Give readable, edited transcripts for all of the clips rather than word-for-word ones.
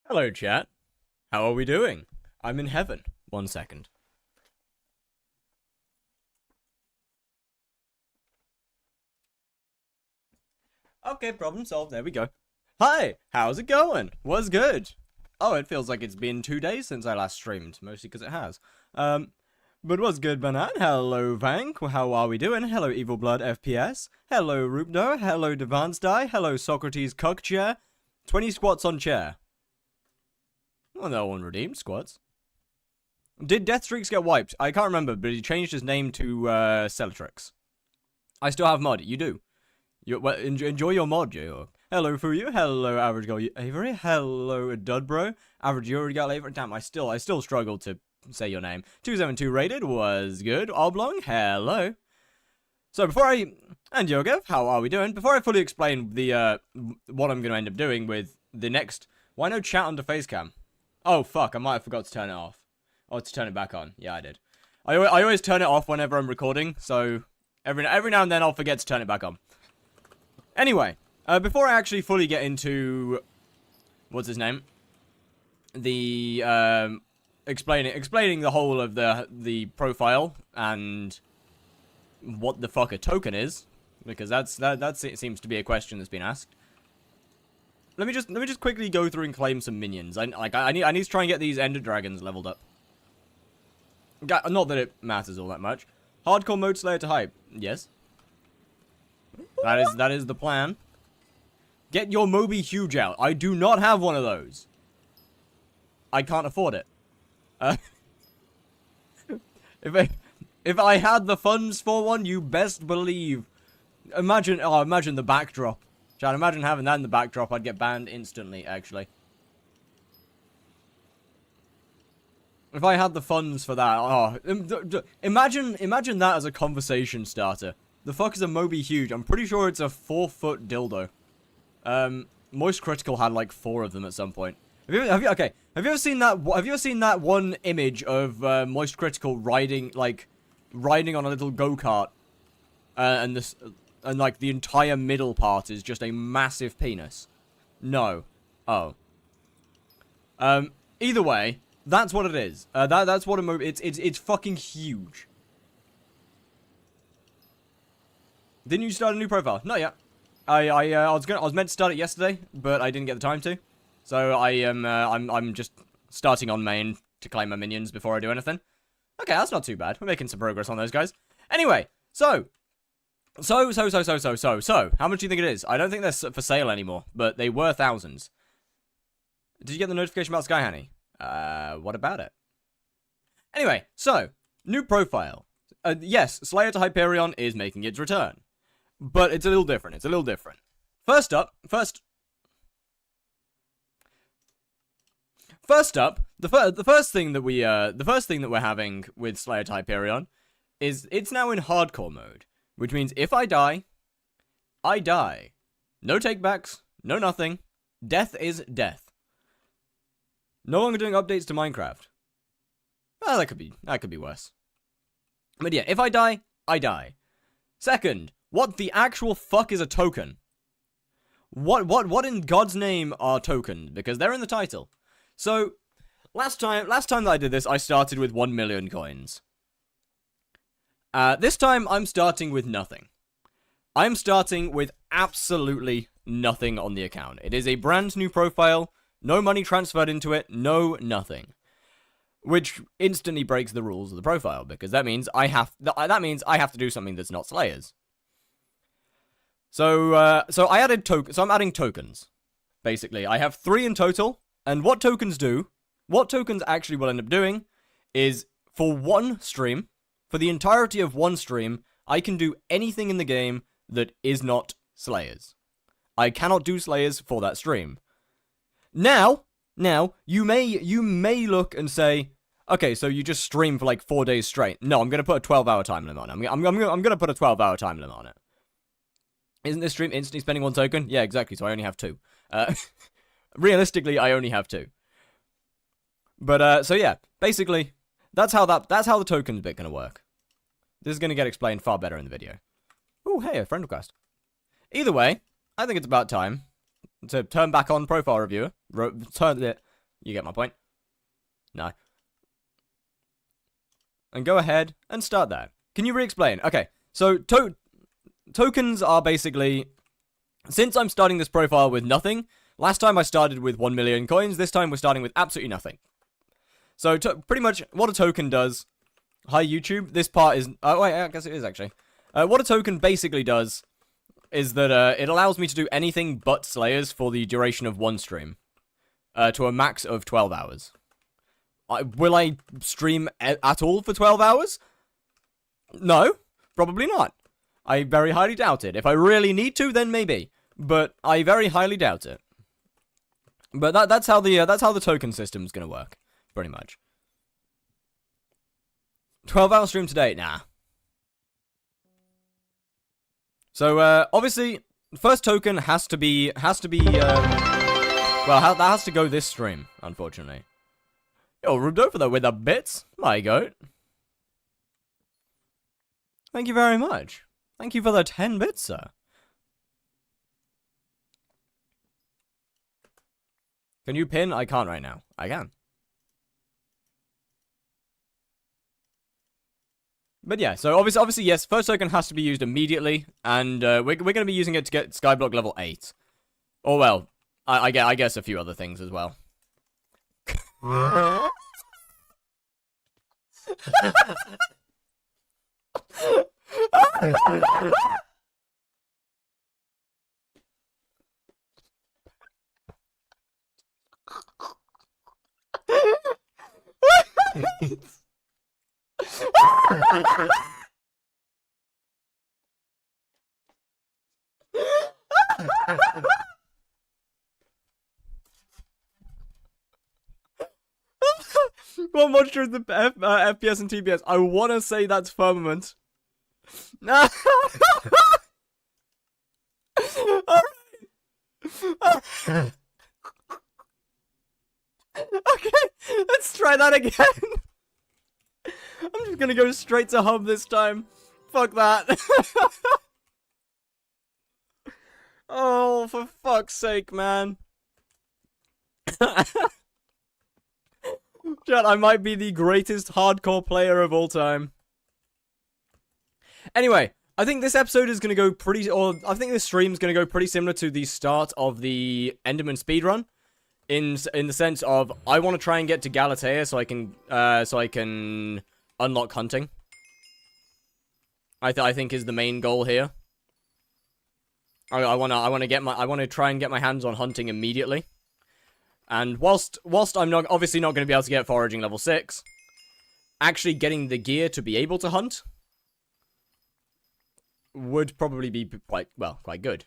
Hello, chat. How are we doing? I'm in heaven. 1 second. Okay, problem solved. There we go. Hi, how's it going? What's good? Oh, it feels like it's been 2 days since I last streamed, mostly because it has. But what's good, Banan? Hello, Vank. How are we doing? Hello, Evil Blood FPS. Hello, Rupno. Hello, Devance Die. Hello, Socrates Cuck Chair. 20 squats on chair. Well, no one redeemed squats. Did Death Streaks get wiped? I can't remember, but he changed his name to Celatrix. I still have mod. You do. Well, enjoy your mod, J-Hawk. Hello, Fuyu. Hello, Average Girl Avery. Hello, Dudbro. Average Yuri Girl Avery. Damn, I still struggle to say your name. 272 rated was good. Oblong. Hello. So and Yogev, how are we doing? Before I fully explain the what I'm going to end up doing with the next, why no chat under facecam? Oh fuck, I might have forgot to turn it off. Oh, to turn it back on. Yeah, I did. I always turn it off whenever I'm recording, so every now and then I'll forget to turn it back on. Anyway, before I actually fully get into what's his name, the explaining the whole of the profile and what the fuck a token is, because that seems to be a question that's been asked. Let me just quickly go through and claim some minions. I need to try and get these Ender Dragons leveled up. Not that it matters all that much. Hardcore mode Slayer to hype. Yes. That is the plan. Get your Moby Huge out. I do not have one of those. I can't afford it. If I had the funds for one, you best believe. Imagine the backdrop. Chad, imagine having that in the backdrop. I'd get banned instantly, actually. If I had the funds for that, oh, imagine that as a conversation starter. The fuck is a Moby Huge? I'm pretty sure it's a 4-foot dildo. Moist Critical had like 4 of them at some point. Have you ever seen that? Have you ever seen that one image of Moist Critical riding on a little go-kart, and like the entire middle part is just a massive penis? No. Oh. Either way, that's what it is. That's what it's fucking huge. Didn't you start a new profile? Not yet. I was meant to start it yesterday, but I didn't get the time to. So I'm just starting on main to claim my minions before I do anything. Okay, that's not too bad. We're making some progress on those guys. Anyway, so how much do you think it is? I don't think they're for sale anymore, but they were thousands. Did you get the notification about Sky Honey? What about it? Anyway, so new profile. Yes, Slayer to Hyperion is making its return, but it's a little different. First up, the first thing that we're having with Slayer to Hyperion is it's now in hardcore mode, which means if I die, I die. No takebacks, no nothing. Death is death. No longer doing updates to Minecraft. Well, that could be worse. But yeah, if I die, I die. Second, what the actual fuck is a token? What in God's name are tokens? Because they're in the title. So, last time that I did this, I started with 1 million coins. This time, I'm starting with nothing. I'm starting with absolutely nothing on the account. It is a brand new profile, no money transferred into it, no nothing. Which instantly breaks the rules of the profile, because that means I have to do something that's not Slayers. So I'm adding tokens. Basically, I have 3 in total. And what tokens actually will end up doing is, for one stream, for the entirety of one stream, I can do anything in the game that is not Slayers. I cannot do Slayers for that stream. Now, you may look and say, okay, so you just stream for like 4 days straight. No, I'm going to put a 12-hour time limit on it. I'm going to put a 12-hour time limit on it. Isn't this stream instantly spending 1 token? Yeah, exactly, so I only have 2. Realistically, I only have 2. But, so yeah, basically, that's how the tokens bit gonna work. This is gonna get explained far better in the video. Ooh, hey, a friend request. Either way, I think it's about time to turn back on Profile Reviewer. You get my point? No. And go ahead and start that. Can you re-explain? Okay, so tokens are basically... Since I'm starting this profile with nothing, last time I started with 1 million coins, this time we're starting with absolutely nothing. So, pretty much, what a token does... Hi, YouTube. This part is... Oh, wait, I guess it is, actually. What a token basically does is that it allows me to do anything but Slayers for the duration of one stream. To a max of 12 hours. Will I stream at all for 12 hours? No, probably not. I very highly doubt it. If I really need to, then maybe. But I very highly doubt it. But that's how the token system's gonna work, pretty much. 12-hour stream today, nah. So obviously, first token has to be well, that has to go this stream, unfortunately. Yo, Rudolph with the bits, my goat. Thank you very much. Thank you for the 10 bits, sir. Can you pin? I can't right now. I can. But yeah, so obviously, yes, first token has to be used immediately, and we're going to be using it to get skyblock level 8. Or, well, I guess a few other things as well. What monster is the FPS and TPS? I want to say that's Firmament. Okay, let's try that again. I'm just gonna go straight to hub this time. Fuck that. Oh, for fuck's sake, man. Chat, I might be the greatest hardcore player of all time. Anyway, I think this episode is going to go I think this stream's going to go pretty similar to the start of the Enderman speedrun. In the sense of, I want to try and get to Galatea so I can unlock hunting. I think is the main goal here. I want to try and get my hands on hunting immediately. And whilst I'm obviously not going to be able to get foraging level 6, actually getting the gear to be able to hunt would probably be quite good.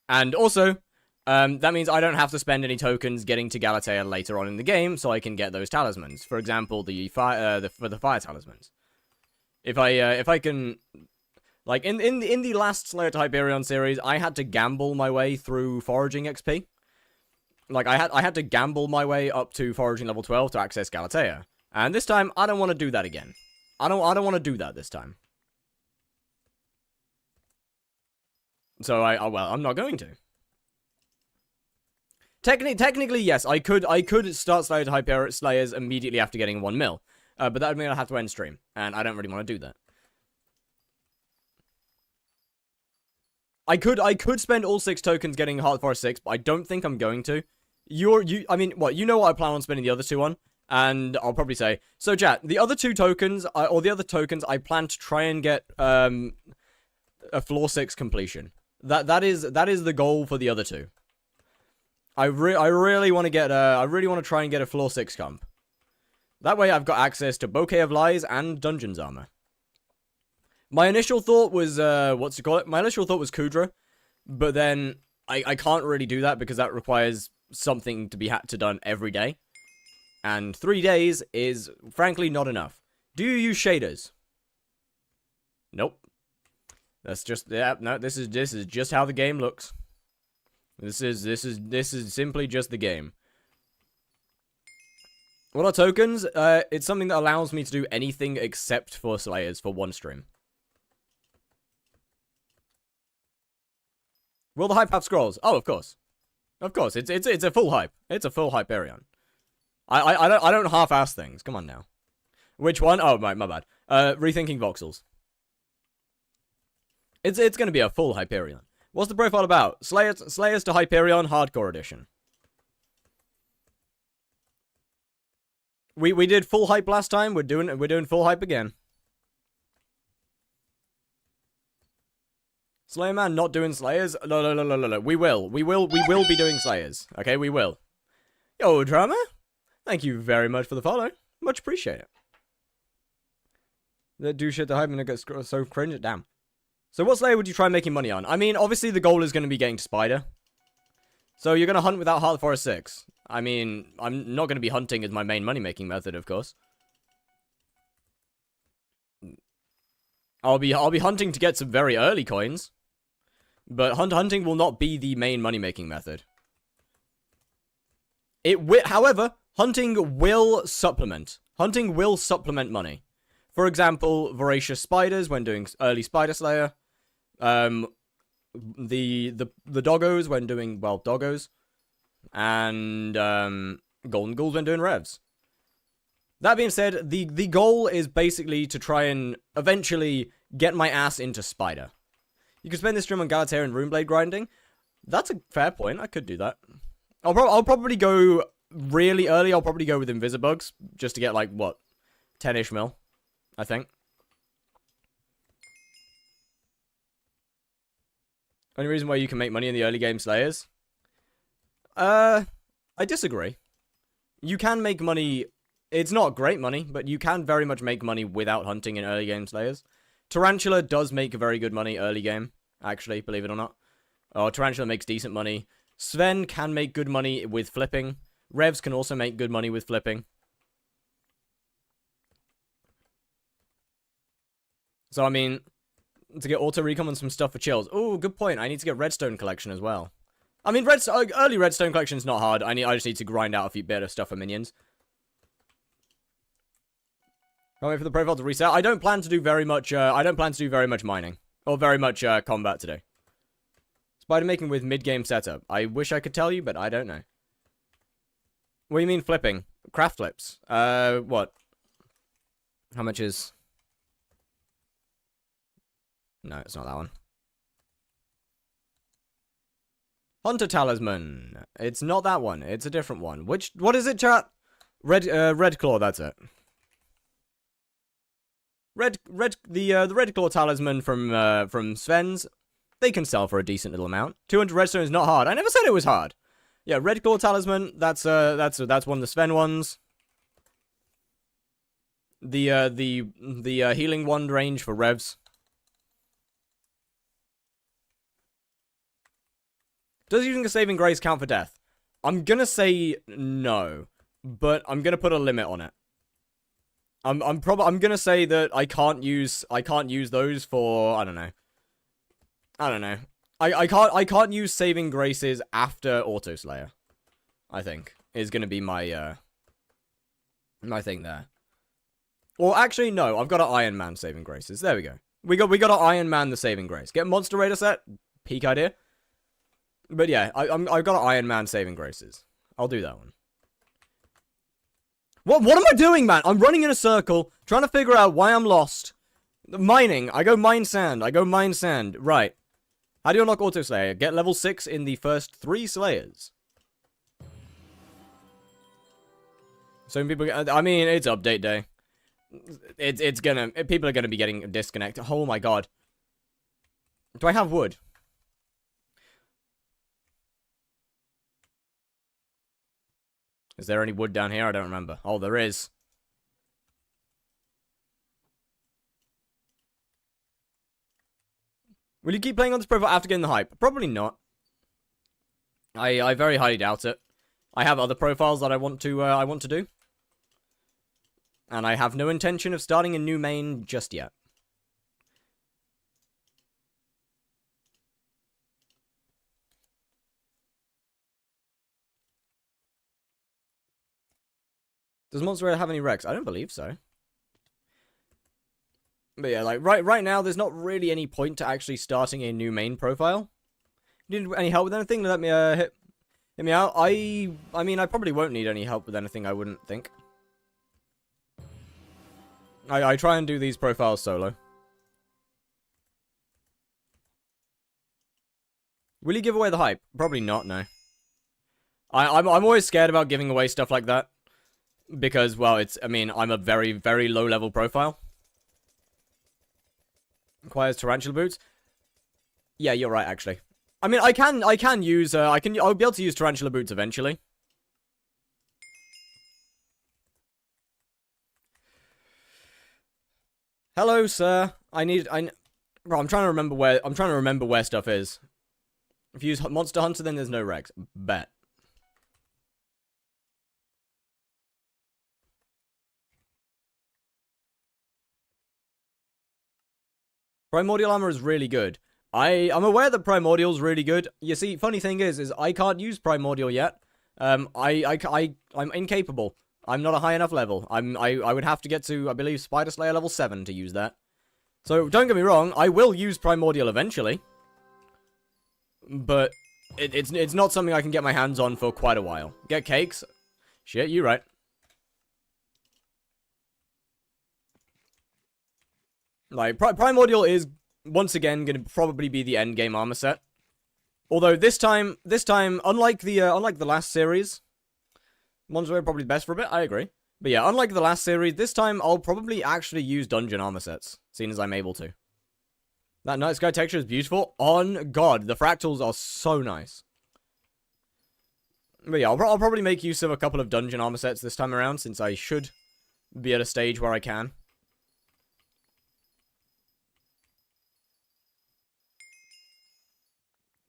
And also, that means I don't have to spend any tokens getting to Galatea later on in the game, so I can get those talismans. For example, the fire talismans. If I can, like in the last Slayer to Hyperion series, I had to gamble my way through foraging XP. Like I had to gamble my way up to foraging level 12 to access Galatea, and this time I don't want to do that again. I don't want to do that this time. So I'm not going to. Technically, yes, I could start Slayer to Hyperion Slayers immediately after getting 1 mil. But that would mean I'd have to end stream, and I don't really want to do that. I could spend all 6 tokens getting Heart Forest 6, but I don't think I'm going to. I mean, what, you know what I plan on spending the other 2 on? And I'll probably say, so chat, the other 2 tokens, I plan to try and get, a floor 6 completion. That is the goal for the other 2. I really want to try and get a floor 6 comp. That way I've got access to Bouquet of Lies and Dungeons armor. My initial thought was, My initial thought was Kudra, but then I can't really do that because that requires something to be done every day. And 3 days is, frankly, not enough. Do you use shaders? Nope. That's just, yeah, no, this is just how the game looks. This is simply just the game. What are tokens? It's something that allows me to do anything except for Slayers for 1 stream. Will the hype have scrolls? Oh, of course. Of course, it's a full hype. It's a full hyperion. I don't half-ass things. Come on now. Which one? Oh, my bad. Rethinking voxels. It's gonna be a full hyperion. What's the profile about? Slayers to Hyperion Hardcore Edition. We did full hype last time. We're doing full hype again. Slayer Man not doing Slayers? No. We will be doing Slayers. Okay, we will. Yo, Drama. Thank you very much for the follow. Much appreciated. That do shit to hype and it gets so cringe. Damn. So what Slayer would you try making money on? I mean, obviously the goal is going to be getting to Spider. So you're going to hunt without Heart Forest 6. I mean, I'm not going to be hunting as my main money-making method, of course. I'll be hunting to get some very early coins. But hunting will not be the main money-making method. However, hunting will supplement. Hunting will supplement money. For example, voracious spiders when doing early spider slayer. The doggos when doing, well, doggos. And golden ghouls when doing revs. That being said, the goal is basically to try and eventually get my ass into spider. You could spend this stream on Galatarian Runeblade grinding. That's a fair point. I could do that. I'll probably go really early. I'll probably go with Invisibugs just to get like what, 10-ish mil, I think. Only reason why you can make money in the early game Slayers? I disagree. You can make money. It's not great money, but you can very much make money without hunting in early game Slayers. Tarantula does make very good money early game, actually, believe it or not. Oh, Tarantula makes decent money. Sven can make good money with flipping. Revs can also make good money with flipping. So, I mean, to get auto recon and some stuff for chills. Oh, good point. I need to get Redstone Collection as well. I mean, early Redstone Collection is not hard. I just need to grind out a few better stuff for minions. Can't wait for the profile to reset. I don't plan to do very much. I don't plan to do very much mining or very much combat today. Spider making with mid-game setup. I wish I could tell you, but I don't know. What do you mean flipping? Craft flips. What? How much is? No, it's not that one. Hunter Talisman. It's not that one. It's a different one. What is it, chat? Red Claw, that's it. The Red Claw Talisman from Sven's, they can sell for a decent little amount. 200 redstone is not hard. I never said it was hard. Yeah, Red Claw Talisman, that's one of the Sven ones. The Healing Wand range for revs. Does using a saving grace count for death? I'm gonna say no, but I'm gonna put a limit on it. I'm gonna say that I can't use those for I don't know. I can't use saving graces after Auto Slayer. I think is gonna be my my thing there. Or actually no, I've got an Iron Man saving graces. There we go. We got an Iron Man the saving grace. Get Monster Raider set. Peak idea. But yeah, I've got an Iron Man saving graces. I'll do that one. What am I doing, man? I'm running in a circle, trying to figure out why I'm lost. Mining. I go mine sand. Right. How do you unlock Auto Slayer? Get level 6 in the first 3 Slayers. So people, I mean, it's update day. People are gonna be getting disconnected. Oh my god. Do I have wood? Is there any wood down here? I don't remember. Oh, there is. Will you keep playing on this profile after getting the hype? Probably not. I very highly doubt it. I have other profiles that I want to do. And I have no intention of starting a new main just yet. Does Monster Raider have any Rex? I don't believe so. But yeah, like, right now, there's not really any point to actually starting a new main profile. Need any help with anything? Let me, Hit me out. I mean, I probably won't need any help with anything, I wouldn't think. I try and do these profiles solo. Will you give away the hype? Probably not, no. I'm always scared about giving away stuff like that. Because, well, I mean, I'm a very, very low-level profile. Requires tarantula boots. Yeah, you're right, actually. I mean, I'll be able to use tarantula boots eventually. Hello, sir. Bro, I'm trying to remember where stuff is. If you use Monster Hunter, then there's no regs. Bet. Primordial armor is really good. I'm aware that Primordial's really good. You see, funny thing is I can't use Primordial yet. I'm incapable. I'm not a high enough level. I would have to get to, I believe, Spider Slayer level 7 to use that. So, don't get me wrong, I will use Primordial eventually. But it's not something I can get my hands on for quite a while. Get cakes? Shit, you right. Like, Primordial is, once again, going to probably be the end game armor set. Although, this time, unlike the last series, Monster are probably best for a bit, I agree. But yeah, unlike the last series, this time I'll probably actually use dungeon armor sets, seeing as I'm able to. That night sky texture is beautiful. On God, the fractals are so nice. But yeah, I'll probably make use of a couple of dungeon armor sets this time around, since I should be at a stage where I can.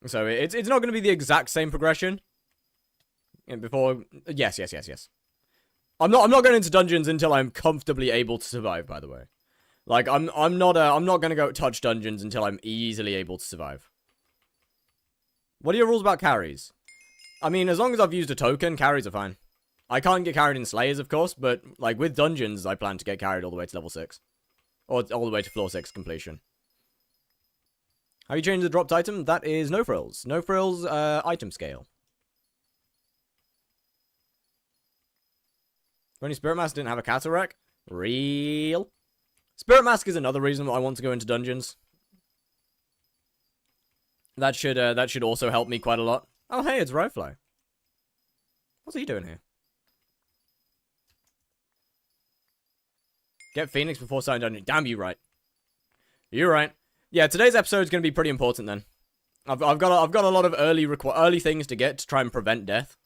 So it's not going to be the exact same progression. Yes. I'm not going into dungeons until I'm comfortably able to survive, by the way. Like, I'm not going to go touch dungeons until I'm easily able to survive. What are your rules about carries? I mean, as long as I've used a token, carries are fine. I can't get carried in Slayers, of course, but, like, with dungeons, I plan to get carried all the way to level 6. Or all the way to floor 6 completion. Have you changed the dropped item? That is no frills. No frills, item scale. Only Spirit Mask didn't have a Cataract? Real? Spirit Mask is another reason why I want to go into dungeons. That should also help me quite a lot. Oh, hey, it's Rowfly. What's he doing here? Get Phoenix before starting dungeon. Damn, you right. You're right. Yeah, today's episode is going to be pretty important then. I've got a lot of early things to get to try and prevent death.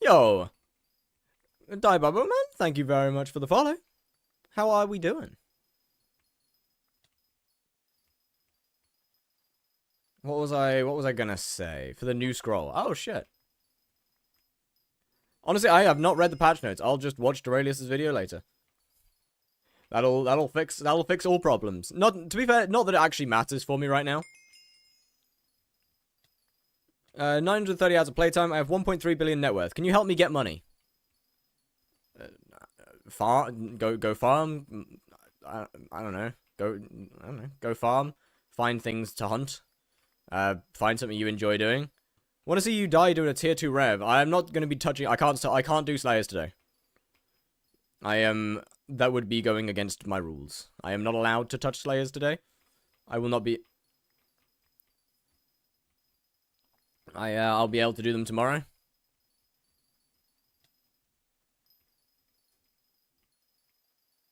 Yo, Die Bubba Man, thank you very much for the follow. How are we doing? What was I gonna say for the new scroll? Oh shit. Honestly, I have not read the patch notes. I'll just watch Dorelius's video later. That'll fix all problems. To be fair, not that it actually matters for me right now. 930 hours of playtime. I have 1.3 billion net worth. Can you help me get money? Go farm. I don't know. Go farm. Find things to hunt. Find something you enjoy doing. Want to see you die doing a tier 2 rev. I am not going to be touching. I can't do Slayers today. That would be going against my rules. I am not allowed to touch Slayers today. I will not be. I'll be able to do them tomorrow.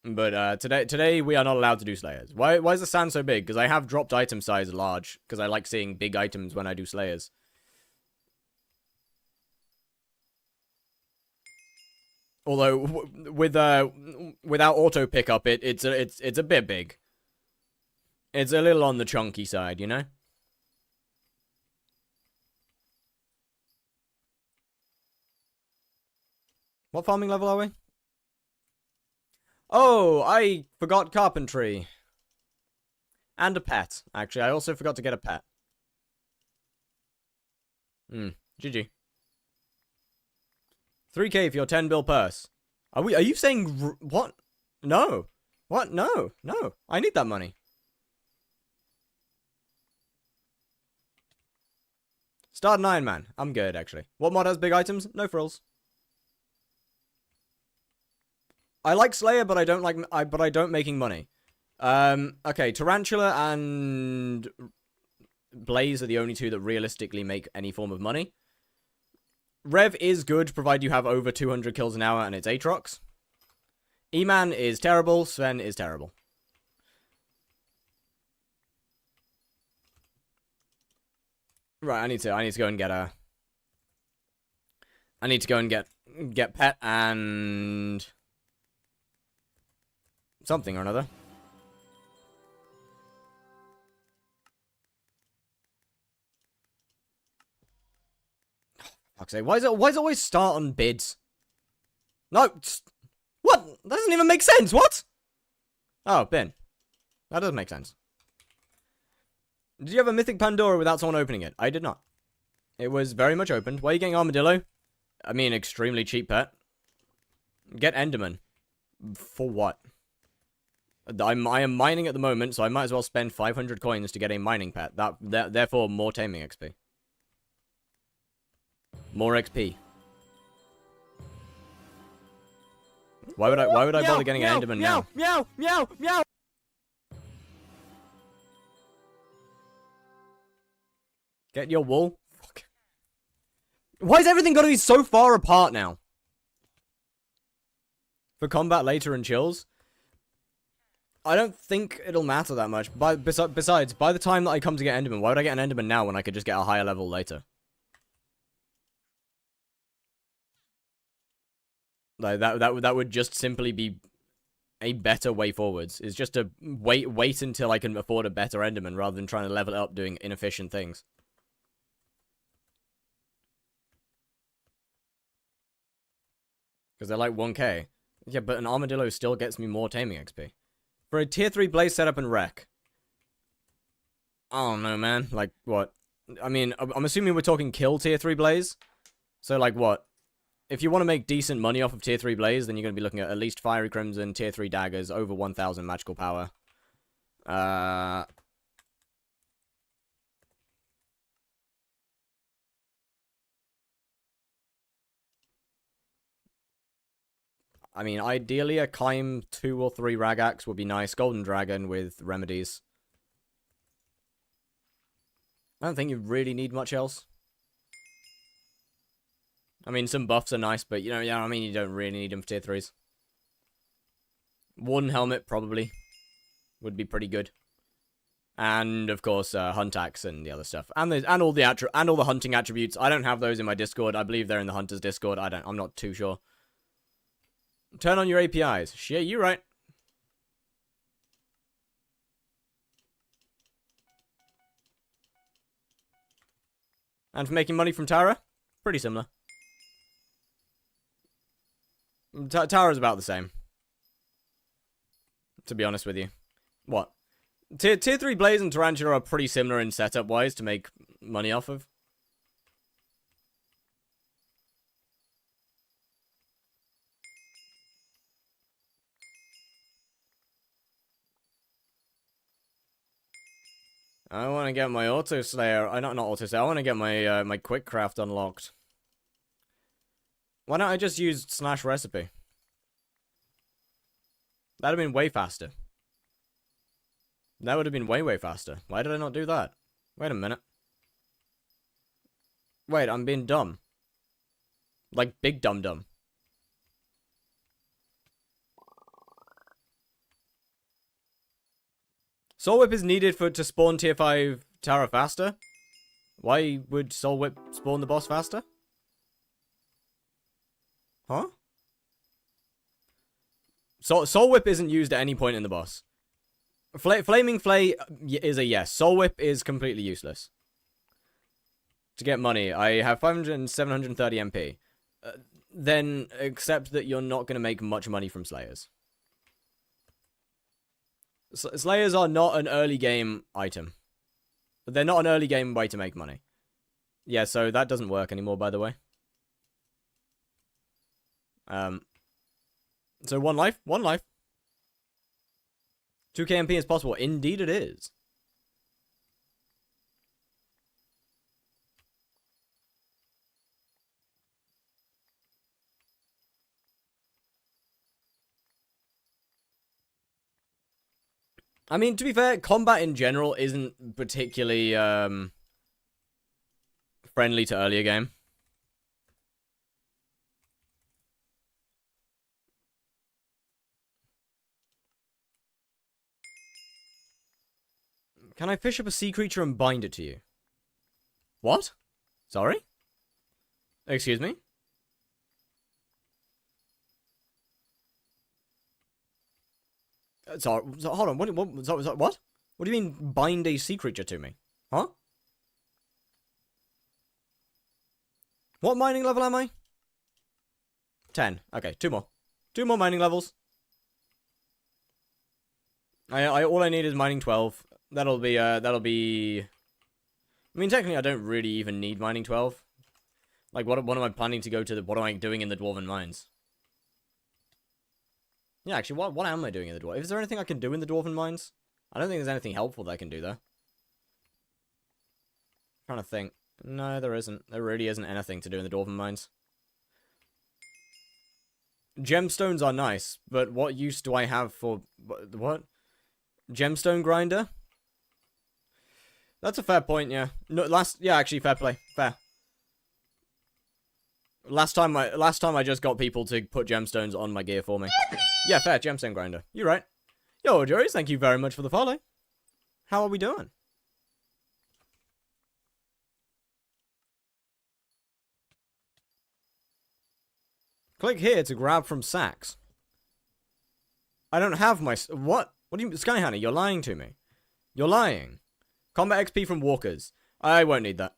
But today we are not allowed to do Slayers. Why is the sand so big? Because I have dropped item size large. Because I like seeing big items when I do Slayers. Although without auto pickup, it's a bit big. It's a little on the chunky side, you know. What farming level are we? Oh, I forgot carpentry. And a pet. Actually, I also forgot to get a pet. GG. 3k for your 10 bill purse. Are you saying what? No. What? No. I need that money. Start an Iron Man. I'm good, actually. What mod has big items? No frills. I like Slayer, but I don't like. But I don't making money. Okay, Tarantula and Blaze are the only two that realistically make any form of money. Rev is good, provided you have over 200 kills an hour and it's Aatrox. E-Man is terrible. Sven is terrible. Right, I need to go and get a. I need to go and get pet and something or another. Fuck's sake, why is it always start on bids? No, what? That doesn't even make sense. What? Oh, bin. That doesn't make sense. Did you have a Mythic Pandora without someone opening it? I did not. It was very much opened. Why are you getting Armadillo? I mean, extremely cheap pet. Get Enderman. For what? I am mining at the moment, so I might as well spend 500 coins to get a mining pet. Therefore, more taming XP. More XP. Why would I bother getting an Enderman now? Meow, meow, meow. Get your wool. Fuck. Why is everything got to be so far apart now? For combat later and chills? I don't think it'll matter that much. Besides, by the time that I come to get Enderman, why would I get an Enderman now when I could just get a higher level later? Like that would just simply be a better way forwards. Is just to wait until I can afford a better Enderman rather than trying to level it up doing inefficient things. Because they're like 1k. Yeah, but an Armadillo still gets me more taming XP. For a tier 3 Blaze setup and wreck. I don't know, man. Like, what? I mean, I'm assuming we're talking kill tier 3 Blaze. So, like, what? If you want to make decent money off of tier 3 Blaze, then you're going to be looking at least Fiery Crimson, tier 3 daggers, over 1000 magical power. I mean, ideally a Kaim 2 or 3 Ragax would be nice. Golden Dragon with remedies. I don't think you really need much else. I mean, some buffs are nice, but, yeah, I mean, you don't really need them for tier 3s. One helmet, probably, would be pretty good. And, of course, Hunt Axe and the other stuff. And all the hunting attributes. I don't have those in my Discord. I believe they're in the Hunter's Discord. I'm not too sure. Turn on your APIs. Shit, you're right. And for making money from Tara? Pretty similar. Tara's about the same. To be honest with you. What? Tier 3 Blaze and Tarantula are pretty similar in setup-wise to make money off of. I want to get my Auto Slayer. Not Auto Slayer. I want to get my my Quick Craft unlocked. Why don't I just use / recipe? That'd have been way faster. That would have been way faster. Why did I not do that? Wait a minute. Wait, I'm being dumb. Like big dumb. Soul Whip is needed to spawn tier 5 Tara faster? Why would Soul Whip spawn the boss faster? Huh? Soul Whip isn't used at any point in the boss. Flaming Flay is a yes. Soul Whip is completely useless. To get money, I have 500 and 730 MP. Then accept that you're not going to make much money from Slayers. Slayers are not an early game item. They're not an early game way to make money. Yeah, so that doesn't work anymore, by the way. So 1 life? 1 life. 2k MP is possible. Indeed it is. I mean, to be fair, combat in general isn't particularly, friendly to earlier game. Can I fish up a sea creature and bind it to you? What? Sorry? Excuse me? Sorry, hold on, what? What do you mean, bind a sea creature to me? Huh? What mining level am I? 10. Okay, 2 more. 2 more mining levels. All I need is mining 12. That'll be, I mean, technically, I don't really even need mining 12. Like, what am I planning to go to what am I doing in the Dwarven Mines? Yeah, actually, what am I doing in the Dwarven? Is there anything I can do in the Dwarven Mines? I don't think there's anything helpful that I can do there. Trying to think. No, there isn't. There really isn't anything to do in the Dwarven Mines. Gemstones are nice, but what use do I have for... What? Gemstone grinder? That's a fair point, yeah. No, yeah, actually, fair play. Fair. Last time I just got people to put gemstones on my gear for me. Yeah, fair, gemstone grinder. You're right. Yo, Joris, thank you very much for the follow. How are we doing? Click here to grab from sacks. I don't have my... What? What do you... Skyhanna, you're lying to me. You're lying. Combat XP from walkers. I won't need that.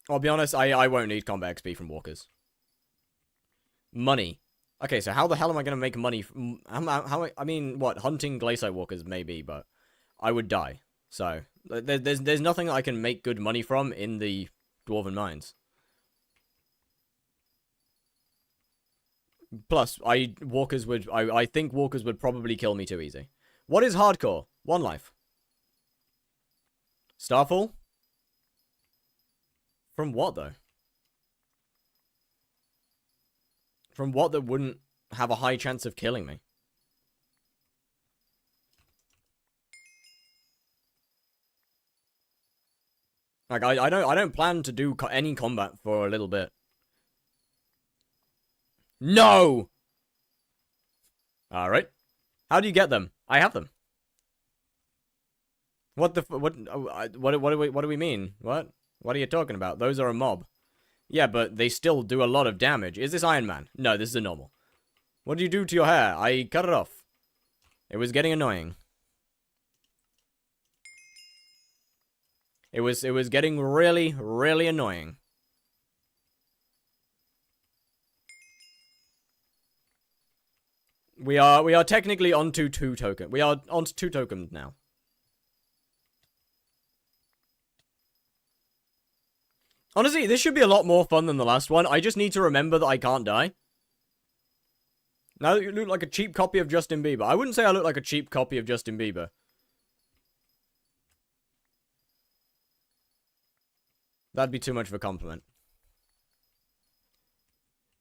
I'll be honest, I won't need combat XP from walkers. Money. Okay, so how the hell am I going to make money from... I mean, what? Hunting Glacier walkers, maybe, but I would die. So, there's nothing I can make good money from in the Dwarven Mines. Plus, I think walkers would probably kill me too easy. What is hardcore? 1 life. Starfall? From what, though? From what that wouldn't have a high chance of killing me? Like, I don't plan to do any combat for a little bit. No! Alright. How do you get them? I have them. What do we mean? What? What are you talking about? Those are a mob. Yeah, but they still do a lot of damage. Is this Iron Man? No, this is a normal. What did you do to your hair? I cut it off. It was getting annoying. It was getting really, really annoying. We are technically onto 2 tokens. We are onto 2 tokens now. Honestly, this should be a lot more fun than the last one. I just need to remember that I can't die. Now that you look like a cheap copy of Justin Bieber. I wouldn't say I look like a cheap copy of Justin Bieber. That'd be too much of a compliment.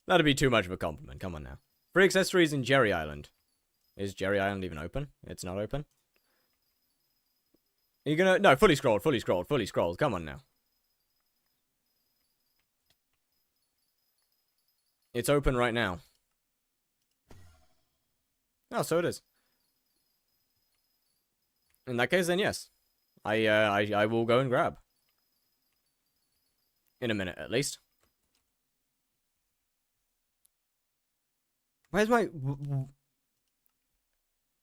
That'd be too much of a compliment. Come on now. Free accessories in Jerry Island. Is Jerry Island even open? It's not open. Are you gonna... No, fully scrolled, fully scrolled, fully scrolled. Come on now. It's open right now. Oh, so it is. In that case, then yes. I will go and grab. In a minute, at least. Where's my...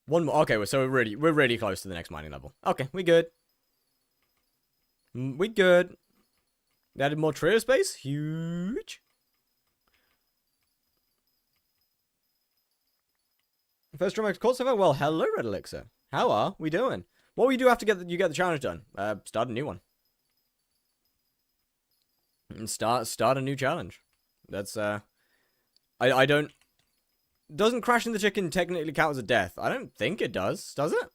One more. Okay, so we're really close to the next mining level. Okay, we good. We good. They added more trader space. Huge. First Drum X Court server? Well, hello, Red Elixir. How are we doing? What will you do after you get the challenge done? Start a new one. And start a new challenge. That's, I don't... Doesn't crashing the chicken technically count as a death? I don't think it does. Does it?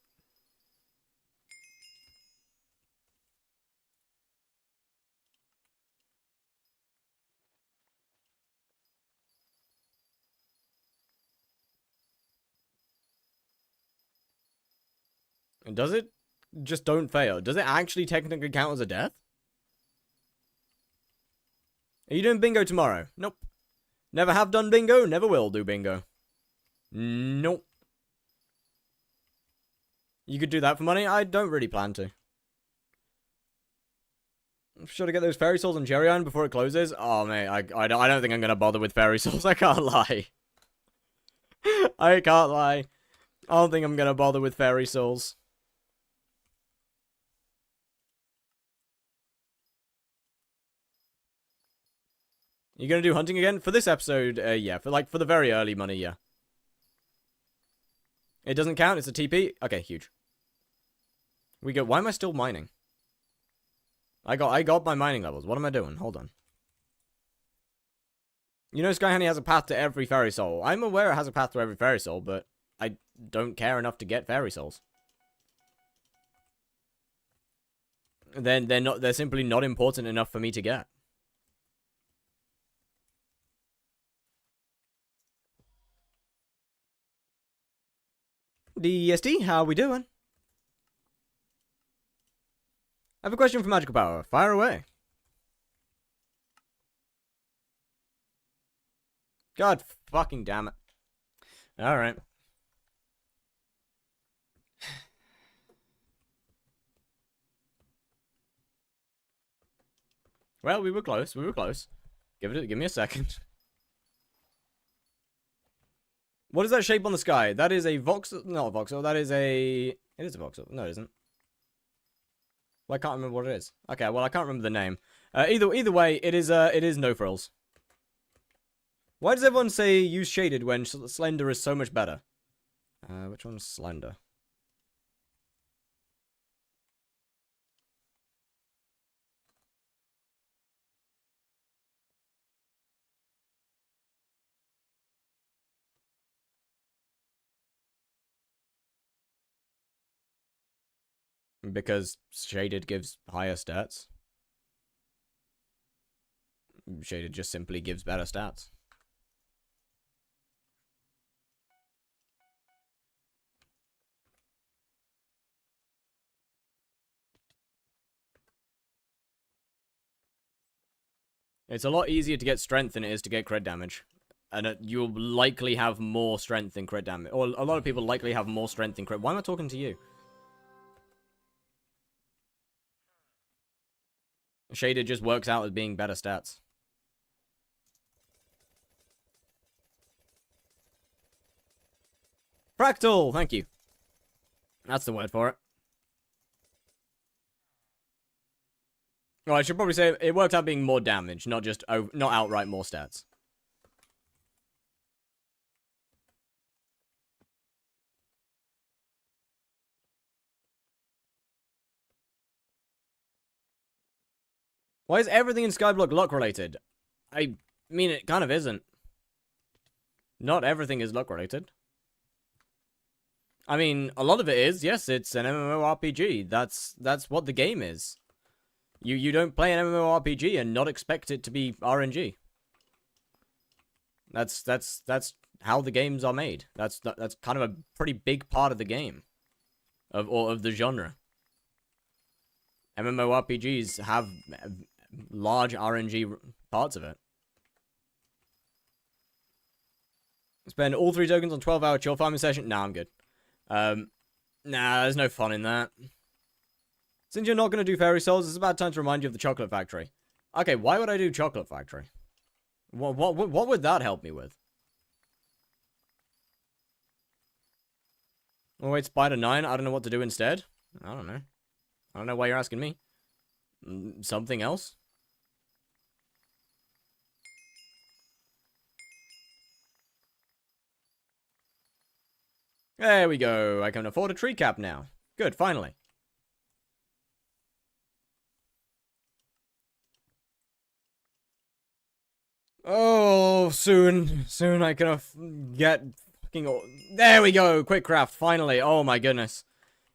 Does it? Just don't fail. Does it actually technically count as a death? Are you doing bingo tomorrow? Nope. Never have done bingo, never will do bingo. Nope. You could do that for money? I don't really plan to. Should I get those fairy souls on Cherry Island before it closes? Oh, mate, I don't think I'm going to bother with fairy souls. I can't lie. I can't lie. I don't think I'm going to bother with fairy souls. You gonna do hunting again? For this episode, yeah. For the very early money, yeah. It doesn't count, it's a TP? Okay, huge. We go, why am I still mining? I got my mining levels. What am I doing? Hold on. You know Sky Honey has a path to every fairy soul. I'm aware it has a path to every fairy soul, but I don't care enough to get fairy souls. Then they're simply not important enough for me to get. DSD, how we doing? I have a question for Magical Power. Fire away. God fucking damn it. Alright. Well, we were close. We were close. Give me a second. What is that shape on the sky? That is a voxel. Not a voxel. That is a. It is a voxel. No, it isn't. Well, I can't remember what it is. Okay, well, I can't remember the name. Either way, it is no frills. Why does everyone say use shaded when slender is so much better? Which one's slender? Because shaded gives higher stats. Shaded just simply gives better stats. It's a lot easier to get strength than it is to get crit damage. And you'll likely have more strength than crit damage. Or a lot of people likely have more strength than crit. Why am I talking to you? Shaded just works out as being better stats. Fractal! Thank you. That's the word for it. Well, I should probably say it worked out being more damage, not just not outright more stats. Why is everything in Skyblock luck related? I mean, it kind of isn't. Not everything is luck related. I mean, a lot of it is. Yes, it's an MMORPG. That's what the game is. You don't play an MMORPG and not expect it to be RNG. That's how the games are made. That's kind of a pretty big part of the game, of the genre. MMORPGs have large RNG parts of it. Spend all 3 tokens on 12-hour chill farming session. Nah, I'm good. Nah, there's no fun in that. Since you're not going to do Fairy Souls, it's about time to remind you of the Chocolate Factory. Okay, why would I do Chocolate Factory? What would that help me with? Oh, wait, Spider 9? I don't know what to do instead. I don't know. I don't know why you're asking me. Something else? There we go. I can afford a tree cap now. Good, finally. Oh, soon I can get fucking... There we go, quick craft, finally. Oh my goodness.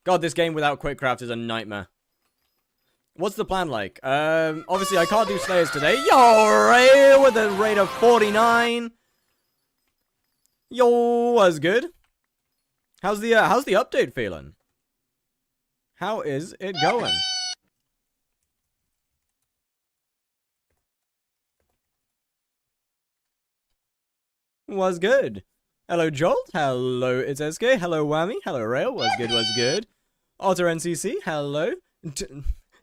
God, this game without quick craft is a nightmare. What's the plan like? Obviously I can't do Slayers today. Yo, Ray, with a rate of 49. Yo, that's good. How's the update feeling? How is it going? Was good. Hello, Jolt. Hello, it's SK. Hello, Whammy. Hello, Rail. Was good, was good. Otter NCC. Hello.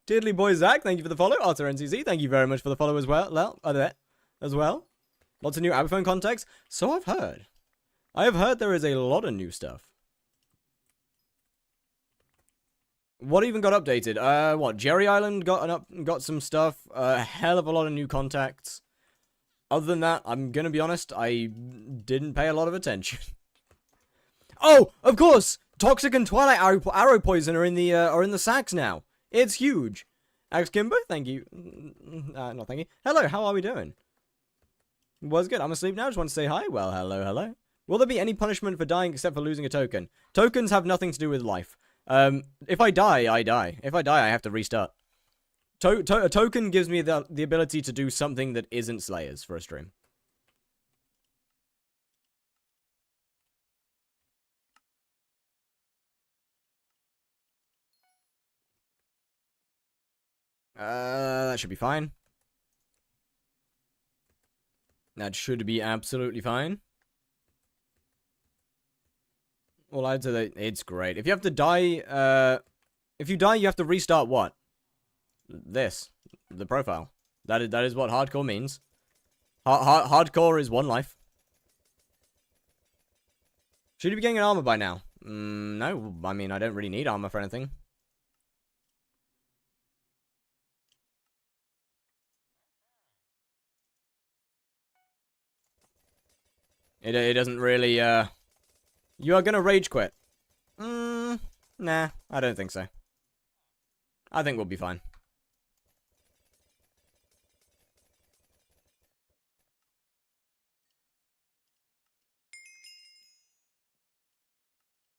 Diddly boy Zach, thank you for the follow. Otter NCC, thank you very much for the follow as well. As well. Lots of new Abaphone contacts. So I've heard. I have heard there is a lot of new stuff. What even got updated? What? Jerry Island got some stuff. A hell of a lot of new contacts. Other than that, I'm gonna be honest, I didn't pay a lot of attention. Oh, of course! Toxic and Twilight Arrow Poison are in the sacks now. It's huge. Axe Kimbo, thank you. No, thank you. Hello, how are we doing? Was good. I'm asleep now. Just want to say hi. Well, hello, hello. Will there be any punishment for dying except for losing a token? Tokens have nothing to do with life. If I die, I die. If I die, I have to restart. A token gives me the ability to do something that isn't Slayers for a stream. That should be fine. That should be absolutely fine. Well, I'd say that it's great. If you have to die, if you die, you have to restart what? This. The profile. That is what hardcore means. Hardcore is one life. Should you be getting an armor by now? No. I mean, I don't really need armor for anything. It doesn't really, You are gonna rage quit. Nah, I don't think so. I think we'll be fine.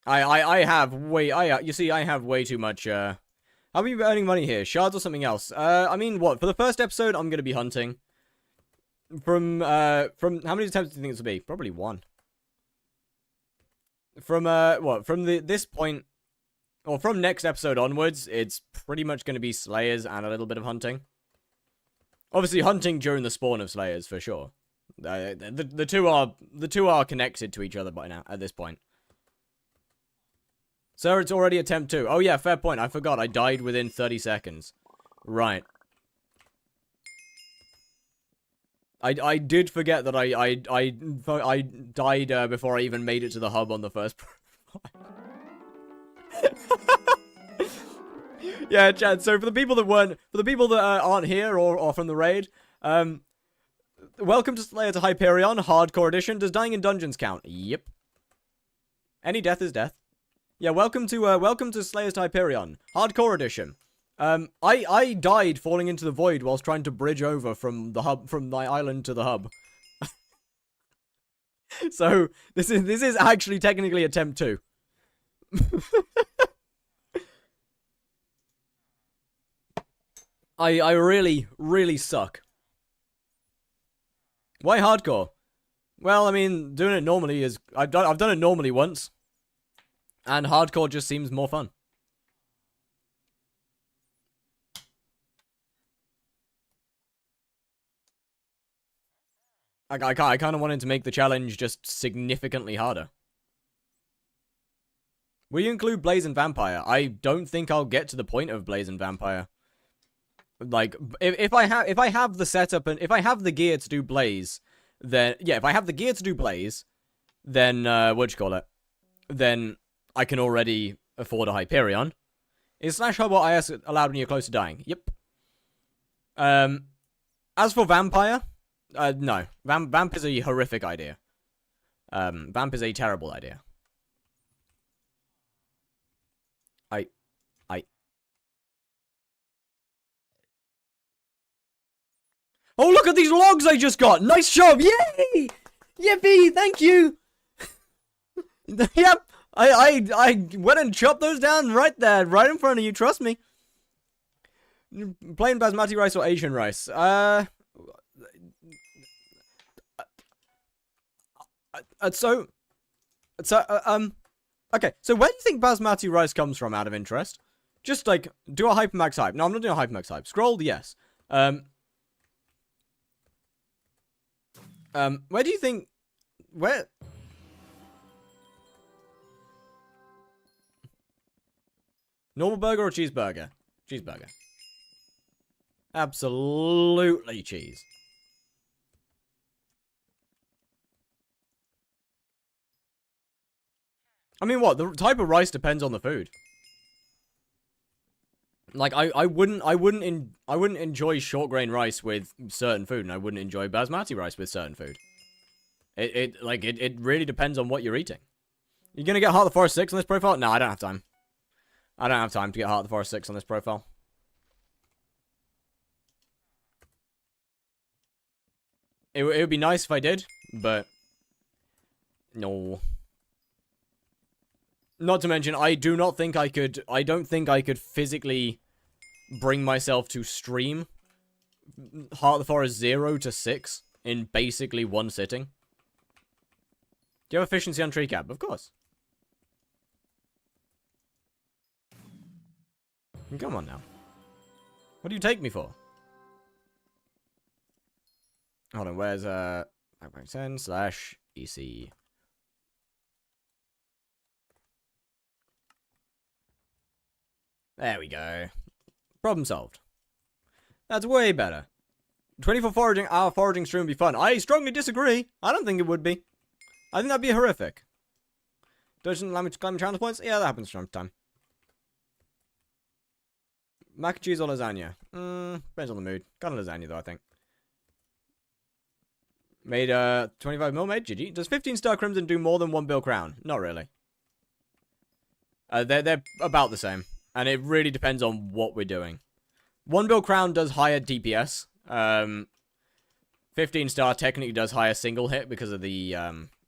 You see, I have way too much, how are we earning money here? Shards or something else? I mean, what? For the first episode, I'm gonna be hunting. From how many attempts do you think this will be? Probably one. From, what? From this point, or from next episode onwards, it's pretty much gonna be Slayers and a little bit of hunting. Obviously, hunting during the spawn of Slayers, for sure. The two are connected to each other by now, at this point. Sir, it's already attempt 2. Oh yeah, fair point. I forgot. I died within 30 seconds. Right. I did forget that I died before I even made it to the hub on the first. Yeah, Chad. So for the people that aren't here or from the raid, welcome to Slayer to Hyperion Hardcore Edition. Does dying in dungeons count? Yep. Any death is death. Yeah, welcome to Slayers to Hyperion Hardcore Edition. I died falling into the void whilst trying to bridge over from my island to the hub. So this is actually technically attempt 2. I really suck. Why hardcore? Well, I mean, doing it normally is I've done it normally once. And hardcore just seems more fun. I kind of wanted to make the challenge just significantly harder. Will you include Blaze and Vampire? I don't think I'll get to the point of Blaze and Vampire. Like, if I have the setup and if I have the gear to do Blaze, then yeah, if I have the gear to do Blaze, then what'd you call it? Then I can already afford a Hyperion. Is /hub IS allowed when you're close to dying? Yep. As for Vampire, no. Vamp is a horrific idea. Vamp is a terrible idea. Oh, look at these logs I just got! Nice job! Yay! Yippee! Thank you! Yep! I went and chopped those down right there, right in front of you, trust me. Plain basmati rice or Asian rice? Okay, so where do you think basmati rice comes from, out of interest? Just, like, do a hypermax hype. No, I'm not doing a hypermax hype. Scroll, yes. Where do you think... Where... Normal burger or cheeseburger? Cheeseburger. Absolutely cheese. I mean, what? The type of rice depends on the food. Like, I wouldn't enjoy short grain rice with certain food, and I wouldn't enjoy basmati rice with certain food. It really depends on what you're eating. You gonna get Heart of the Forest 6 on this profile? No, I don't have time. I don't have time to get Heart of the Forest 6 on this profile. It would be nice if I did, but... No. Not to mention, I don't think I could physically bring myself to stream Heart of the Forest 0 to 6 in basically one sitting. Do you have efficiency on tree cap? Of course. Come on now. What do you take me for? Hold on, where's 5.10/EC? There we go. Problem solved. That's way better. 24-hour foraging stream would be fun. I strongly disagree. I don't think it would be. I think that'd be horrific. Doesn't allow me to climb challenge points? Yeah, that happens from time to time. Mac and cheese or lasagna? Depends on the mood. Kind of lasagna, though, I think. Made 25 mil, made GG. Does 15-star Crimson do more than 1 bill crown? Not really. They're about the same. And it really depends on what we're doing. 1 bill crown does higher DPS. 15-star technically does higher single hit because of the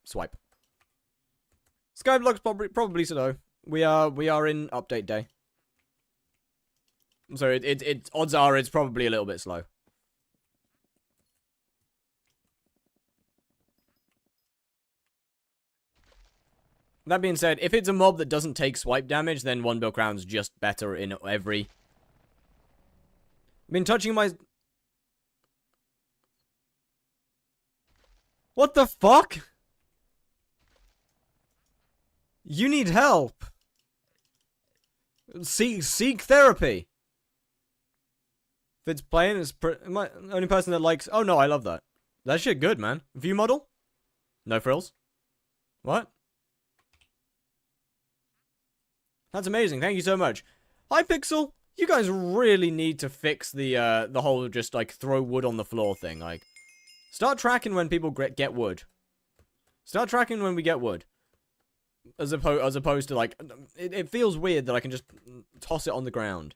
swipe. Skyblock's probably slow. We are in update day. So it odds are it's probably a little bit slow. That being said, if it's a mob that doesn't take swipe damage, then 1 bill crown's just better in every... Been touching my... What the fuck? You need help. Seek therapy. If it's playing, it's am I the only person that likes... Oh no, I love that. That shit good, man. View model? No frills? What? That's amazing. Thank you so much. Hypixel, you guys really need to fix the whole just, like, throw wood on the floor thing. Like, start tracking when people get wood. Start tracking when we get wood. As opposed to, like, it feels weird that I can just toss it on the ground.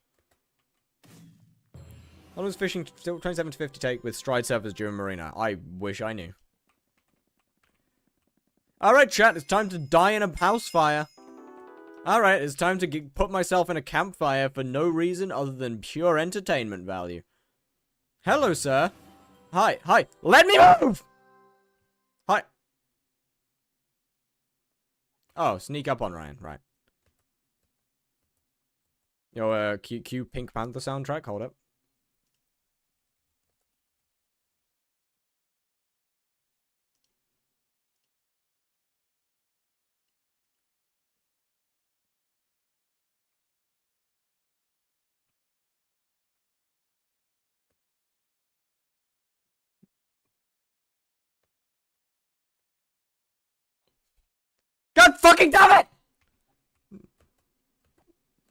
I was fishing 27 to 50 take with stride surfers during Marina. I wish I knew. Alright, chat, it's time to die in a house fire. Alright, it's time to put myself in a campfire for no reason other than pure entertainment value. Hello, sir. Hi, let me move! Hi. Oh, sneak up on Ryan, right. Yo, Q Pink Panther soundtrack, hold up. God fucking damn it!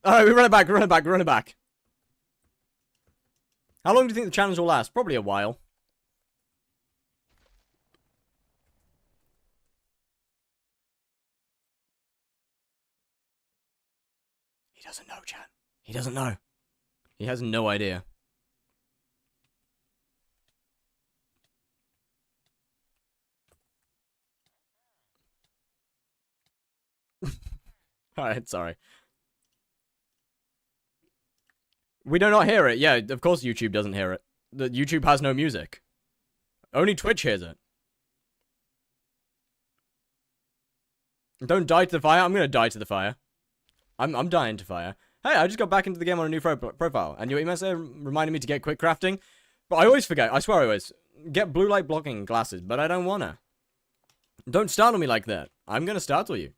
Alright, we run it back. How long do you think the challenge will last? Probably a while. He doesn't know, chat. He doesn't know. He has no idea. Alright, sorry. We do not hear it. Yeah, of course YouTube doesn't hear it. YouTube has no music. Only Twitch hears it. Don't die to the fire. I'm gonna die to the fire. I'm dying to fire. Hey, I just got back into the game on a new profile, and your email reminded me to get quick crafting, but I always forget. I swear I always get blue light blocking glasses, but I don't wanna. Don't startle me like that. I'm gonna startle you.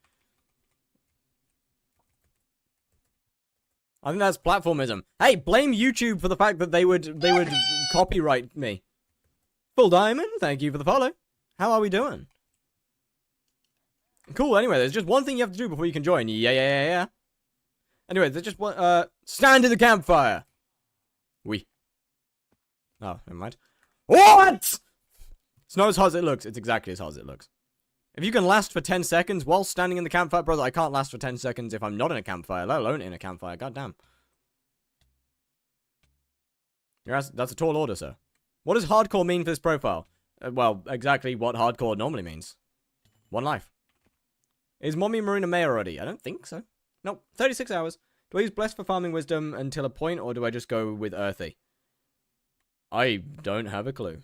I think that's platformism. Hey, blame YouTube for the fact that they would copyright me. Full Diamond, thank you for the follow. How are we doing? Cool, anyway, there's just one thing you have to do before you can join. Yeah. Anyway, there's just one, stand in the campfire! Oh, never mind. What?! It's not as hard as it looks. It's exactly as hard as it looks. If you can last for 10 seconds while standing in the campfire, brother, I can't last for 10 seconds if I'm not in a campfire, let alone in a campfire. Goddamn. That's a tall order, sir. What does hardcore mean for this profile? Well, exactly what hardcore normally means. One life. Is Mommy Marina May already? I don't think so. Nope. 36 hours. Do I use Blessed for farming wisdom until a point, or do I just go with Earthy? I don't have a clue.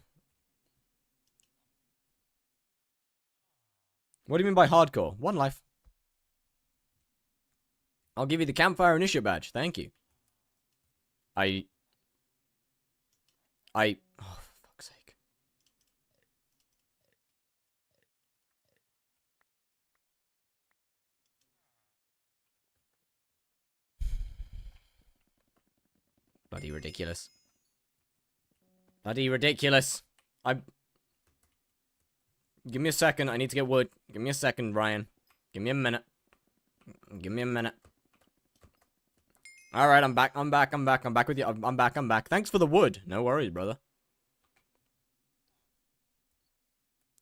What do you mean by hardcore? One life. I'll give you the campfire initiate badge. Thank you. Oh, for fuck's sake. Bloody ridiculous. Bloody ridiculous. Give me a second. I need to get wood. Give me a second, Ryan. Give me a minute. Give me a minute. Alright, I'm back. I'm back with you. I'm back. Thanks for the wood. No worries, brother.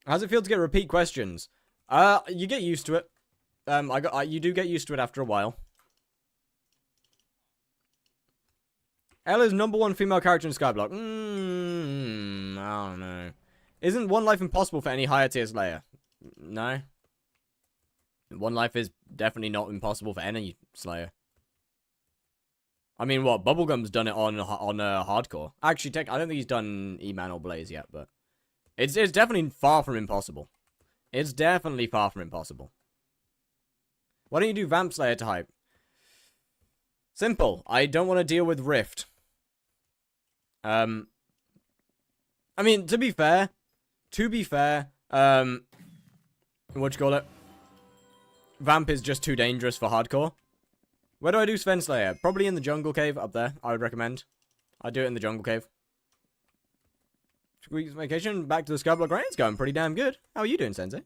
How's it feel to get repeat questions? You get used to it. You do get used to it after a while. Ella's #1 female character in Skyblock. I don't know. Isn't one life impossible for any higher tier Slayer? No. One life is definitely not impossible for any Slayer. I mean, what? Bubblegum's done it on hardcore. Actually, I don't think he's done E-Man or Blaze yet, but it's definitely far from impossible. It's definitely far from impossible. Why don't you do Vamp Slayer type? Simple. I don't want to deal with Rift. I mean, to be fair, what you call it? Vamp is just too dangerous for hardcore. Where do I do Sven Slayer? Probably in the jungle cave up there, I would recommend. I'd do it in the jungle cave. Week's vacation, back to the Skyblock grind. It's going pretty damn good. How are you doing, Sensei?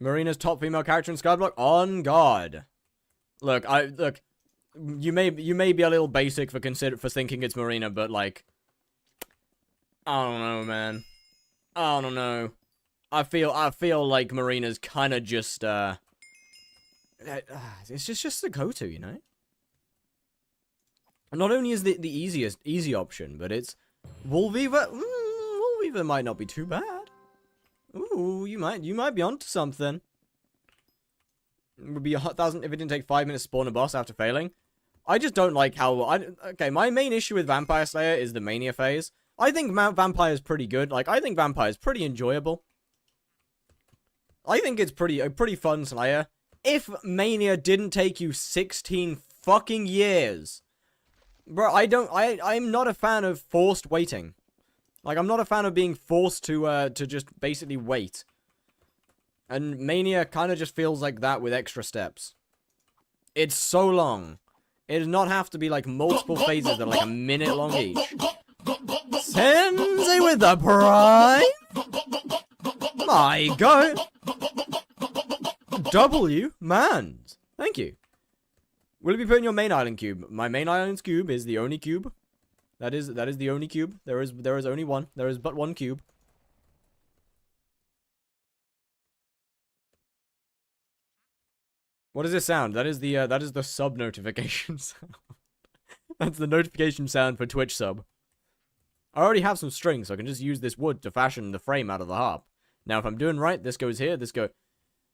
Marina's top female character in Skyblock? On God. Look, you may be a little basic for thinking it's Marina, but like, I don't know, man. I don't know. I feel like Marina's kind of just it's just the go-to, you know. Not only is the easy option, but it's Woolweaver. Woolweaver might not be too bad. Ooh, you might be onto something. It would be 1,000 if it didn't take 5 minutes to spawn a boss after failing. I just don't like how... okay, my main issue with Vampire Slayer is the Mania phase. I think Vampire is pretty good. Like, I think Vampire is pretty enjoyable. I think it's a pretty fun Slayer. If Mania didn't take you 16 fucking years. Bro, I'm not a fan of forced waiting. Like, I'm not a fan of being forced to just basically wait. And Mania kind of just feels like that with extra steps. It's so long. It does not have to be, like, multiple phases that are, like, a minute long each. Sensei with the prime! My God! W, man! Thank you. Will it be put in your main island cube? My main island's cube is the only cube. That is the only cube. There is only one. There is but one cube. What does this sound? That is the sub notification sound. That's the notification sound for Twitch sub. I already have some strings, so I can just use this wood to fashion the frame out of the harp. Now, if I'm doing right, this goes here, this goes...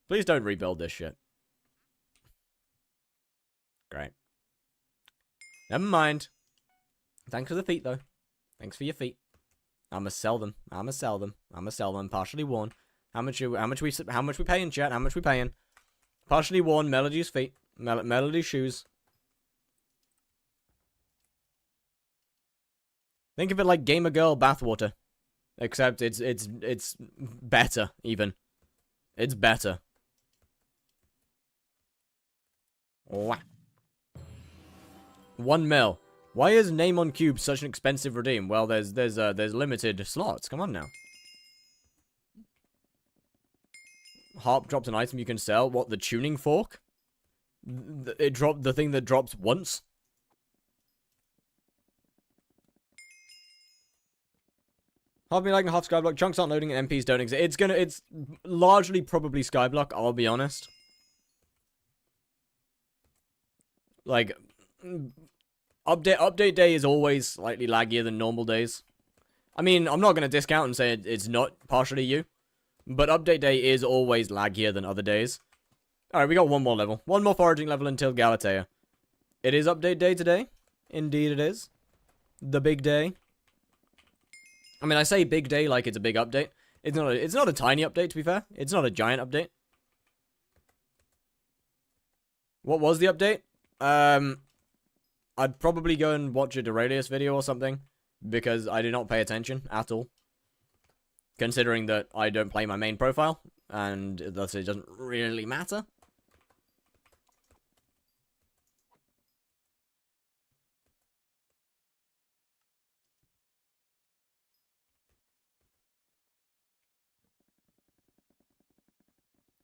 Please don't rebuild this shit. Great. Never mind. Thanks for the feet, though. Thanks for your feet. I'ma sell them. I'ma sell them. I'ma sell them. Partially worn. How much we paying, chat? How much we paying? Partially worn Melody's feet. Melody's shoes. Think of it like Gamer Girl bathwater. Except it's better, even. It's better. Wah. 1 mil. Why is name on cube such an expensive redeem? Well, there's limited slots. Come on now. Harp dropped an item you can sell. What, the tuning fork? It dropped the thing that drops once? Half me liking half skyblock. Chunks aren't loading and MPs don't exist. It's largely probably skyblock, I'll be honest. Like, update day is always slightly laggier than normal days. I mean, I'm not going to discount and say it's not partially you. But update day is always laggier than other days. Alright, we got one more level. One more foraging level until Galatea. It is update day today. Indeed it is. The big day. I mean, I say big day like it's a big update. It's not a tiny update, to be fair. It's not a giant update. What was the update? I'd probably go and watch a Duralius video or something. Because I do not pay attention at all. Considering that I don't play my main profile. And thus it doesn't really matter.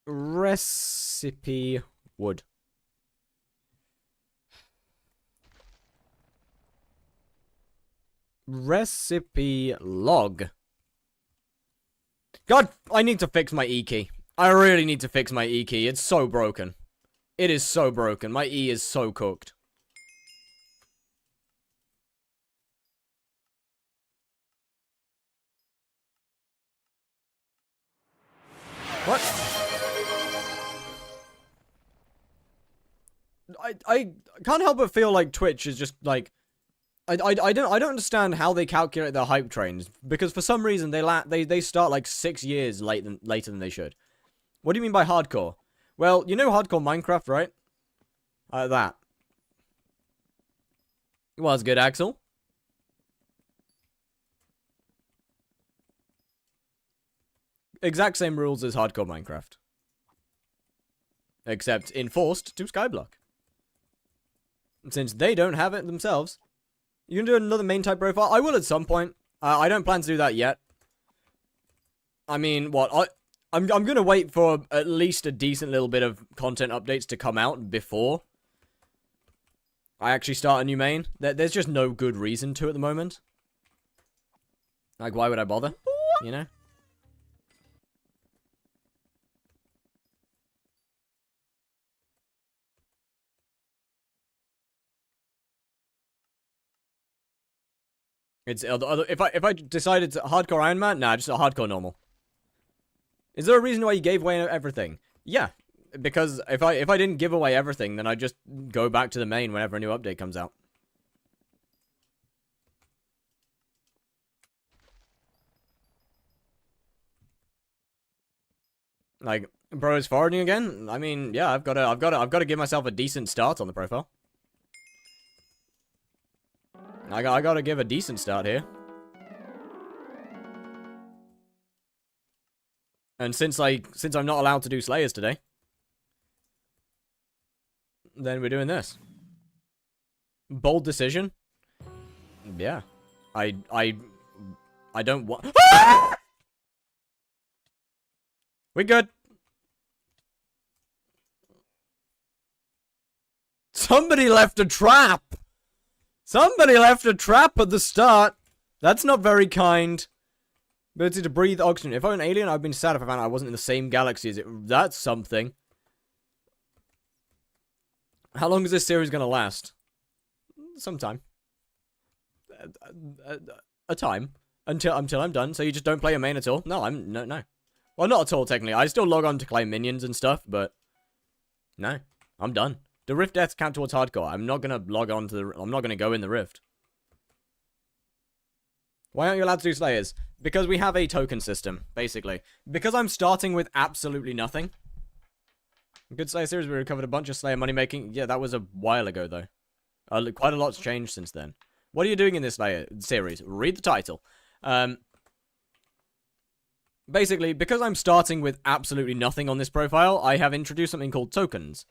Recipe wood. Recipe log. God, I need to fix my E key. I really need to fix my E key. It's so broken. It is so broken. My E is so cooked. What? I can't help but feel like Twitch is just like I don't understand how they calculate their hype trains, because for some reason they start like 6 years later than they should. What do you mean by hardcore? Well, you know hardcore Minecraft, right? That. Was good, Axel. Exact same rules as hardcore Minecraft. Except enforced to skyblock. Since they don't have it themselves. You can do another main type profile? I will at some point. I don't plan to do that yet. I mean, what? I'm gonna wait for at least a decent little bit of content updates to come out before I actually start a new main. There's just no good reason to at the moment. Like, why would I bother? You know? It's if I decided to hardcore Iron Man, nah, just a hardcore normal. Is there a reason why you gave away everything? Yeah, because if I didn't give away everything, then I'd just go back to the main whenever a new update comes out. Like, bro is forwarding again? I mean, yeah, I've got to give myself a decent start on the profile. I gotta give a decent start here. And since I'm not allowed to do Slayers today, then we're doing this. Bold decision. Yeah. I don't want. We good. Somebody left a trap. Somebody left a trap at the start. That's not very kind. Ability to breathe oxygen. If I were an alien, I'd been sad if I found out I wasn't in the same galaxy as it. That's something. How long is this series gonna last? Some time. A time. Until I'm done. So you just don't play a main at all? No, no. Well, not at all, technically. I still log on to claim minions and stuff, but no, I'm done. The Rift deaths count towards hardcore. I'm not gonna log on to the. I'm not gonna go in the Rift. Why aren't you allowed to do Slayers? Because we have a token system, basically. Because I'm starting with absolutely nothing. Good Slayer series, we recovered a bunch of Slayer money making. Yeah, that was a while ago, though. Quite a lot's changed since then. What are you doing in this Slayer series? Read the title. Basically, because I'm starting with absolutely nothing on this profile, I have introduced something called tokens.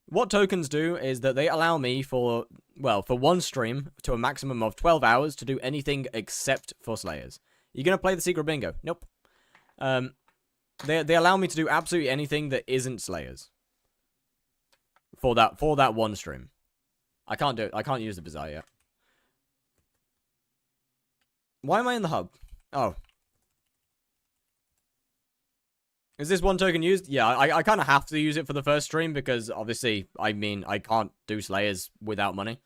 What tokens do is that they allow me for one stream to a maximum of 12 hours to do anything except for Slayers. You're going to play the Secret Bingo? Nope. They allow me to do absolutely anything that isn't Slayers. For that one stream. I can't do it. I can't use the Bazaar yet. Why am I in the hub? Oh. Is this one token used? Yeah, I kind of have to use it for the first stream because, obviously, I mean, I can't do Slayers without money.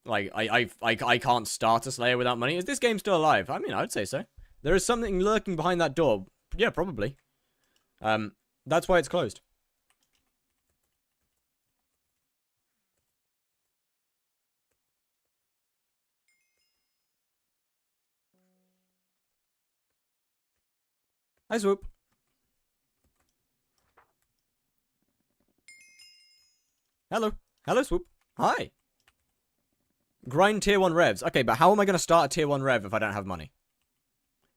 Like, I can't start a Slayer without money. Is this game still alive? I mean, I'd say so. There is something lurking behind that door. Yeah, probably. That's why it's closed. Hi, Swoop. Hello. Hello, Swoop. Hi. Grind tier 1 revs. Okay, but how am I going to start a tier 1 rev if I don't have money?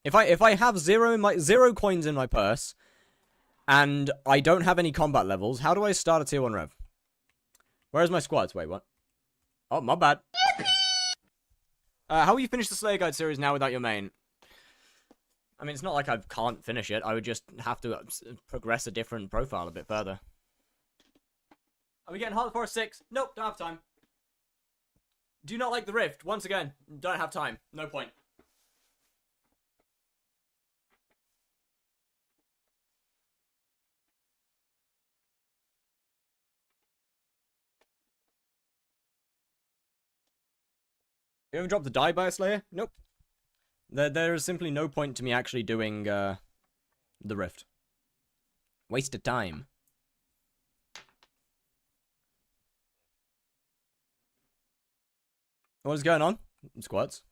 If I have zero coins in my purse, and I don't have any combat levels, how do I start a tier 1 rev? Where's my squads? Wait, what? Oh, my bad. How will you finish the Slayer Guide series now without your main? I mean, it's not like I can't finish it. I would just have to progress a different profile a bit further. Are we getting hard for a 6? Nope, don't have time. Do you not like the Rift? Once again, don't have time. No point. You ever dropped the die by a Slayer? Nope. There is simply no point to me actually doing the Rift. Waste of time. What is going on? Squads.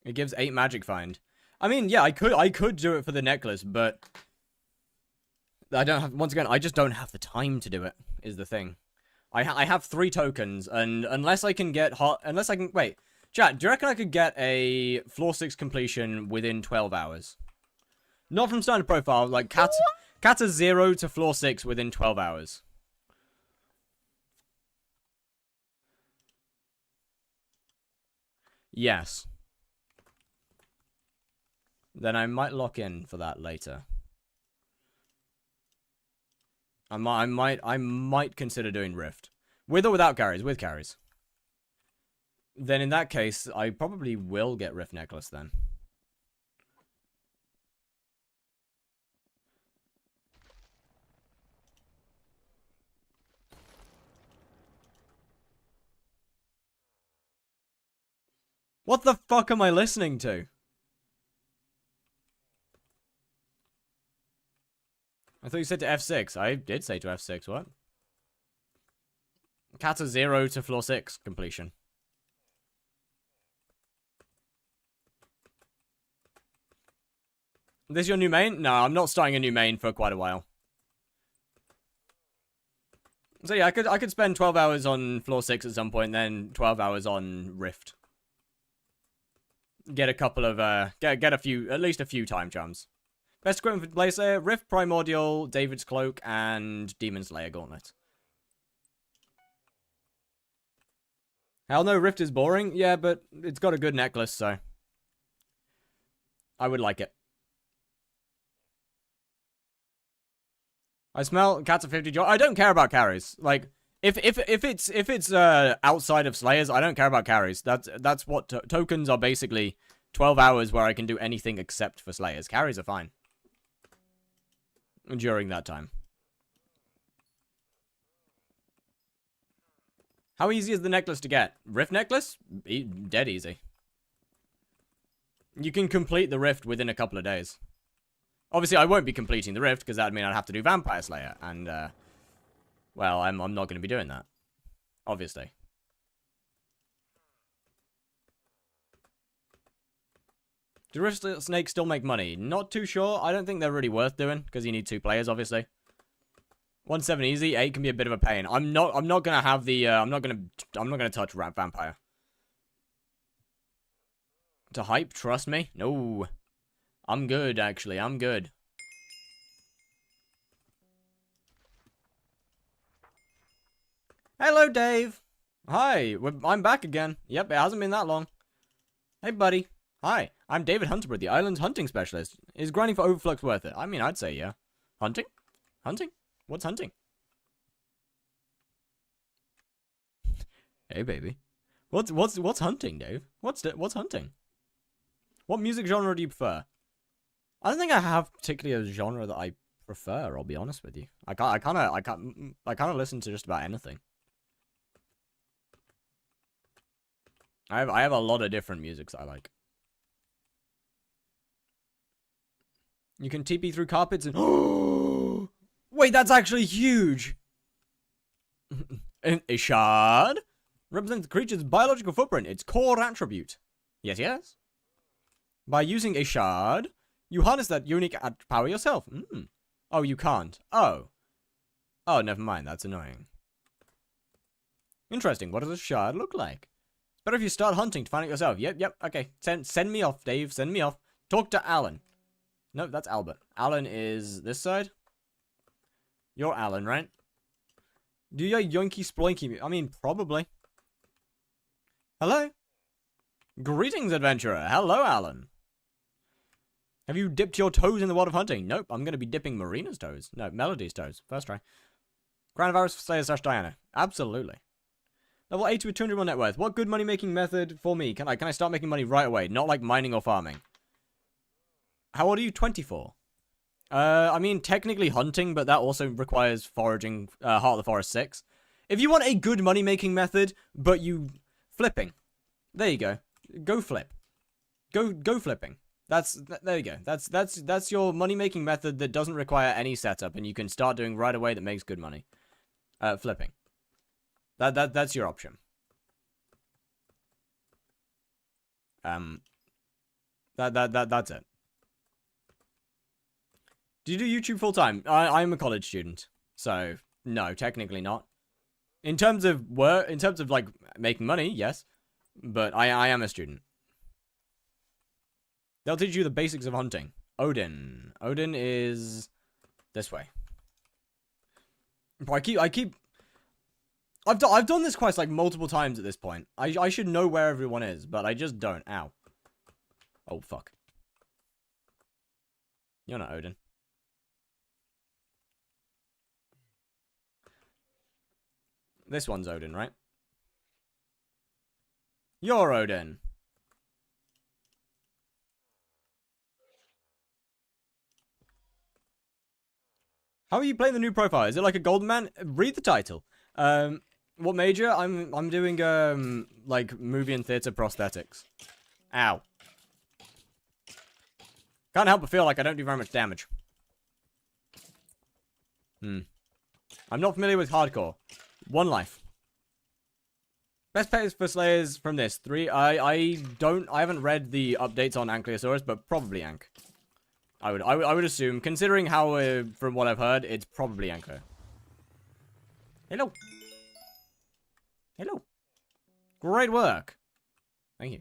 It gives 8 magic find. I mean, yeah, I could do it for the necklace, but I don't have. Once again, I just don't have the time to do it. Is the thing. I have 3 tokens, and unless I can wait, chat. Do you reckon I could get a floor 6 completion within 12 hours? Not from standard profile, like Kata 0 to floor 6 within 12 hours. Yes. Then I might lock in for that later. I might consider doing Rift. With or without carries? With carries. Then in that case, I probably will get Rift Necklace then. What the fuck am I listening to? I thought you said to F6. I did say to F6, what? Kata 0 to floor 6 completion. This your new main? No, I'm not starting a new main for quite a while. So yeah, I could spend 12 hours on floor 6 at some point, then 12 hours on Rift. Get a couple of, get a few, at least a few time charms. Best equipment for Blaze Slayer, Rift Primordial, David's Cloak, and Demon Slayer Gauntlet. Hell no, Rift is boring. Yeah, but it's got a good necklace, so I would like it. I smell cats at 50 joy. I don't care about carries. Like, if it's outside of Slayers, I don't care about carries. That's what tokens are basically 12 hours where I can do anything except for Slayers. Carries are fine. During that time. How easy is the necklace to get? Rift necklace? Dead easy. You can complete the rift within a couple of days. Obviously, I won't be completing the rift, because that would mean I'd have to do Vampire Slayer, and, well, I'm not going to be doing that. Obviously. Do rift snakes still make money? Not too sure. I don't think they're really worth doing, because you need 2 players, obviously. 1-7 easy, 8 can be a bit of a pain. I'm not gonna have the, I'm not gonna touch Rat Vampire. To hype, trust me? No. I'm good, actually. I'm good. Hello, Dave. Hi. I'm back again. Yep, it hasn't been that long. Hey, buddy. Hi. I'm David Hunterborough, the island's hunting specialist. Is grinding for Overflux worth it? I mean, I'd say yeah. Hunting? Hunting? What's hunting? Hey, baby. What's hunting, Dave? What's hunting? What music genre do you prefer? I don't think I have particularly a genre that I prefer. I'll be honest with you. I kind of listen to just about anything. I have a lot of different musics I like. You can TP through carpets and wait, that's actually huge. A shard represents the creature's biological footprint, its core attribute. Yes, yes. By using a shard, you harness that unique power yourself. Oh, you can't. Oh. Oh, never mind. That's annoying. Interesting. What does a shard look like? It's better if you start hunting to find it yourself. Yep. Okay. Send me off, Dave. Send me off. Talk to Alan. No, that's Albert. Alan is this side. You're Alan, right? Do you yoinky sploinky? I mean, probably. Hello? Greetings, adventurer. Hello, Alan. Have you dipped your toes in the world of hunting? Nope, I'm going to be dipping Marina's toes. No, Melody's toes. First try. Coronavirus Slayer / Diana. Absolutely. Level 80 with 201 net worth. What good money making method for me? Can I start making money right away? Not like mining or farming. How old are you? 24. I mean, technically hunting, but that also requires foraging, Heart of the Forest 6. If you want a good money making method, but you... Flipping. There you go. Go flip. Go flipping. There you go. That's your money making method that doesn't require any setup and you can start doing right away that makes good money. Flipping. That's your option. That's it. Do you do YouTube full time? I'm a college student, so no, technically not. In terms of work, in terms of like making money, yes, but I am a student. They'll teach you the basics of hunting. Odin. Odin is this way. I've done this quest like multiple times at this point. I should know where everyone is, but I just don't. Ow. Oh fuck. You're not Odin. This one's Odin, right? You're Odin. How are you playing the new profile? Is it like a golden man? Read the title. What major? I'm doing like movie and theater prosthetics. Ow. Can't help but feel like I don't do very much damage. I'm not familiar with hardcore. 1 life. Best pets for slayers from this. 3. I haven't read the updates on Ankylosaurus, but probably Ank. I would assume, considering how, from what I've heard, it's probably Anko. Hello. Hello. Great work. Thank you.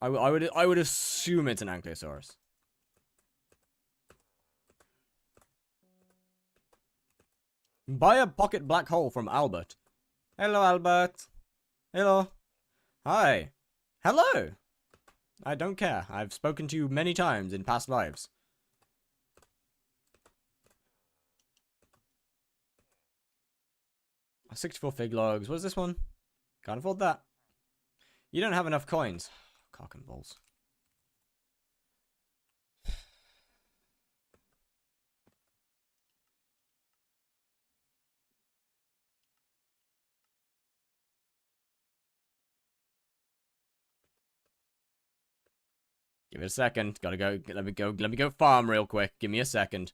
I would assume it's an Ankylosaurus. Buy a pocket black hole from Albert. Hello, Albert. Hello. Hi. Hello. I don't care. I've spoken to you many times in past lives. $64 fig logs. What is this one? Can't afford that. You don't have enough coins. Cock and balls. Give it a second. Gotta go. Let me go farm real quick. Give me a second.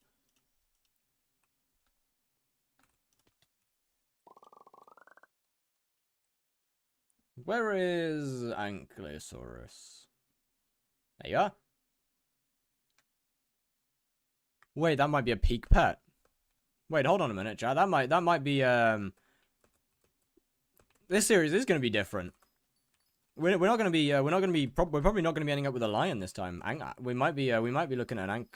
Where is Ankylosaurus? There you are. Wait, that might be a peak pet. Wait, hold on a minute, Chad. That might be this series is gonna be different. We're probably not gonna be ending up with a lion this time. We might be looking at an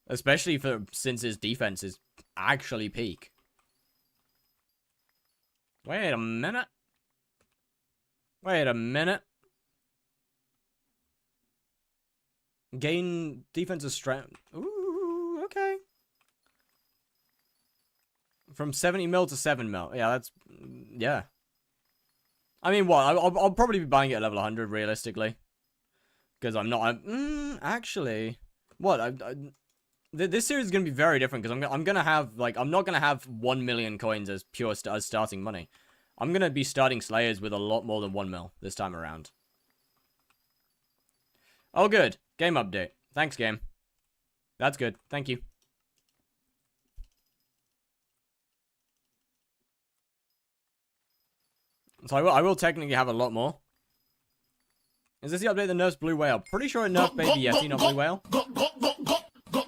especially since his defense is actually peak. Wait a minute. Wait a minute. Gain defensive strength. Ooh, okay. From 70 mil to 7 mil. Yeah, that's... Yeah. I mean, what? I'll probably be buying it at level 100, realistically. Because I'm not... actually... What? This series is going to be very different, because I'm going to have, like... I'm not going to have 1 million coins as pure as starting money. I'm going to be starting Slayers with a lot more than 1 mil this time around. Oh, good. Game update. Thanks, game. That's good. Thank you. So I will technically have a lot more. Is this the update that nerfs Blue Whale? Pretty sure it nerfed Baby Yeti, not Blue Whale.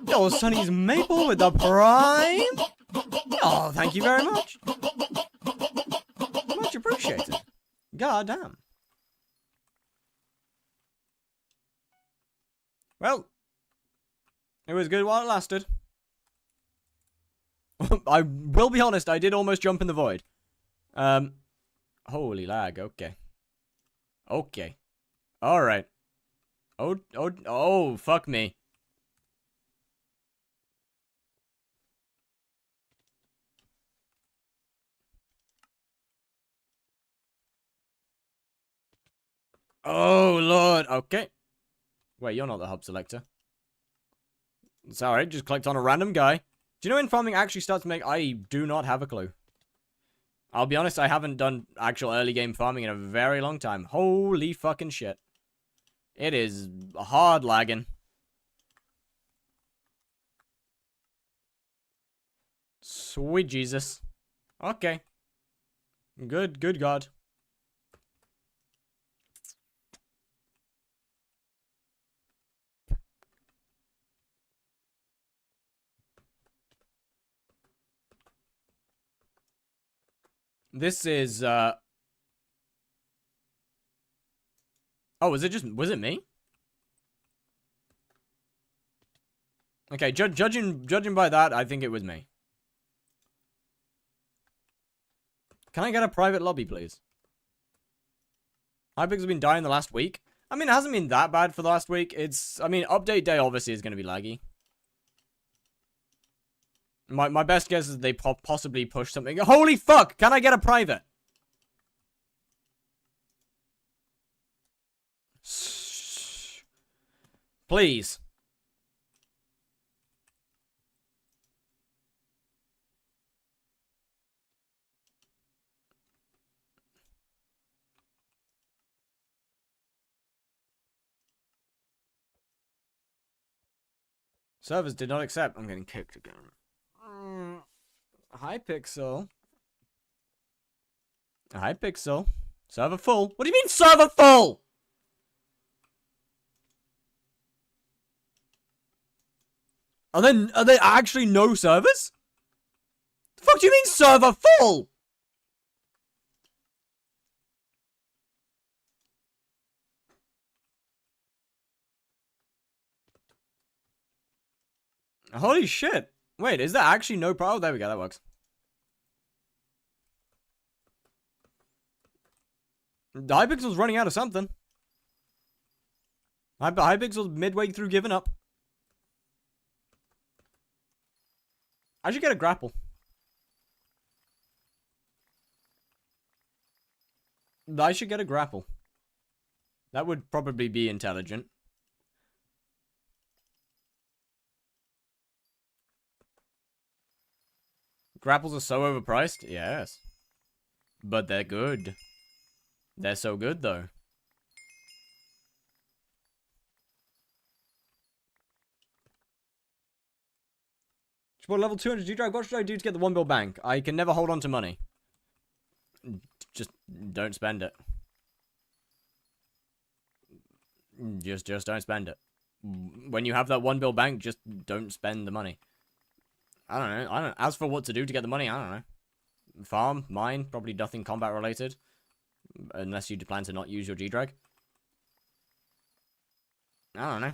Yo, Sonny's Maple with the Prime. Oh, thank you very much. Much appreciated. God damn. Well, it was good while it lasted. I will be honest, I did almost jump in the void. Holy lag, okay. Okay. Alright. Oh, fuck me. Oh, Lord. Okay. Wait, you're not the hub selector. It's alright, just clicked on a random guy. Do you know when farming actually starts to make... I do not have a clue. I'll be honest, I haven't done actual early game farming in a very long time. Holy fucking shit. It is hard lagging. Sweet Jesus. Okay. Good God. This is, Oh, was it me? Okay, judging by that, I think it was me. Can I get a private lobby, please? Hypixel has been dying the last week. I mean, it hasn't been that bad for the last week. I mean, update day obviously is going to be laggy. My best guess is they possibly push something. Holy fuck! Can I get a private? Please. Servers did not accept. I'm getting kicked again. Hypixel. Hypixel. Server full. What do you mean server full? Are there actually no servers? The fuck do you mean server full? Holy shit. Wait, is there actually no problem? Oh, there we go, that works. The Hypixel's running out of something. Hypixel's midway through giving up. I should get a grapple. I should get a grapple. That would probably be intelligent. Grapples are so overpriced? Yes. But they're good. They're so good, though. For level 200 G-Drag, what should I do to get the 1 bill bank? I can never hold on to money. Just don't spend it. Just don't spend it. When you have that 1 bill bank, just don't spend the money. I don't know. As for what to do to get the money, I don't know. Farm, mine, probably nothing combat related. Unless you plan to not use your G-Drag. I don't know.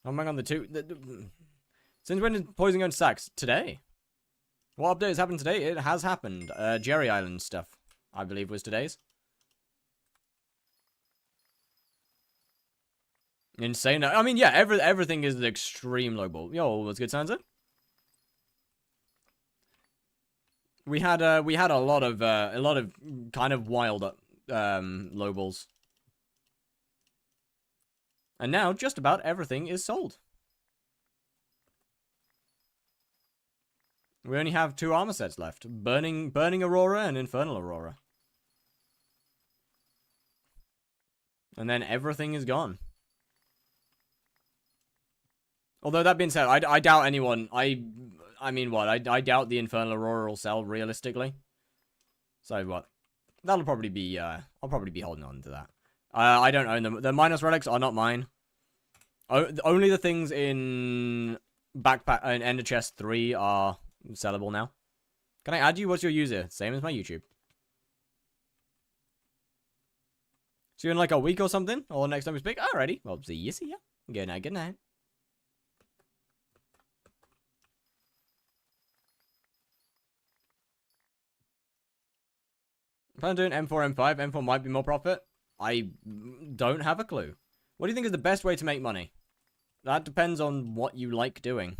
Oh my god, since when did poison go into sacks? Today. What update has happened today? It has happened. Jerry Island stuff, I believe, was today's. Insane. I mean, yeah, everything is extreme low ball. Yo, what's good, Sansa? We had a lot of kind of wild low balls. And now just about everything is sold. We only have 2 armor sets left. Burning Aurora and Infernal Aurora. And then everything is gone. Although that being said, I doubt anyone. I mean, what? I doubt the Infernal Aurora will sell realistically. So what? That'll probably be. I'll probably be holding on to that. I don't own them. The minus relics are not mine. Only the things in backpack and Ender Chest 3 are sellable now. Can I add you? What's your user? Same as my YouTube. See you in like a week or something, or next time we speak. Alrighty. Well, see ya. Good night. Good night. If I'm doing M4, M5, M4 might be more profit. I don't have a clue. What do you think is the best way to make money? That depends on what you like doing.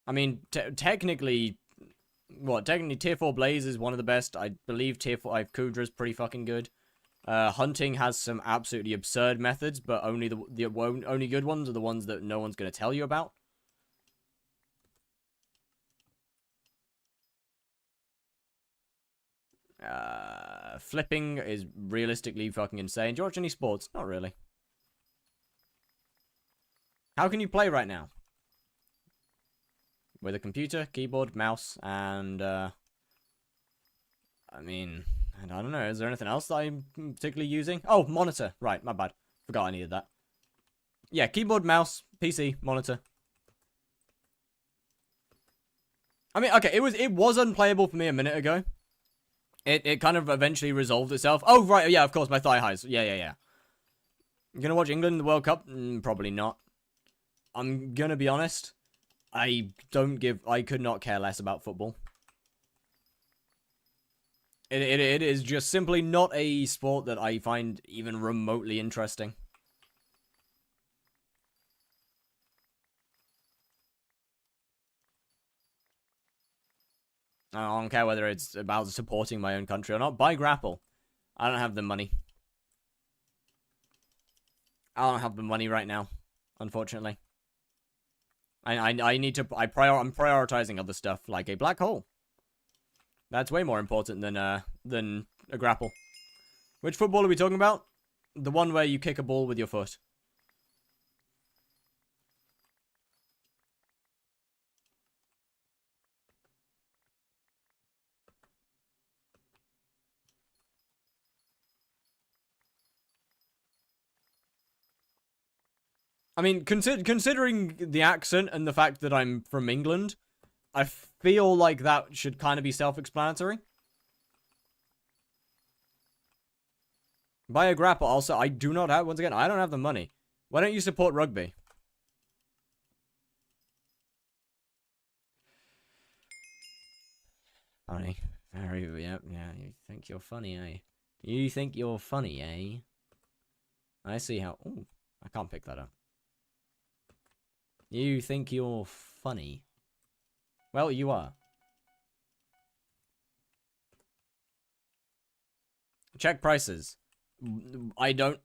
I mean, technically, Tier 4 Blaze is one of the best. I believe Tier 5 Kudra is pretty fucking good. Hunting has some absolutely absurd methods, but only the only good ones are the ones that no one's going to tell you about. Flipping is realistically fucking insane. Do you watch any sports? Not really. How can you play right now? With a computer, keyboard, mouse, and I mean, I don't know. Is there anything else that I'm particularly using? Oh, monitor. Right, my bad. Forgot I needed that. Yeah, keyboard, mouse, PC, monitor. I mean, okay, it was unplayable for me a minute ago. It kind of eventually resolved itself. Oh, right, yeah, of course, my thigh highs. Yeah. I'm gonna watch England in the World Cup? Probably not. I'm gonna be honest. I could not care less about football. It is just simply not a sport that I find even remotely interesting. I don't care whether it's about supporting my own country or not. Buy Grapple. I don't have the money. I don't have the money right now, unfortunately. I need to. I'm prioritizing other stuff like a black hole. That's way more important than a grapple. Which football are we talking about? The one where you kick a ball with your foot. I mean, considering the accent and the fact that I'm from England, I feel like that should kind of be self-explanatory. Buy a grapple. Also, I do not have, once again, I don't have the money. Why don't you support rugby? Funny. Very, yeah, you think you're funny, eh? You think you're funny, eh? I see how, ooh, I can't pick that up. You think you're funny. Well, you are. Check prices. I don't,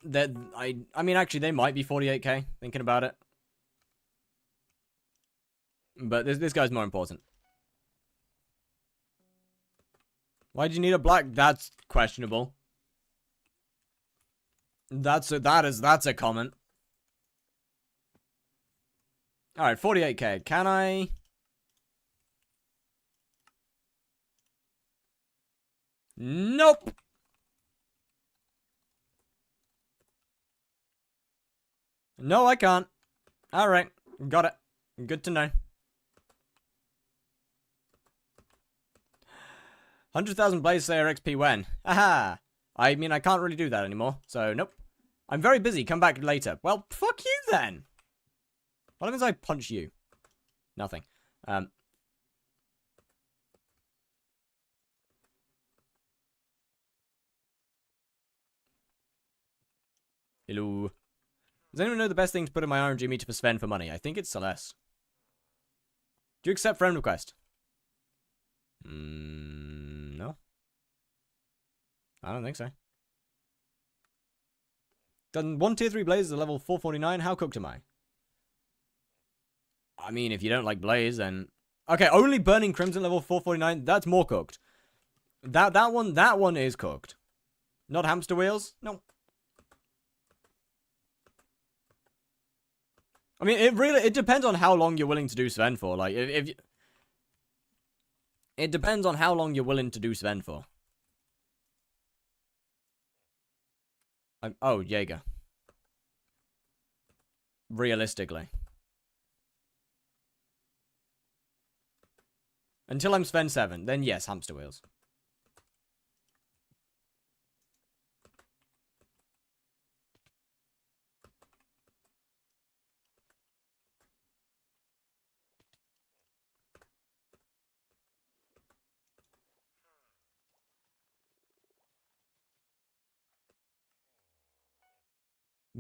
I mean, actually, they might be 48k, thinking about it. But this guy's more important. Why do you need a black? That's questionable. That's a comment. Alright, 48k. Can I... Nope! No, I can't. Alright, got it. Good to know. 100,000 Blaze Slayer XP when? Aha! I mean, I can't really do that anymore, so nope. I'm very busy, come back later. Well, fuck you then! What happens if I punch you? Nothing. Hello. Does anyone know the best thing to put in my RNG meter for Sven for money? I think it's Celeste. Do you accept friend request? No. I don't think so. Done 1 tier 3 Blaze at level 449. How cooked am I? I mean, if you don't like Blaze, then... Okay, only Burning Crimson level 449. That's more cooked. That one is cooked. Not hamster wheels? No. I mean, it depends on how long you're willing to do Sven for. Like, if you... It depends on how long you're willing to do Sven for. Oh, Jaeger. Realistically. Until I'm Sven 7, then yes, hamster wheels.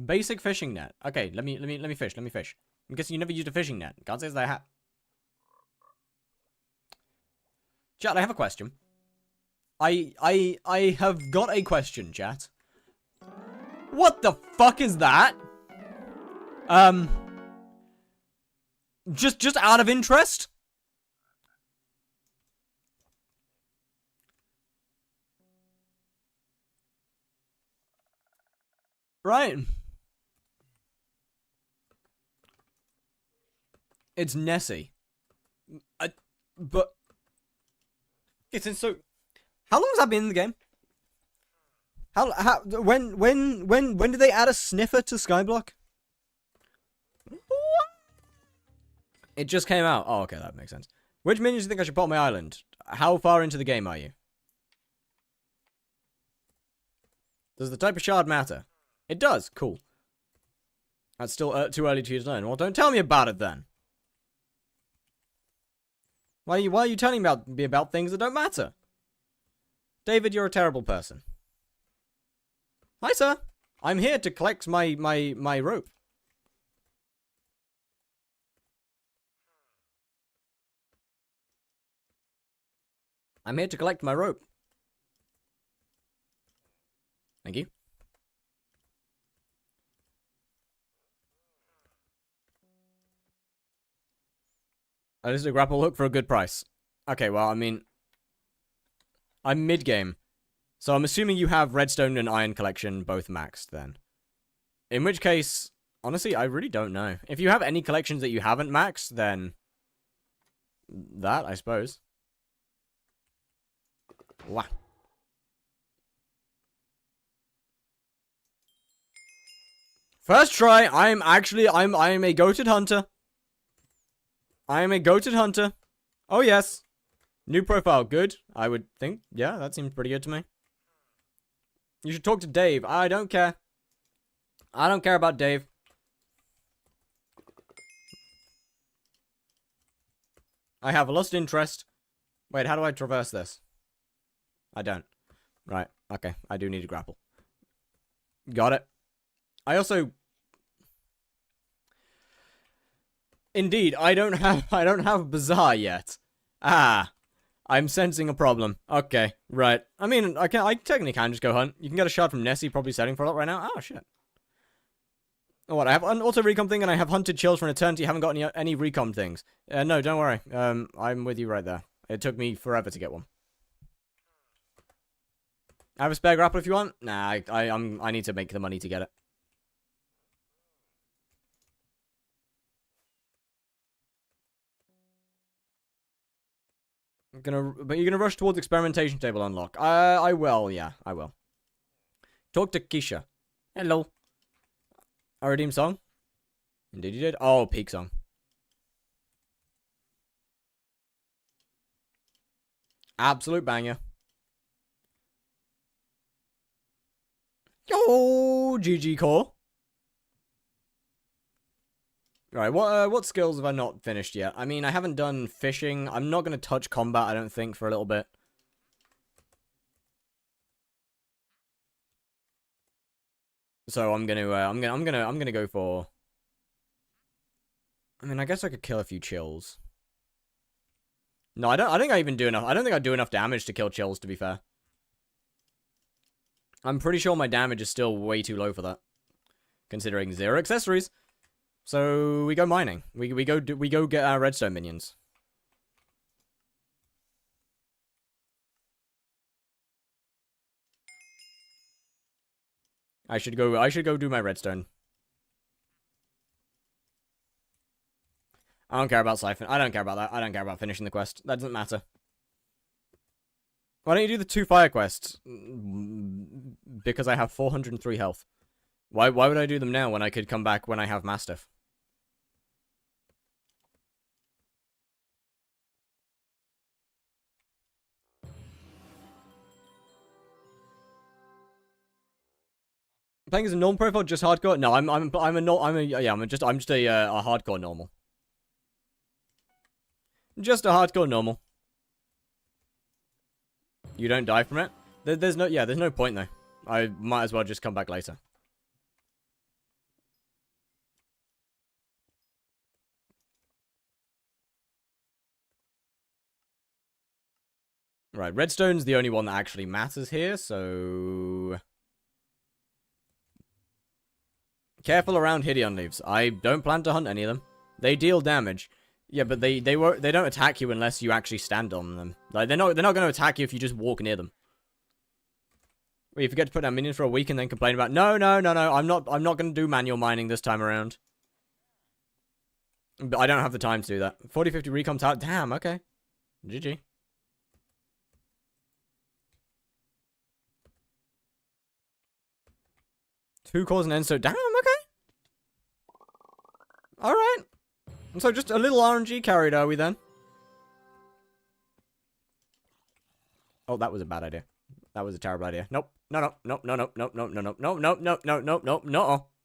Basic fishing net. Okay, let me fish. I'm guessing you never used a fishing net. God says I have. Chat, I have a question. I have got a question, chat. What the fuck is that? Just out of interest? Right. It's Nessie. But it's in so. How long has that been in the game? When did they add a sniffer to skyblock? It just came out. Oh, okay, that makes sense. Which minions do you think I should put on my island? How far into the game are you? Does the type of shard matter? It does. Cool. That's still too early to learn. Well, don't tell me about it then. Why are you telling me about things that don't matter? David, you're a terrible person. Hi, sir. I'm here to collect my rope. I'm here to collect my rope. Thank you. I just a grapple hook for a good price. Okay, well, I mean... I'm mid-game. So I'm assuming you have redstone and iron collection both maxed then. In which case, honestly, I really don't know. If you have any collections that you haven't maxed, then... that, I suppose. Wow. First try, I'm a goated hunter. I am a goated hunter. Oh, yes. New profile, good. I would think. Yeah, that seems pretty good to me. You should talk to Dave. I don't care. I don't care about Dave. I have lost interest. Wait, how do I traverse this? I don't. Right, okay. I do need to grapple. Got it. I also... Indeed, I don't have Bazaar yet. Ah, I'm sensing a problem. Okay, right. I mean, I technically can just go hunt. You can get a shard from Nessie, probably setting for it right now. Oh, shit. Oh, what, I have an auto recom thing and I have hunted chills for an eternity. Haven't got any recom things. No, don't worry. I'm with you right there. It took me forever to get one. I have a spare grapple if you want. Nah, I need to make the money to get it. But you're gonna rush towards experimentation table unlock. I will, yeah, I will. Talk to Keisha. Hello. A redeem song? Indeed you did. Oh, peak song. Absolute banger. Yo, GG core. Alright, what skills have I not finished yet? I mean, I haven't done fishing. I'm not gonna touch combat, I don't think, for a little bit. So I'm gonna go for. I mean, I guess I could kill a few chills. No, I think I even do enough. I don't think I do enough damage to kill chills, to be fair. I'm pretty sure my damage is still way too low for that, considering 0 accessories. So we go mining. We go get our redstone minions. I should go do my redstone. I don't care about siphon. I don't care about that. I don't care about finishing the quest. That doesn't matter. Why don't you do the 2 fire quests? Because I have 403 health. Why would I do them now when I could come back when I have Mastiff? Playing as a normal profile, just hardcore? No, I'm just a hardcore normal. Just a hardcore normal. You don't die from it? There's no point though. I might as well just come back later. Right, redstone's the only one that actually matters here, so careful around Hyperion leaves. I don't plan to hunt any of them. They deal damage. Yeah, but they don't attack you unless you actually stand on them. Like they're not going to attack you if you just walk near them. You forget to put down minions for a week and then complain about no. I'm not going to do manual mining this time around. But I don't have the time to do that. 40-50 recon time. Damn. Okay. GG. Two cores and end so damn. Okay. All right. So just a little RNG carried, are we then? Oh, that was a bad idea. That was a terrible idea. Nope. No.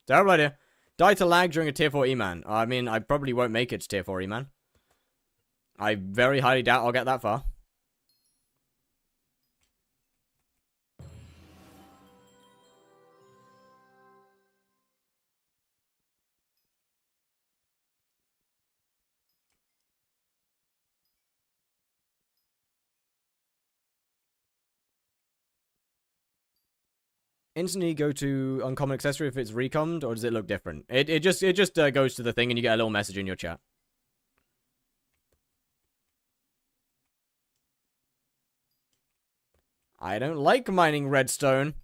Terrible idea. Die to lag during a tier 4 E-man. I mean, I probably won't make it to tier 4 E-man. I very highly doubt I'll get that far. Instantly go to uncommon accessory if it's recommed, or does it look different? It just goes to the thing and you get a little message in your chat. I don't like mining redstone.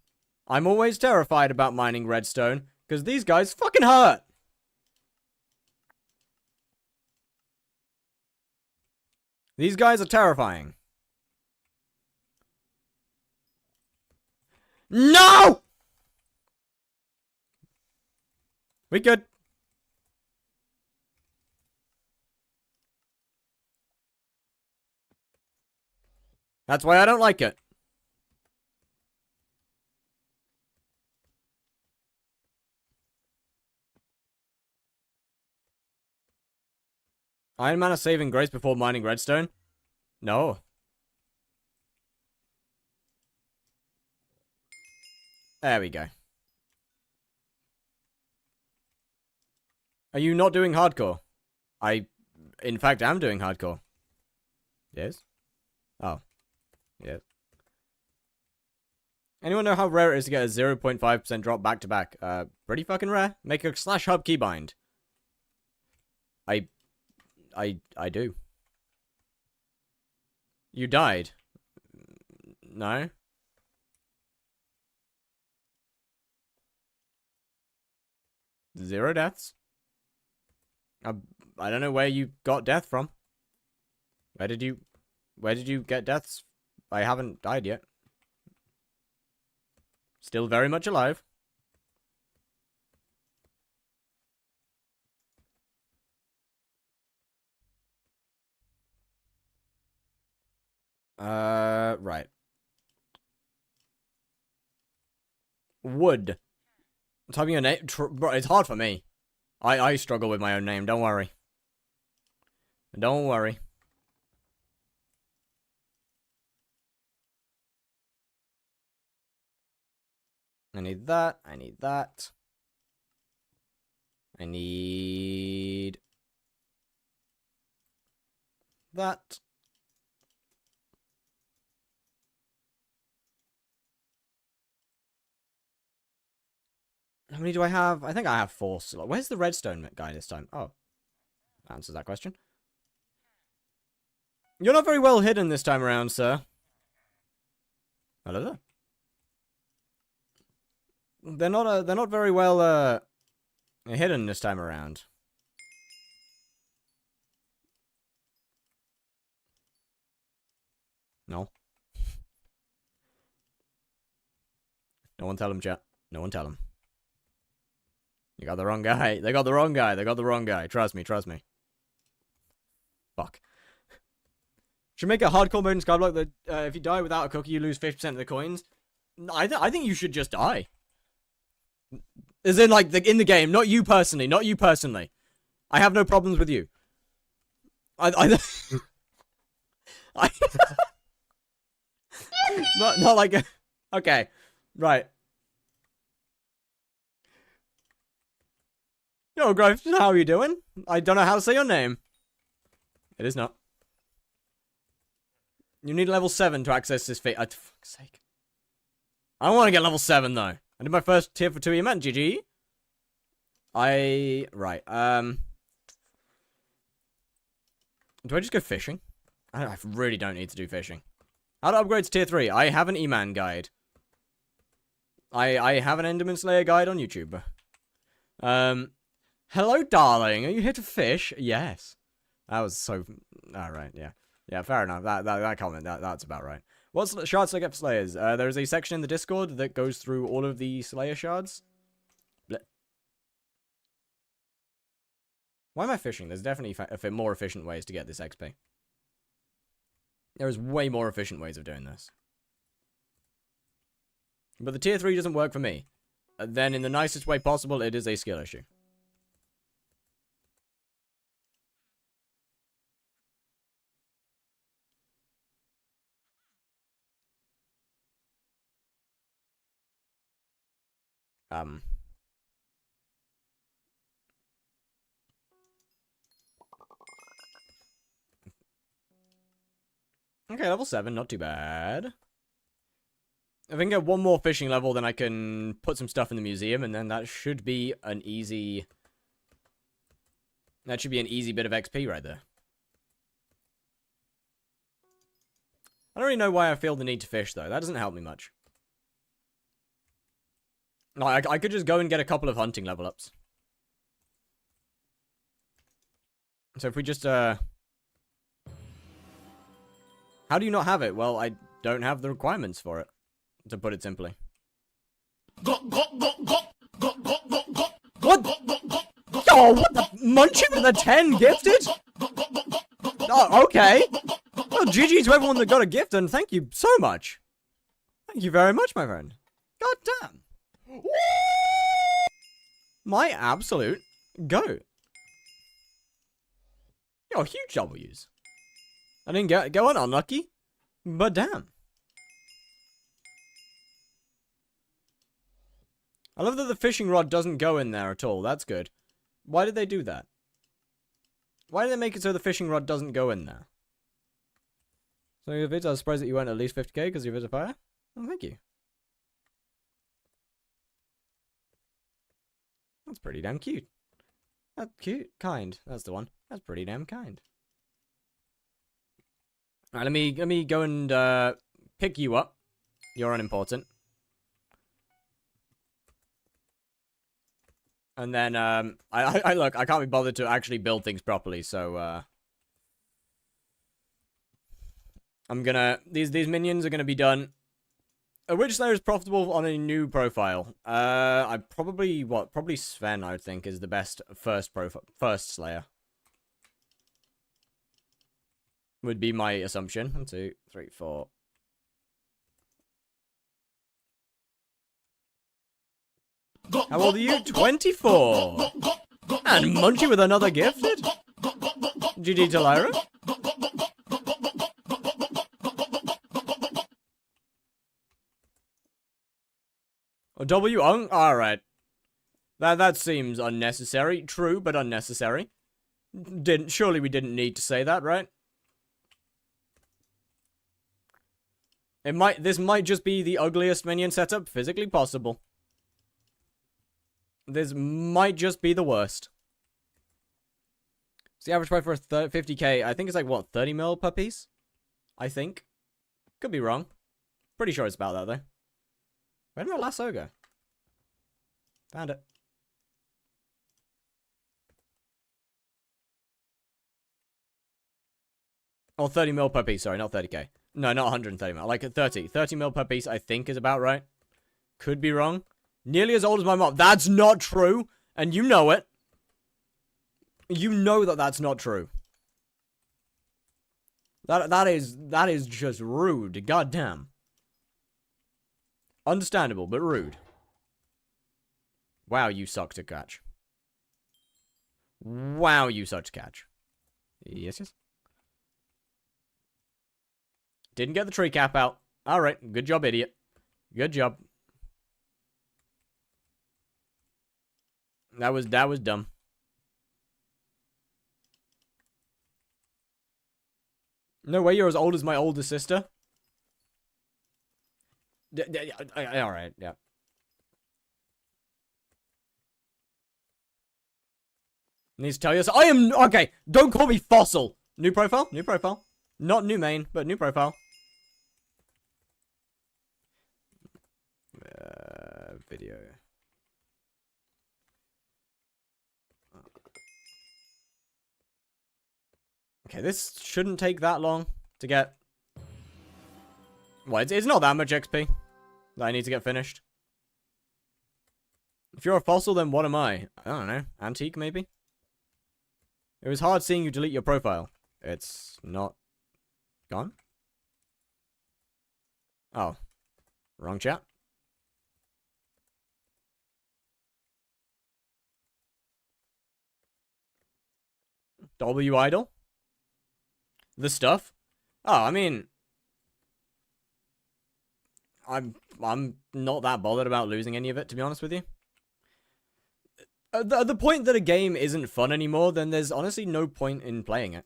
I'm always terrified about mining redstone, because these guys fucking hurt. These guys are terrifying. No! We good. That's why I don't like it. Iron Man is saving grace before mining redstone? No. There we go. Are you not doing hardcore? In fact, am doing hardcore. Yes? Oh. Yes. Anyone know how rare it is to get a 0.5% drop back to back? Pretty fucking rare. Make a /hub keybind. I do. You died? No? Zero deaths? I don't know where you got death from. Where did you... Where did you get deaths? I haven't died yet. Still very much alive. Right. Wood. Typing your name, bro, it's hard for me. I struggle with my own name, don't worry. Don't worry. I need that, I need that. I need... that. How many do I have? I think I have 4 slots. Where's the redstone guy this time? Oh. Answers that question. You're not very well hidden this time around, sir. Hello there. They're not very well, hidden this time around. No. No one tell him, chat. No one tell him. You got the wrong guy. They got the wrong guy. They got the wrong guy. Trust me, trust me. Fuck. Should make a hardcore mode in Skyblock that if you die without a cookie, you lose 50% of the coins. I think you should just die. As in, like, in the game. Not you personally. Not you personally. I have no problems with you. I not like... Okay. Right. Yo, Grove, how are you doing? I don't know how to say your name. It is not. You need level 7 to access this feat. For fuck's sake. I want to get level 7, though. I did my first tier for 2 event, GG. Right, do I just go fishing? I really don't need to do fishing. How to upgrade to tier 3? I have an E-Man guide. I have an Enderman Slayer guide on YouTube. Hello, darling. Are you here to fish? Yes. That was so... Alright, yeah. Yeah, fair enough. That comment, that's about right. What shards do I get for Slayers? There is a section in the Discord that goes through all of the Slayer shards. Blech. Why am I fishing? There's definitely more efficient ways to get this XP. There is way more efficient ways of doing this. But the tier 3 doesn't work for me. Then, in the nicest way possible, it is a skill issue. Okay, level 7, not too bad. If I can get one more fishing level, then I can put some stuff in the museum, and then that should be an easy... That should be an easy bit of XP right there. I don't really know why I feel the need to fish, though. That doesn't help me much. No, I could just go and get a couple of hunting level ups. So if we just, How do you not have it? Well, I don't have the requirements for it, to put it simply. What? Oh, what the? Munching with a 10 gifted? Oh, okay. Well, GG to everyone that got a gift, and thank you so much. Thank you very much, my friend. God damn. My absolute goat. Yo, huge W's. I didn't get one unlucky, but damn. I love that the fishing rod doesn't go in there at all. That's good. Why did they do that? Why did they make it so the fishing rod doesn't go in there? So, Vids, I was surprised that you went at least 50k because you're a fire. Oh, thank you. That's pretty damn cute. That's cute. Kind. That's the one. That's pretty damn kind. Alright, let me go and pick you up. You're unimportant. And then I look, I can't be bothered to actually build things properly, so These minions are gonna be done. Which Slayer is profitable on a new profile? Probably Sven, I would think, is the best first Slayer. Would be my assumption. 1, 2, 3, 4. How old are you? 24. And Munchie with another gifted? GG to Lyra? W Ung? Alright. That seems unnecessary. True, but unnecessary. Surely we didn't need to say that, right? This might just be the ugliest minion setup physically possible. This might just be the worst. So the average price for a 50k, I think it's like, what, 30 mil per piece? I think. Could be wrong. Pretty sure it's about that, though. Where did my lasso go? Found it. Oh, 30 mil per piece, sorry, not 30k. No, not 130 mil, like 30. 30 mil per piece, I think, is about right. Could be wrong. Nearly as old as my mom. That's not true, and you know it. You know that that's not true. That is just rude. Goddamn. Understandable, but rude. Wow, you suck to catch. Wow, you suck to catch. Yes, yes. Didn't get the tree cap out. Alright, good job, idiot. Good job. That was dumb. No way you're as old as my older sister. Alright, yeah. Needs to tell you so. I am... Okay, don't call me fossil. New profile? New profile. Not new main, but new profile. Video. Okay, this shouldn't take that long to get... Well, it's not that much XP that I need to get finished. If you're a fossil, then what am I? I don't know. Antique, maybe? It was hard seeing you delete your profile. It's not... Gone? Oh. Wrong chat. W idol? The stuff? Oh, I mean... I'm not that bothered about losing any of it, to be honest with you. At the point that a game isn't fun anymore, then there's honestly no point in playing it.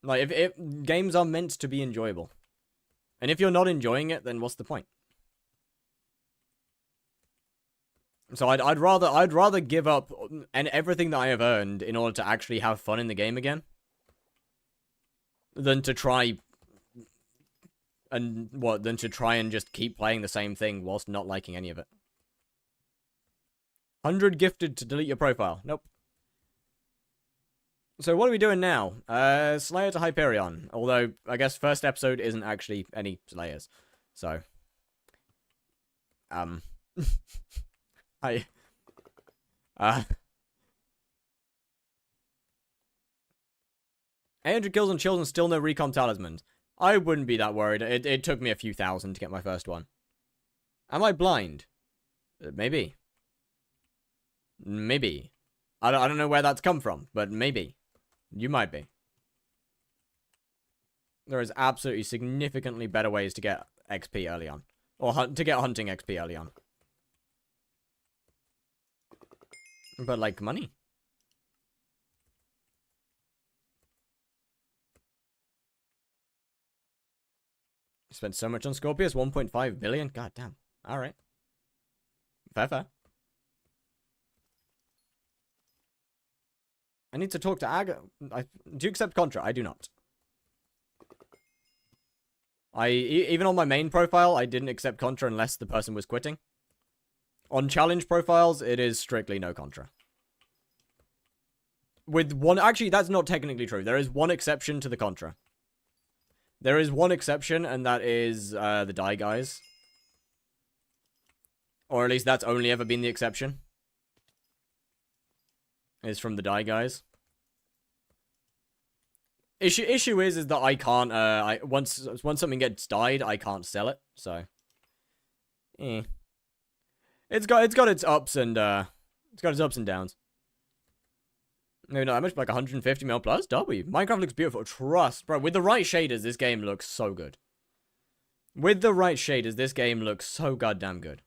Like, if games are meant to be enjoyable. And if you're not enjoying it, then what's the point? So I'd rather give up and everything that I have earned in order to actually have fun in the game again than to try and just keep playing the same thing whilst not liking any of it. 100 gifted to delete your profile. Nope. So what are we doing now? Slayer to Hyperion. Although, I guess first episode isn't actually any Slayers. So. 800 kills on children, still no recon talismans. I wouldn't be that worried. It took me a few thousand to get my first one. Am I blind? Maybe. Maybe. I don't know where that's come from, but maybe. You might be. There is absolutely significantly better ways to get XP early on. Or to get hunting XP early on. But, like, money. Spent so much on Scorpius, 1.5 billion? God damn. Alright. Fair. I need to talk to Ag. Do you accept Contra? I do not. Even on my main profile, I didn't accept Contra unless the person was quitting. On challenge profiles, it is strictly no Contra. With one... Actually, that's not technically true. There is one exception to the Contra. There is one exception, and that is the Die Guys. Or at least that's only ever been the exception. Is from the Die Guys. Issue is that I can't, once something gets dyed, I can't sell it, so. It's got its ups and, it's got its ups and downs. Maybe not that much, like 150 mil plus, W. Minecraft looks beautiful, trust. Bro, with the right shaders, this game looks so good. With the right shaders, this game looks so goddamn good.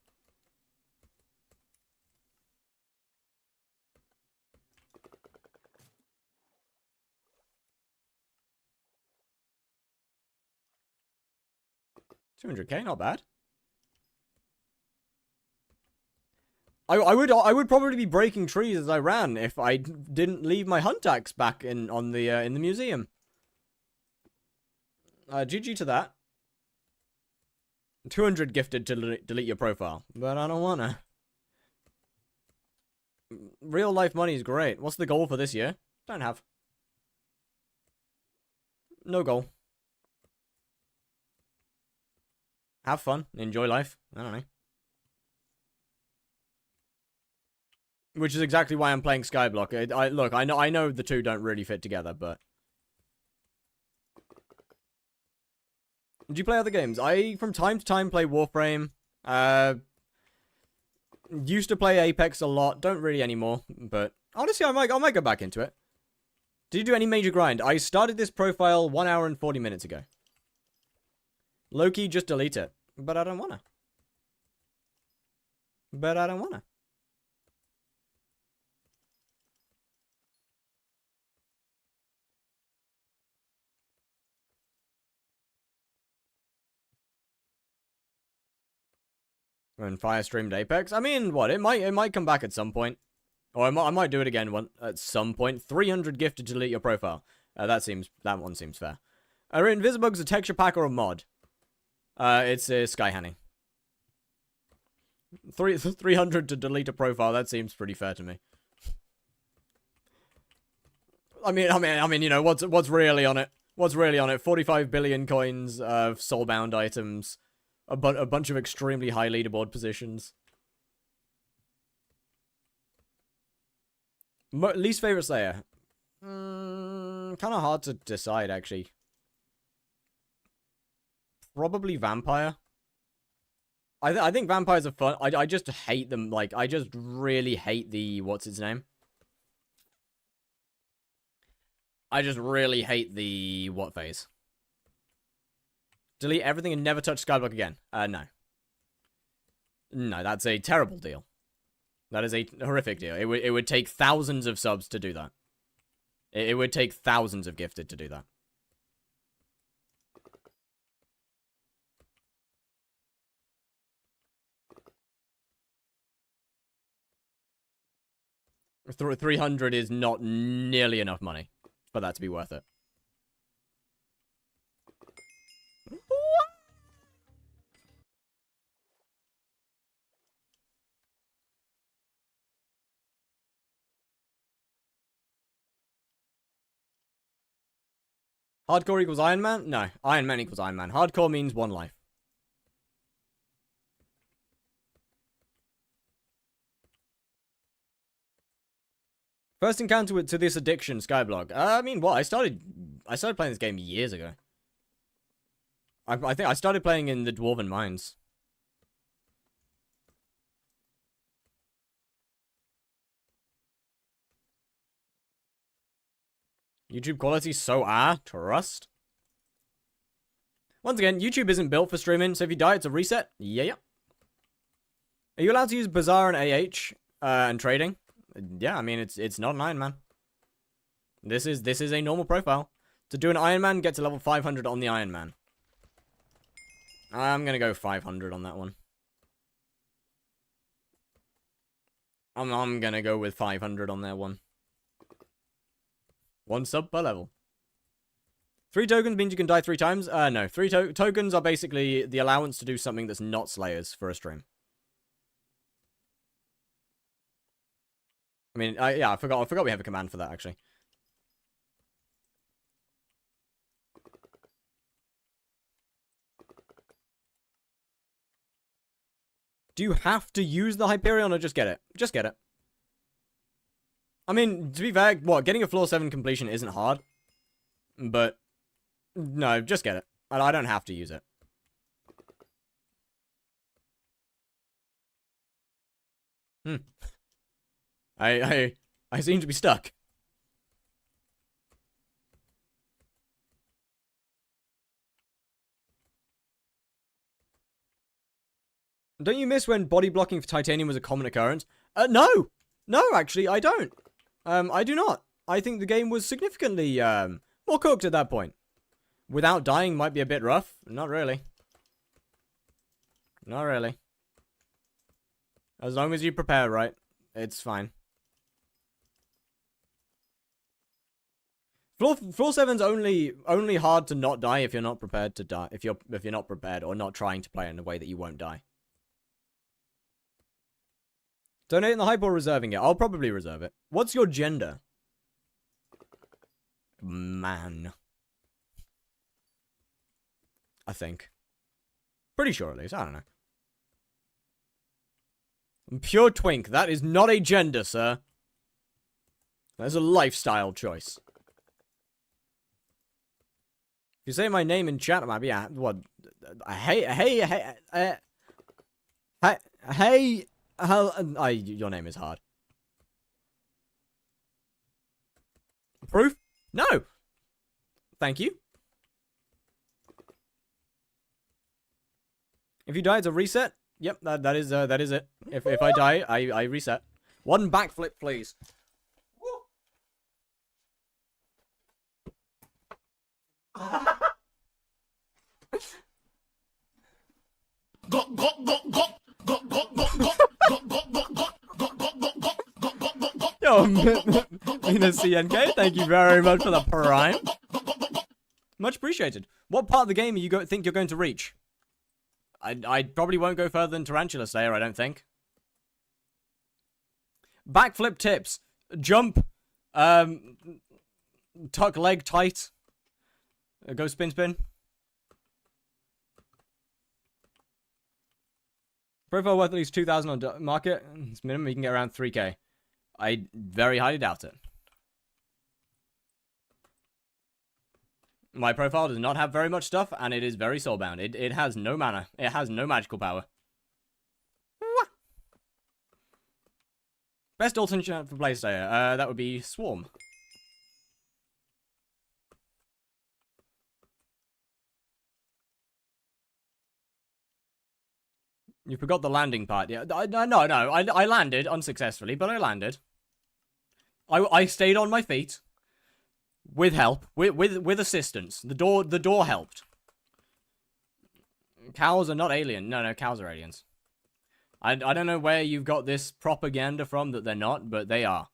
$200K, not bad. I would probably be breaking trees as I ran if I didn't leave my hunt axe back in the museum. GG to that. 200 gifted to delete your profile, but I don't wanna. Real life money is great. What's the goal for this year? Don't have. No goal. Have fun. Enjoy life. I don't know. Which is exactly why I'm playing Skyblock. Look, I know the two don't really fit together, but. Do you play other games? I, from time to time, play Warframe. Used to play Apex a lot. Don't really anymore, but honestly, I might go back into it. Did you do any major grind? I started this profile 1 hour and 40 minutes ago. Low-key, just delete it. But I don't wanna. When Fire streamed Apex? I mean, what? It might come back at some point. Or I might do it again at some point. 300 gifted to delete your profile. That one seems fair. Are Invisibug's a texture pack or a mod? It's a Sky Hanny. 300 to delete a profile. That seems pretty fair to me. I mean, you know, what's really on it? What's really on it? 45 billion coins of soulbound items, a bunch of extremely high leaderboard positions. Least favorite Slayer? Kind of hard to decide, actually. Probably Vampire. I think vampires are fun. I just hate them. Like, I just really hate the... What's its name? I just really hate the... What phase? Delete everything and never touch Skyblock again. No. No, that's a terrible deal. That is a horrific deal. It would take thousands of subs to do that. It would take thousands of gifted to do that. Th 300 is not nearly enough money for that to be worth it. Hardcore equals Iron Man? No. Iron Man equals Iron Man. Hardcore means one life. First encounter to this addiction, Skyblock. I mean, what? I started playing this game years ago. I think I started playing in the Dwarven Mines. YouTube quality so trust. Once again, YouTube isn't built for streaming, so if you die, it's a reset. Yeah. Are you allowed to use Bazaar and AH and trading? Yeah, I mean it's not an Iron Man. This is a normal profile. To do an Iron Man, get to level 500 on the Iron Man. I'm gonna go 500 on that one. I'm gonna go with 500 on that one. 1 sub per level. 3 tokens means you can die 3 times? No. 3 tokens are basically the allowance to do something that's not Slayers for a stream. I mean, yeah, I forgot we have a command for that, actually. Do you have to use the Hyperion or just get it? Just get it. I mean, to be fair, what, getting a floor 7 completion isn't hard. But, no, just get it. I don't have to use it. I seem to be stuck. Don't you miss when body blocking for titanium was a common occurrence? No! No, actually, I don't. I do not. I think the game was significantly, more cooked at that point. Without dying might be a bit rough. Not really. Not really. As long as you prepare right, it's fine. Floor 7's only hard to not die if you're not prepared to die. If you're not prepared or not trying to play in a way that you won't die. Donating the hype or reserving it? I'll probably reserve it. What's your gender? Man. I think. Pretty sure at least. I don't know. Pure twink. That is not a gender, sir. That's a lifestyle choice. If you say my name in chat, I might be what? Hey, your name is hard. Proof? No. Thank you. If you die, it's a reset. Yep, that is it. If I die, I reset. One backflip, please. Yo, Mina CNK, thank you very much for the prime. Much appreciated. What part of the game think you're going to reach? I probably won't go further than Tarantula Slayer, I don't think. Backflip tips. Jump. Tuck leg tight. Go spin. Profile worth at least 2,000 on market. It's minimum, you can get around 3k. I very highly doubt it. My profile does not have very much stuff, and it is very soulbound. It has no mana. It has no magical power. Best alternate for Playstayer. That would be Swarm. You forgot the landing part. Yeah, no. I landed unsuccessfully, but I landed. I stayed on my feet. With help, with assistance. The door helped. Cows are not alien. No, cows are aliens. I don't know where you've got this propaganda from that they're not, but they are.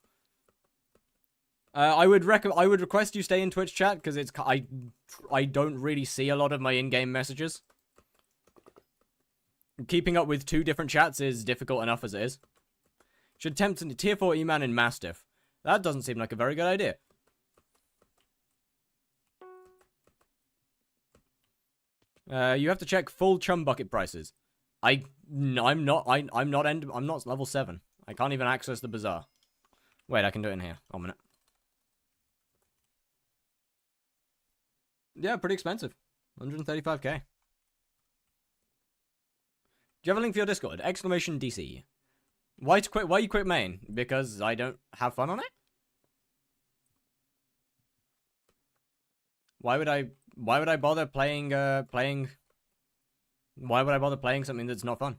I would request you stay in Twitch chat because I don't really see a lot of my in-game messages. Keeping up with 2 different chats is difficult enough as it is. Should attempt a tier 4 E-man in Mastiff. That doesn't seem like a very good idea. You have to check full chum bucket prices. I'm not level 7. I can't even access the bazaar. Wait, I can do it in here. 1 minute. Yeah, pretty expensive. 135k. Do you have a link for your Discord? Exclamation DC. Why you quit main? Because I don't have fun on it? Why would I bother playing why would I bother playing something that's not fun?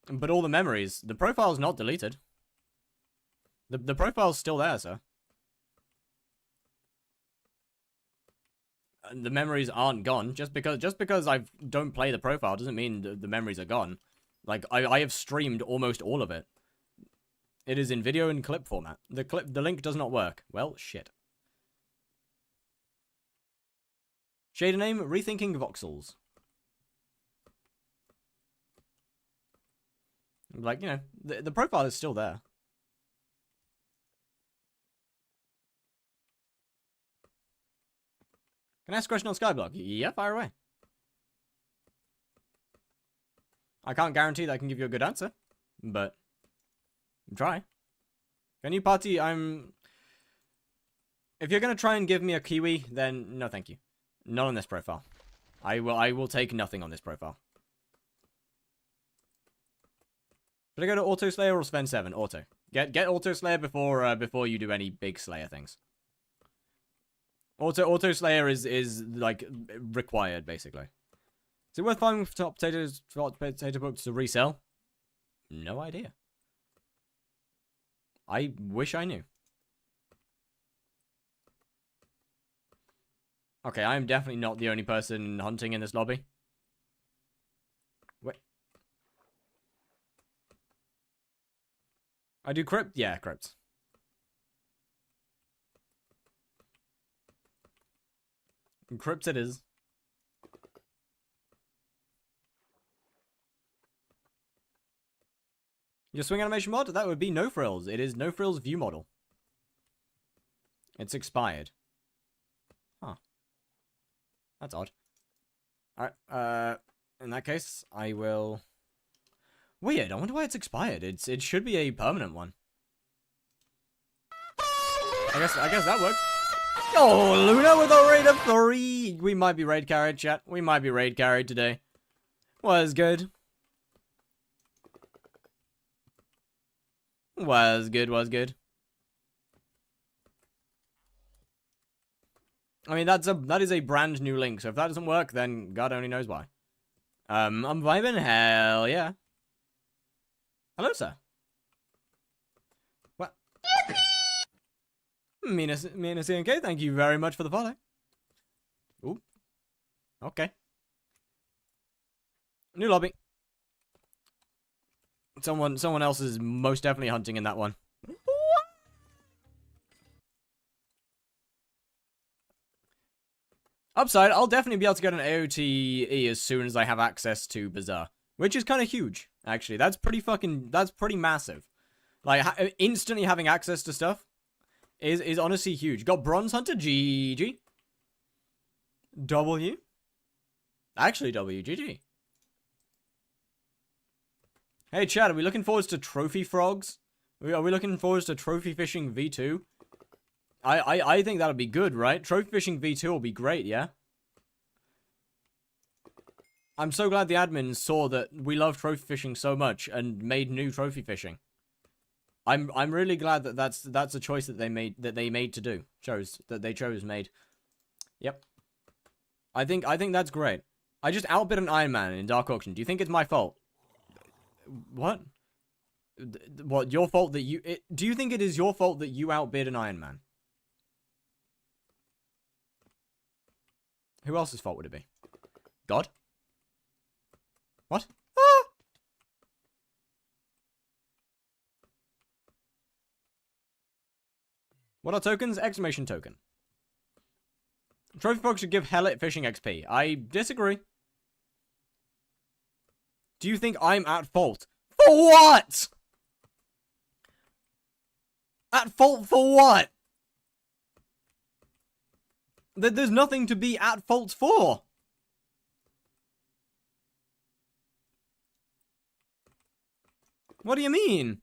But all the memories, the profile's not deleted. The profile's still there, sir. The memories aren't gone. Just because I don't play the profile doesn't mean the memories are gone. Like I have streamed almost all of it. It is in video and clip format. The link does not work. Well, shit. Shader name, Rethinking Voxels. Like, you know, the profile is still there. Can I ask a question on Skyblock? Yeah, fire away. I can't guarantee that I can give you a good answer, but try. Can you party? If you're gonna try and give me a kiwi, then no, thank you. Not on this profile. I will take nothing on this profile. Should I go to Auto Slayer or Sven 7? Auto. Get Auto Slayer before you do any big Slayer things. Auto Slayer is like required basically. Is it worth finding top potato books to resell? No idea. I wish I knew. Okay, I am definitely not the only person hunting in this lobby. Wait. I do crypt? Yeah, crypts. Crypts it is. Your swing animation mod? That would be No Frills. It is No Frills view model. It's expired. Huh. That's odd. Alright, in that case, I will... Weird, I wonder why it's expired. It should be a permanent one. I guess that works. Oh, Luna with a raid of 3! We might be raid carried, chat. We might be raid carried today. Was good. Was good. I mean, that is a brand new link, so if that doesn't work, then God only knows why. I'm vibing, hell yeah. Hello, sir. What? Mina CNK, thank you very much for the follow. Ooh. Okay. New lobby. Someone else is most definitely hunting in that one. Upside, I'll definitely be able to get an AOTE as soon as I have access to Bazaar. Which is kind of huge, actually. That's pretty massive. Like, instantly having access to stuff is honestly huge. Got Bronze Hunter, GG. W. Actually, W, GG. Hey, Chad, are we looking forward to Trophy Frogs? Are we looking forward to Trophy Fishing V2? I think that'll be good, right? Trophy Fishing V2 will be great, yeah? I'm so glad the admins saw that we love trophy fishing so much and made new trophy fishing. I'm really glad that that's a choice that they made made. Yep. I think that's great. I just outbid an Iron Man in Dark Auction. Do you think it's my fault? What? What, your fault that you... do you think it is your fault that you outbid an Iron Man? Who else's fault would it be? God? What? Ah! What are tokens? Exclamation token. Trophy Frog should give Hellet fishing XP. I disagree. Do you think I'm at fault? For what? At fault for what? There's nothing to be at fault for. What do you mean?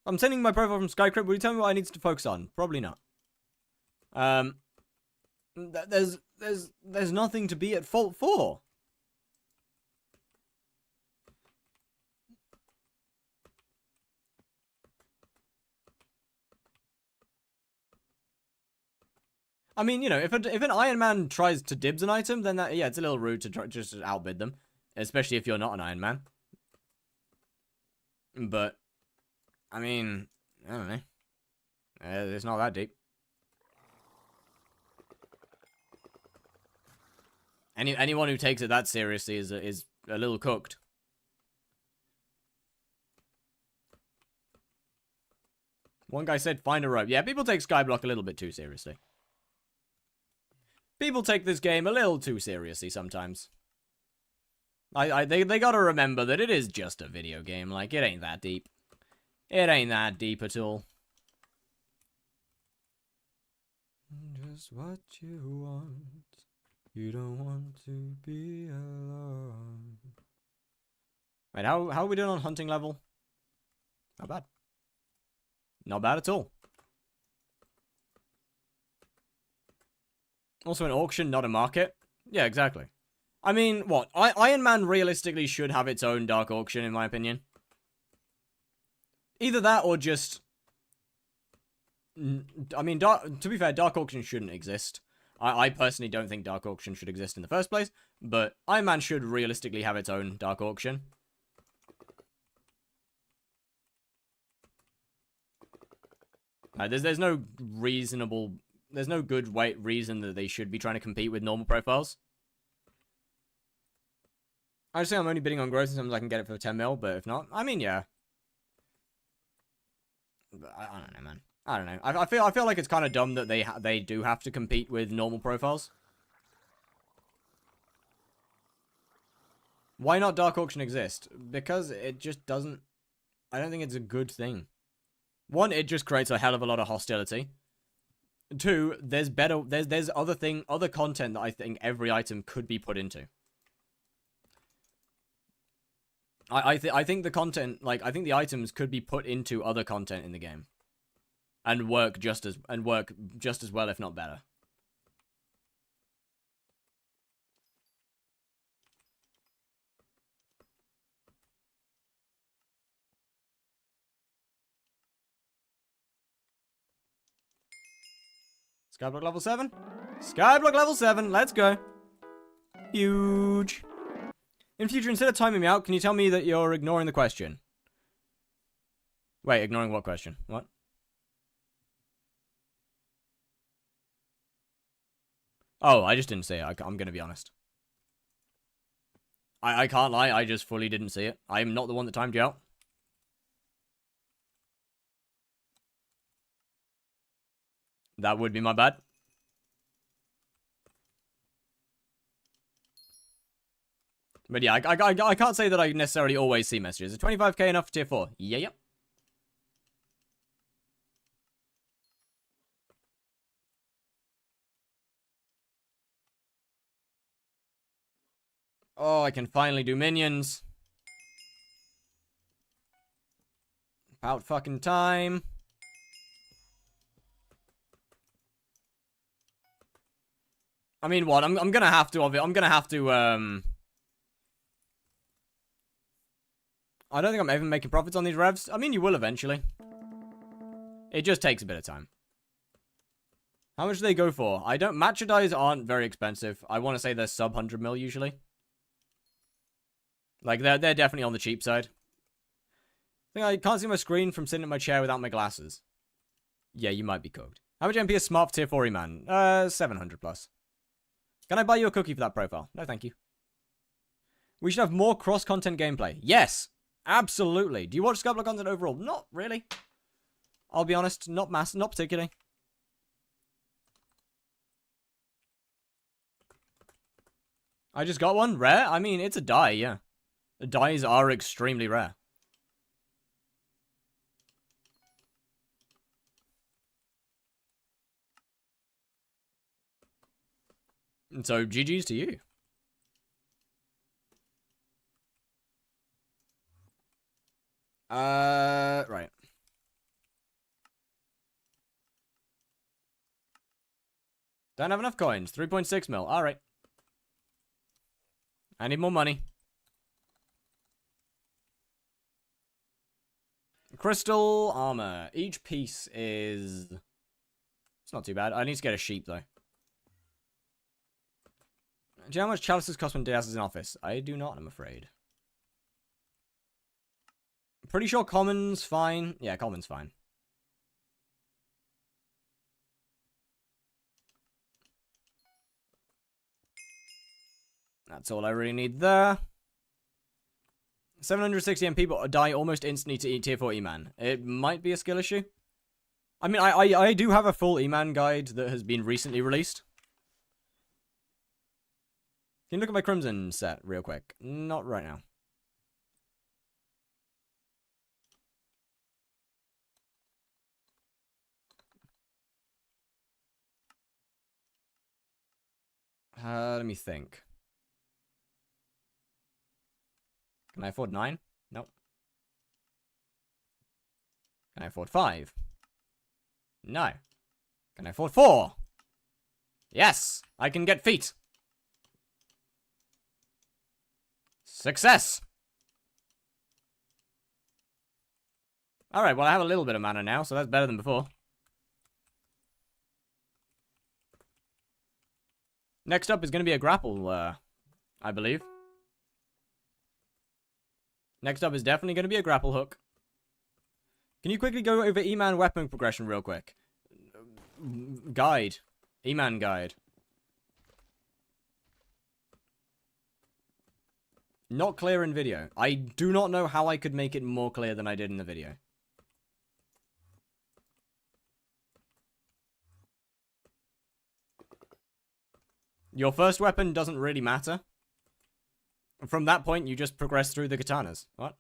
I'm sending my profile from Skycrypt. Will you tell me what I need to focus on? Probably not. There's nothing to be at fault for. I mean, you know, if an Iron Man tries to dibs an item, then that, yeah, it's a little rude to try just to outbid them, especially if you're not an Iron Man. But I mean, I don't know. It's not that deep. Anyone who takes it that seriously is a little cooked. One guy said, "Find a rope." Yeah, people take skyblock a little bit too seriously. People take this game a little too seriously sometimes. They gotta remember that it is just a video game. Like, it ain't that deep. It ain't that deep at all. Just what you want. You don't want to be alone. Wait, how are we doing on hunting level? Not bad. Not bad at all. Also an auction, not a market. Yeah, exactly. I mean, what? Iron Man realistically should have its own dark auction, in my opinion. Either that or just... I mean, to be fair, dark auction shouldn't exist. I personally don't think dark auction should exist in the first place, but Iron Man should realistically have its own dark auction. There's no reasonable... There's no good reason that they should be trying to compete with normal profiles. I just think I'm only bidding on growth, sometimes I can get it for 10 mil, but if not, I mean, yeah. But I don't know, man. I don't know. I feel like it's kind of dumb that they do have to compete with normal profiles. Why not Dark Auction exist? Because it just doesn't... I don't think it's a good thing. One, it just creates a hell of a lot of hostility. Two, there's other content that I think every item could be put into. I think the content, like, I think the items could be put into other content in the game. And work just as well, if not better. Skyblock level 7? Skyblock level 7, let's go. Huge. In future, instead of timing me out, can you tell me that you're ignoring the question? Wait, ignoring what question? What? Oh, I just didn't see it. I'm gonna be honest. I can't lie, I just fully didn't see it. I'm not the one that timed you out. That would be my bad. But yeah, I can't say that I necessarily always see messages. Is 25k enough for tier 4? Yeah, yep. Oh, I can finally do minions. About fucking time. I mean, what? I'm gonna have to, I don't think I'm ever making profits on these revs. I mean, you will eventually. It just takes a bit of time. How much do they go for? Matcha dyes aren't very expensive. I want to say they're sub 100 mil usually. Like, they're definitely on the cheap side. I think I can't see my screen from sitting in my chair without my glasses. Yeah, you might be cooked. How much MP is smart for tier 4 man? 700 plus. Can I buy you a cookie for that profile? No, thank you. We should have more cross-content gameplay. Yes! Absolutely. Do you watch Skyblock content overall? Not really. I'll be honest, not particularly. I just got one. Rare? I mean, it's a dye, yeah. The dyes are extremely rare. And so, GG's to you. Right. Don't have enough coins. 3.6 mil. Alright. I need more money. Crystal armor. Each piece is... It's not too bad. I need to get a sheep, though. Do you know how much chalices cost when Diaz is in office? I do not, I'm afraid. I'm pretty sure common's fine. Yeah, common's fine. That's all I really need there. 760 MP but die almost instantly to tier 4 E-Man. It might be a skill issue. I mean, I do have a full E-Man guide that has been recently released. Can you look at my Crimson set real quick? Not right now. Let me think. Can I afford 9? Nope. Can I afford 5? No. Can I afford 4? Yes! I can get feet! Success! Alright, well I have a little bit of mana now, so that's better than before. Next up is going to be a grapple, I believe. Next up is definitely going to be a grapple hook. Can you quickly go over E-Man weapon progression real quick? Guide. E-Man guide. Not clear in video. I do not know how I could make it more clear than I did in the video. Your first weapon doesn't really matter. From that point, you just progress through the katanas. What?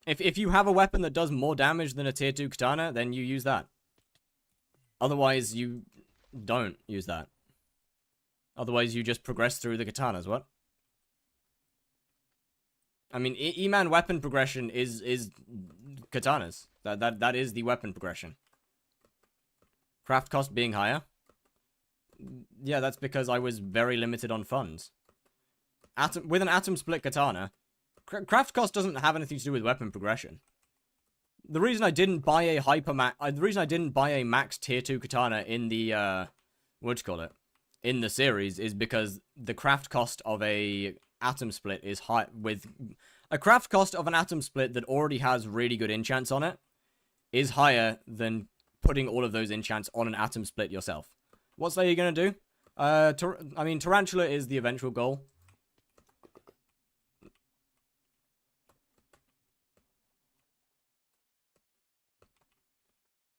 If you have a weapon that does more damage than a tier 2 katana, then you use that. Otherwise, you don't use that. Otherwise, you just progress through the katanas. What? I mean, E-Man weapon progression is katanas. That is the weapon progression. Craft cost being higher. Yeah, that's because I was very limited on funds. With an atom split katana, craft cost doesn't have anything to do with weapon progression. The reason I didn't buy a max tier 2 katana in the in the series is because the craft cost of a atom split is high. With a craft cost of an atom split that already has really good enchants on it is higher than putting all of those enchants on an atom split yourself. What Slayer are you gonna do? I mean, Tarantula is the eventual goal.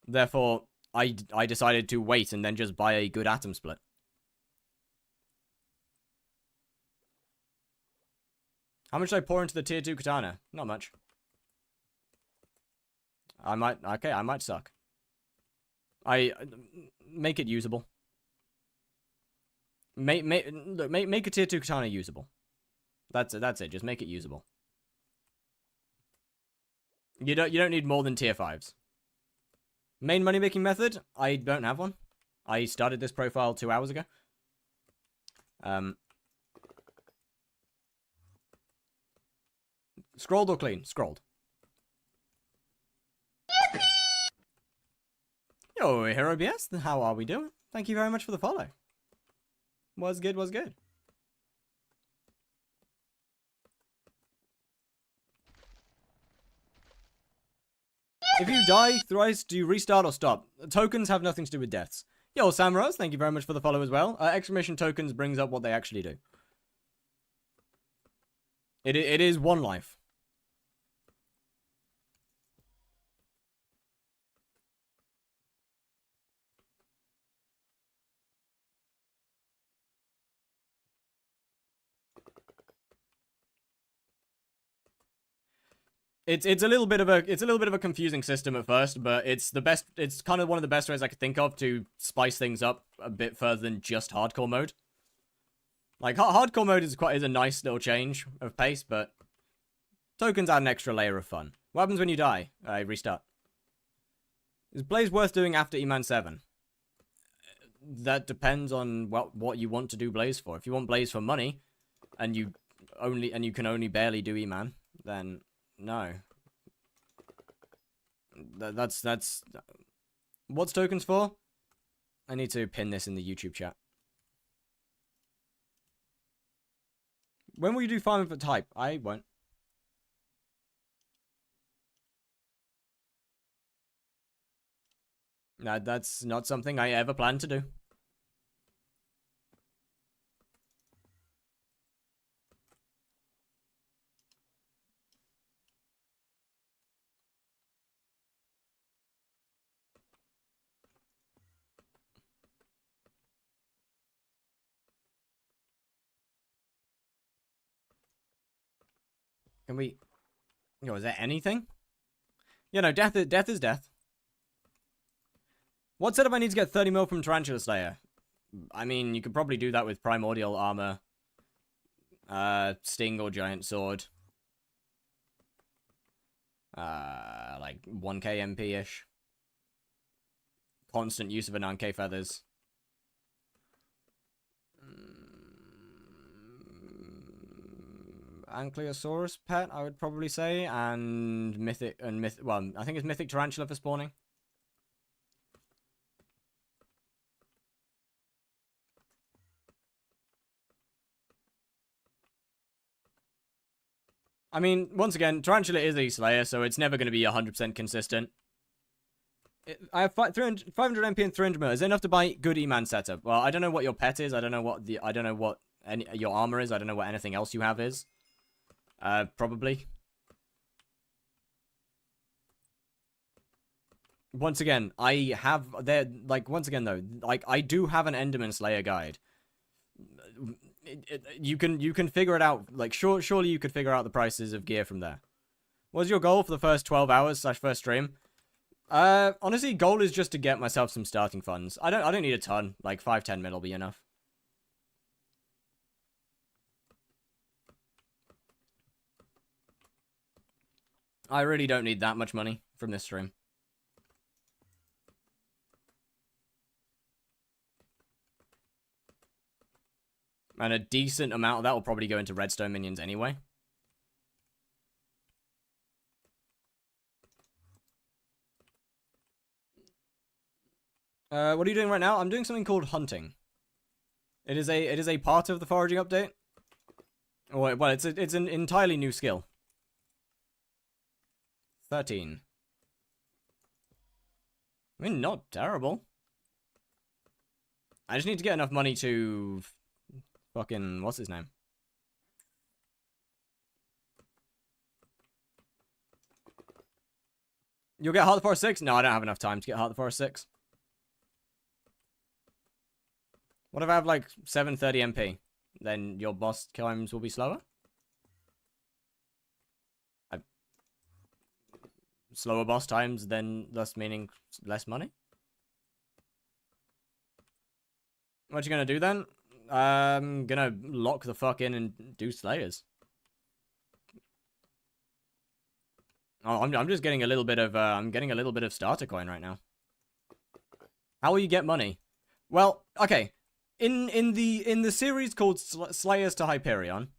Therefore, I decided to wait and then just buy a good atom split. How much did I pour into the tier 2 katana? Not much. I might suck. Make it usable. Make a tier 2 katana usable. That's it. Just make it usable. You don't need more than tier 5s. Main money making method? I don't have one. I started this profile 2 hours ago. Scrolled or clean? Scrolled. Yo, Hero BS, how are we doing? Thank you very much for the follow. Was good, was good. If you die thrice, do you restart or stop? Tokens have nothing to do with deaths. Yo, Samrose, thank you very much for the follow as well. Exclamation tokens brings up what they actually do. It is one life. It's a little bit of a confusing system at first, but it's kind of one of the best ways I could think of to spice things up a bit further than just hardcore mode. Like hardcore mode is a nice little change of pace, but tokens add an extra layer of fun. What happens when you die? Restart. Is Blaze worth doing after E-Man 7? That depends on what you want to do Blaze for. If you want Blaze for money, and you can only barely do E-Man, then no. That's what's tokens for? I need to pin this in the YouTube chat. When will you do farming for type? I won't. No, that's not something I ever plan to do. Can we... Yo, is there anything? You know, death is death. What setup I need to get 30 mil from Tarantula Slayer? I mean, you could probably do that with Primordial Armor, Sting or Giant Sword. Like 1k MP-ish. Constant use of a 9k Feathers. Ankylosaurus pet, I would probably say, and well, I think it's Mythic Tarantula for spawning. I mean, once again, Tarantula is a Slayer, so it's never going to be 100% consistent. I have 500 MP and 300 mil. Is it enough to buy good E-Man setup? Well, I don't know what your pet is. I don't know what your armor is. I don't know what anything else you have is. Probably. Once again, I do have an Enderman Slayer guide. You can figure it out. Like, surely you could figure out the prices of gear from there. What's your goal for the first 12 hours / first stream? Honestly, goal is just to get myself some starting funds. I don't need a ton. Like 5-10 mil will be enough. I really don't need that much money from this stream. And a decent amount of that will probably go into redstone minions anyway. What are you doing right now? I'm doing something called hunting. It is a part of the foraging update. Well, it's an entirely new skill. 13. I mean, not terrible. I just need to get enough money to fucking, what's his name? You'll get Heart of the Forest 6? No, I don't have enough time to get Heart of the Forest 6. What if I have like 730 MP? Then your boss climbs will be slower? Slower boss times, then thus meaning less money? What you gonna do then? I'm gonna lock the fuck in and do Slayers. Oh, I'm just getting a little bit of I'm getting a little bit of starter coin right now. How will you get money? Well, okay. In the series called Slayers to Hyperion,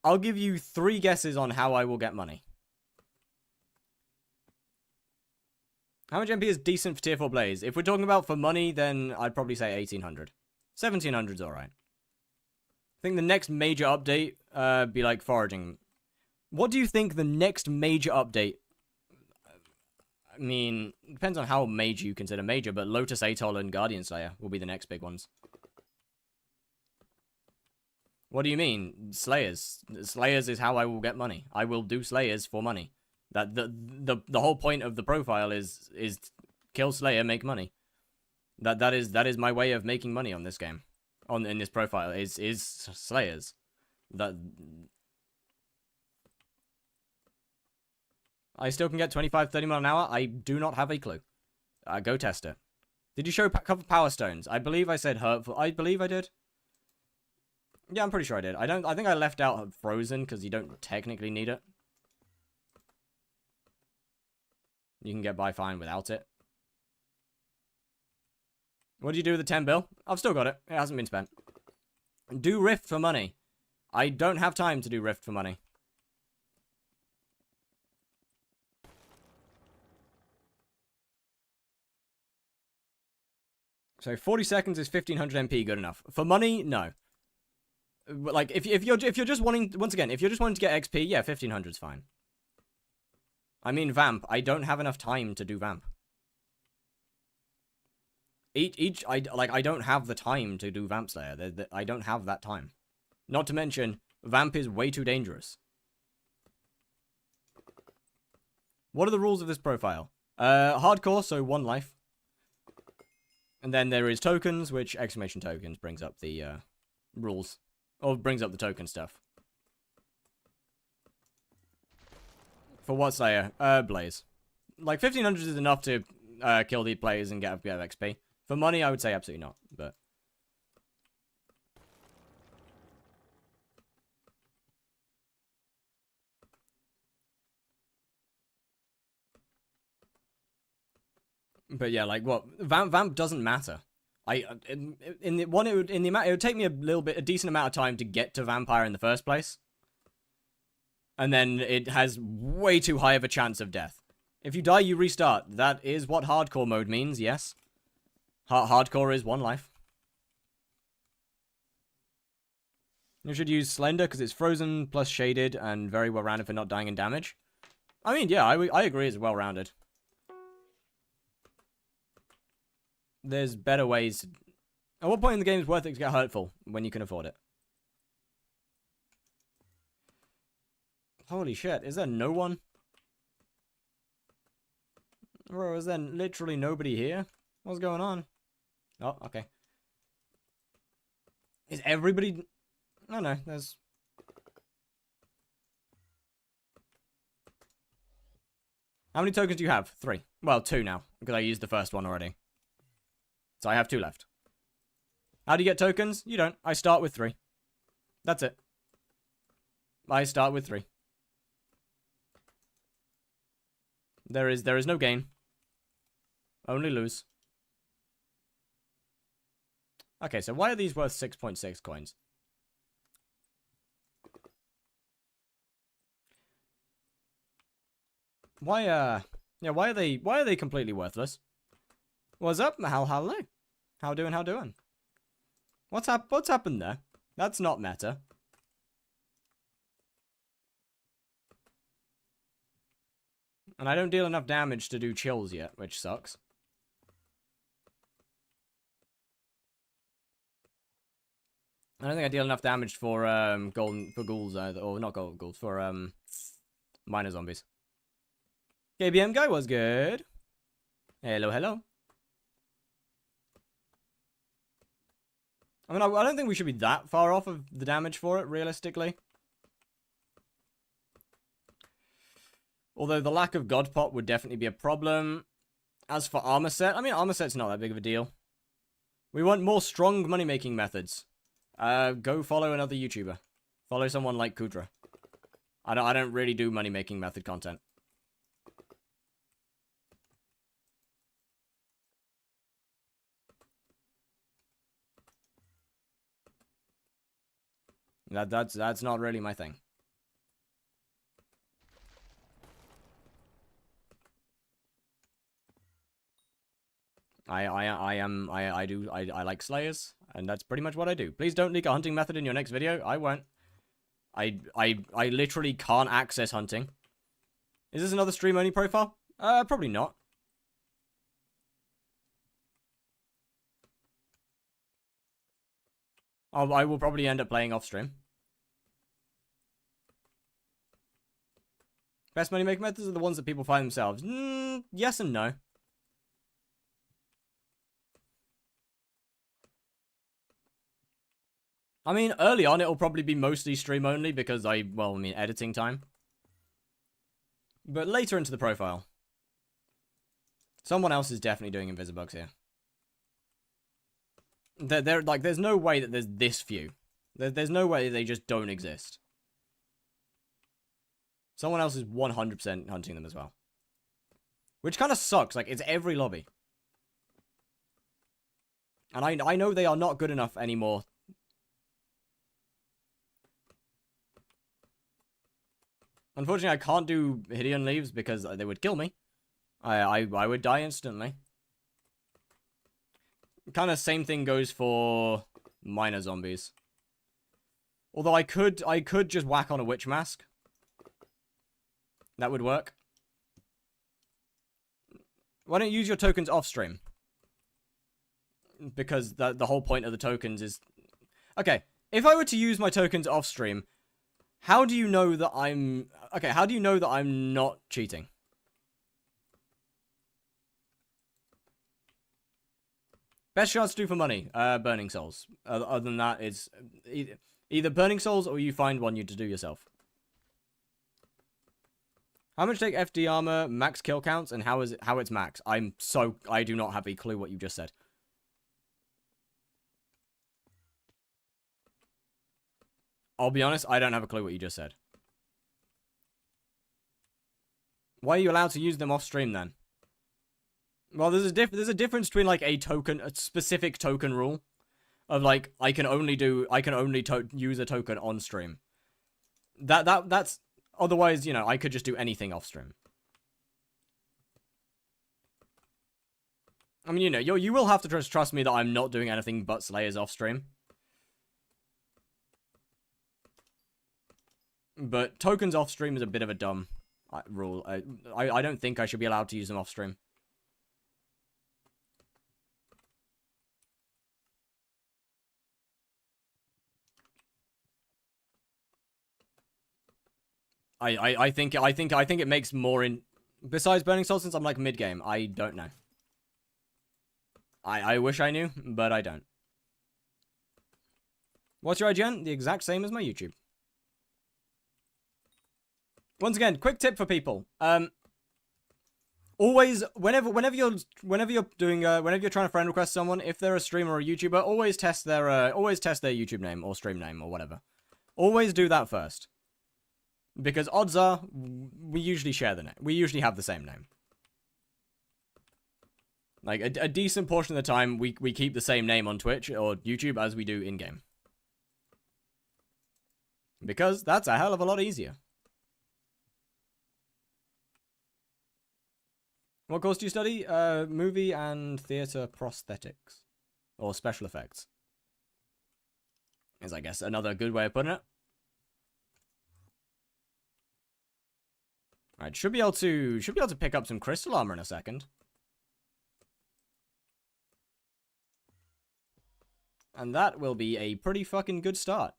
I'll give you 3 guesses on how I will get money. How much MP is decent for tier 4 Blaze? If we're talking about for money, then I'd probably say 1800. 1700's alright. I think the next major update be like foraging. What do you think the next major update? I mean, it depends on how major you consider major, but Lotus Atoll and Guardian Slayer will be the next big ones. What do you mean? Slayers. Slayers is how I will get money. I will do Slayers for money. That the whole point of the profile is kill Slayer, make money. That is my way of making money on this game. In this profile is Slayers. That I still can get 25-30 mile an hour. I do not have a clue. Go test it. Did you show cover Power Stones? I believe I said hurtful. I believe I did. Yeah, I'm pretty sure I did. I think I left out Frozen because you don't technically need it. You can get by fine without it. What do you do with the 10 bill? I've still got it. It hasn't been spent. Do Rift for money. I don't have time to do Rift for money. So 40 seconds is 1500 MP good enough. For money, no. Like if you're just wanting, once again, if you're just wanting to get XP, yeah, 1500's fine. I mean Vamp. I don't have enough time to do Vamp. I don't have the time to do Vamp Slayer. I don't have that time. Not to mention, Vamp is way too dangerous. What are the rules of this profile? Hardcore, so 1 life. And then there is tokens, which exclamation tokens brings up the rules. Or brings up the token stuff. For what Slayer? Blaze. Like, 1500 is enough to kill the players and get a bit of XP. For money, I would say absolutely not, but... But yeah, like, what? Vamp doesn't matter. It would take me a decent amount of time to get to Vampire in the first place. And then it has way too high of a chance of death. If you die, you restart. That is what hardcore mode means, yes. Hardcore is 1 life. You should use Slender because it's frozen plus shaded and very well rounded for not dying in damage. I mean, yeah, I agree it's well rounded. There's better ways. At what point in the game is it worth it to get hurtful when you can afford it? Holy shit, is there no one? Bro, is there literally nobody here? What's going on? Oh, okay. Is everybody... Oh no, there's... How many tokens do you have? 3. Well, 2 now, because I used the first one already. So I have 2 left. How do you get tokens? You don't. I start with 3. That's it. I start with 3. There is no gain. Only lose. Okay, so why are these worth 6.6 coins? Why are they completely worthless? What's up? Hello. How doing? What's happened there? That's not meta. And I don't deal enough damage to do chills yet, which sucks. I don't think I deal enough damage for ghouls either, or not ghouls, for minor zombies. KBM guy was good. Hello. I mean, I don't think we should be that far off of the damage for it, realistically. Although the lack of God Pot would definitely be a problem. As for armor set, I mean, armor set's not that big of a deal. We want more strong money-making methods. Go follow another YouTuber. Follow someone like Kudra. I don't really do money-making method content. That's not really my thing. I like Slayers, and that's pretty much what I do. Please don't leak a hunting method in your next video. I won't. I literally can't access hunting. Is this another stream only profile? Probably not. I will probably end up playing off stream. Best money making methods are the ones that people find themselves. Yes and no. I mean, early on, it'll probably be mostly stream only because editing time. But later into the profile, someone else is definitely doing Invisibugs here. There's no way that there's this few. There's no way they just don't exist. Someone else is 100% hunting them as well. Which kind of sucks. Like, it's every lobby. And I know they are not good enough anymore. Unfortunately, I can't do Hyperion leaves because they would kill me. I would die instantly. Kind of same thing goes for minor zombies. Although I could just whack on a witch mask. That would work. Why don't you use your tokens off stream? Because the whole point of the tokens is... Okay, if I were to use my tokens off stream, how do you know that I'm... Okay, how do you know that I'm not cheating? Best chance to do for money, Burning Souls. Other than that, it's either Burning Souls or you find one you to do yourself. How much take FD armor, max kill counts, and how it's max? I do not have a clue what you just said. I'll be honest, I don't have a clue what you just said. Why are you allowed to use them off stream then? Well, there's a difference between like a specific token rule of like I can only use a token on stream. That's otherwise, you know, I could just do anything off stream. I mean, you know, you will have to trust me that I'm not doing anything but Slayers off stream. But tokens off stream is a bit of a dumb rule. I don't think I should be allowed to use them off stream. I think it makes more in. Besides Burning Soul, since I'm like mid game, I don't know. I wish I knew, but I don't. What's your IGN? The exact same as my YouTube. Once again, quick tip for people. Always, whenever you're trying to friend request someone, if they're a streamer or a YouTuber, always test their YouTube name or stream name or whatever. Always do that first. Because odds are, we usually share the name. We usually have the same name. Like, a decent portion of the time, we keep the same name on Twitch or YouTube as we do in-game. Because that's a hell of a lot easier. What course do you study? Movie and theatre prosthetics. Or special effects. Is, I guess, another good way of putting it. Alright, should be able to pick up some crystal armor in a second. And that will be a pretty fucking good start.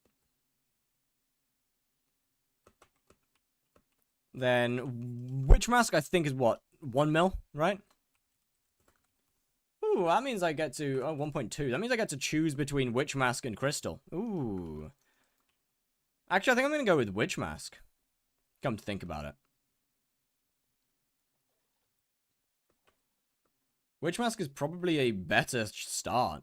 Then, Witch Mask, I think, is what? 1 mil, right? Ooh, that means I get to... Oh, 1.2. That means I get to choose between Witch Mask and Crystal. Ooh. Actually, I think I'm going to go with Witch Mask. Come to think about it. Witch Mask is probably a better start.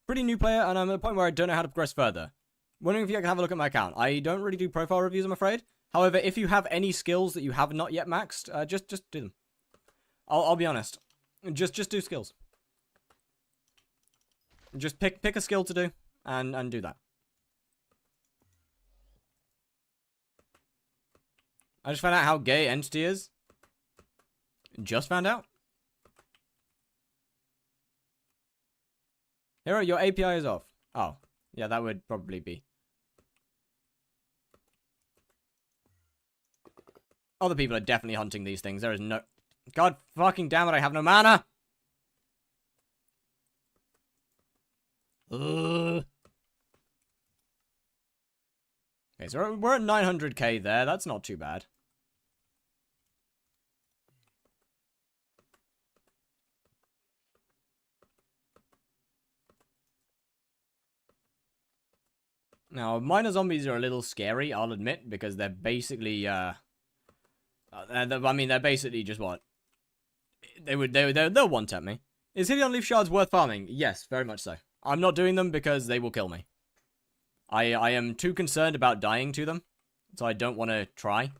Pretty new player, and I'm at a point where I don't know how to progress further. Wondering if you can have a look at my account. I don't really do profile reviews, I'm afraid. However, if you have any skills that you have not yet maxed, just do them. I'll be honest. Just do skills. Just pick a skill to do, and do that. I just found out how gay Entity is. Just found out. Hero, your API is off. Oh, yeah, that would probably be. Other people are definitely hunting these things. There is no... God fucking damn it, I have no mana! Ugh. Okay, so we're at 900k there. That's not too bad. Now, miner zombies are a little scary, I'll admit, because they're basically, I mean, they're basically just what? They'll one-tap me. Is Hyperion Leaf Shards worth farming? Yes, very much so. I'm not doing them because they will kill me. I am too concerned about dying to them, so I don't want to try.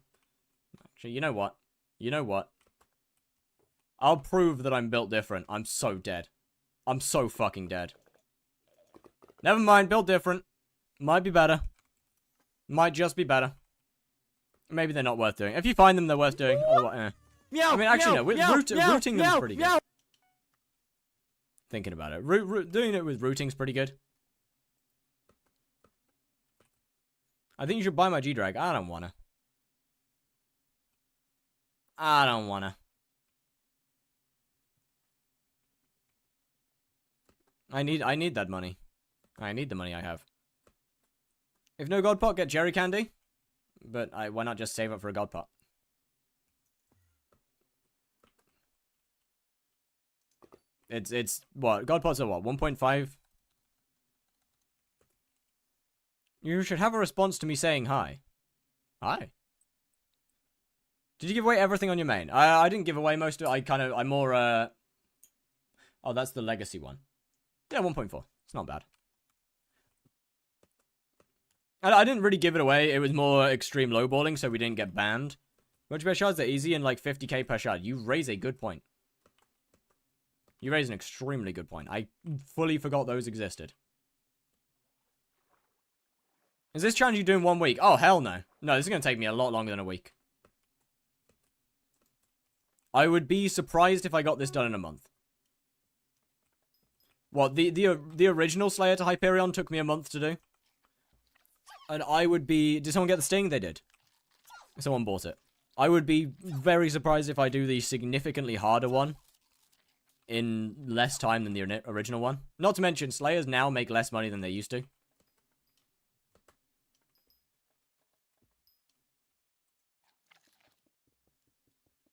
Actually, you know what? You know what? I'll prove that I'm built different. I'm so dead. I'm so fucking dead. Never mind, built different. Might be better. Might just be better. Maybe they're not worth doing. If you find them, they're worth doing. Otherwise, meow, I mean, actually, no. Rooting them is pretty good. Thinking about it. Doing it with rooting's pretty good. I think you should buy my G-Drag. I don't wanna. I don't wanna. I need that money. I need the money I have. If no God Pot, get Jerry Candy. But why not just save up for a God Pot? It's what? God Pots are what? 1.5? You should have a response to me saying hi. Hi. Did you give away everything on your main? I didn't give away most of it. I'm more, Oh, that's the legacy one. Yeah, 1.4. It's not bad. I didn't really give it away. It was more extreme lowballing, so we didn't get banned. Multiplayer shards are easy and like 50k per shard. You raise a good point. You raise an extremely good point. I fully forgot those existed. Is this challenge you do in 1 week? Oh, hell no. No, this is going to take me a lot longer than a week. I would be surprised if I got this done in a month. What, the original Slayer to Hyperion took me a month to do? And I would be... Did someone get the sting? They did. Someone bought it. I would be very surprised if I do the significantly harder one in less time than the original one. Not to mention, Slayers now make less money than they used to.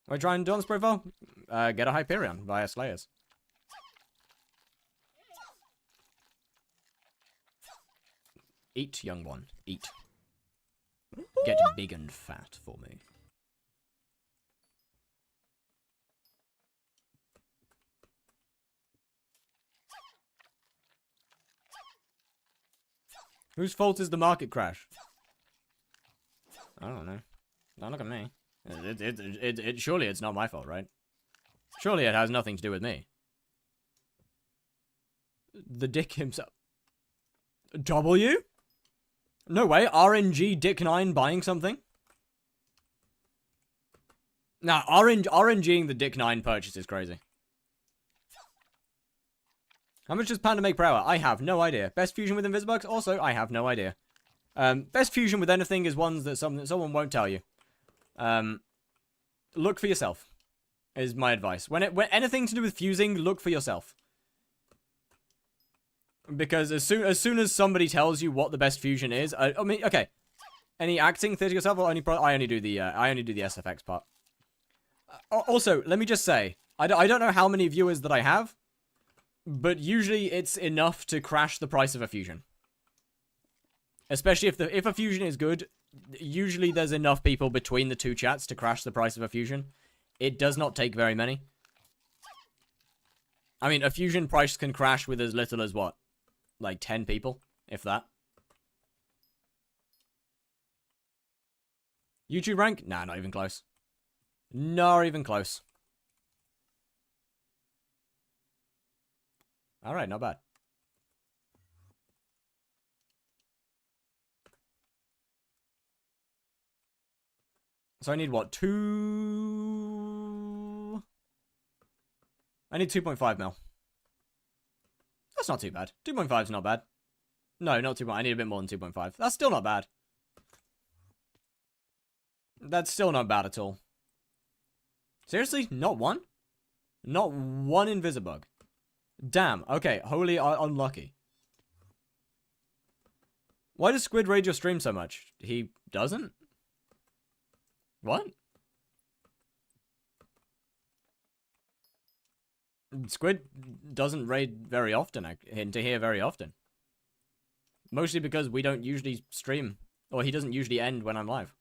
What are you trying to do on this profile? Get a Hyperion via Slayers. Eat, young one. Eat. Get big and fat for me. Whose fault is the market crash? I don't know. Don't look at me. Surely it's not my fault, right? Surely it has nothing to do with me. The dick himself. W? No way. RNG Dick9 buying something? Nah, RNGing the Dick9 purchase is crazy. How much does Panda make per hour? I have no idea. Best fusion with Invisibugs? Also, I have no idea. Best fusion with anything is ones that someone won't tell you. Look for yourself, is my advice. When anything to do with fusing, look for yourself. Because as soon as somebody tells you what the best fusion is, I mean, okay. Any acting theater yourself, or I only do the SFX part. Also, let me just say, I don't know how many viewers that I have, but usually it's enough to crash the price of a fusion. Especially if a fusion is good, usually there's enough people between the two chats to crash the price of a fusion. It does not take very many. I mean, a fusion price can crash with as little as what? Like 10 people, if that. YouTube rank? Nah, not even close. Not even close. Alright, not bad. So I need what? I need 2.5 mil. That's not too bad. 2.5 is not bad. No, not 2. I need a bit more than 2.5. That's still not bad. That's still not bad at all. Seriously? Not one? Not one Invisibug. Damn. Okay, wholly unlucky. Why does Squid raid your stream so much? He doesn't? What? Squid doesn't raid very often, into here very often. Mostly because we don't usually stream, or he doesn't usually end when I'm live.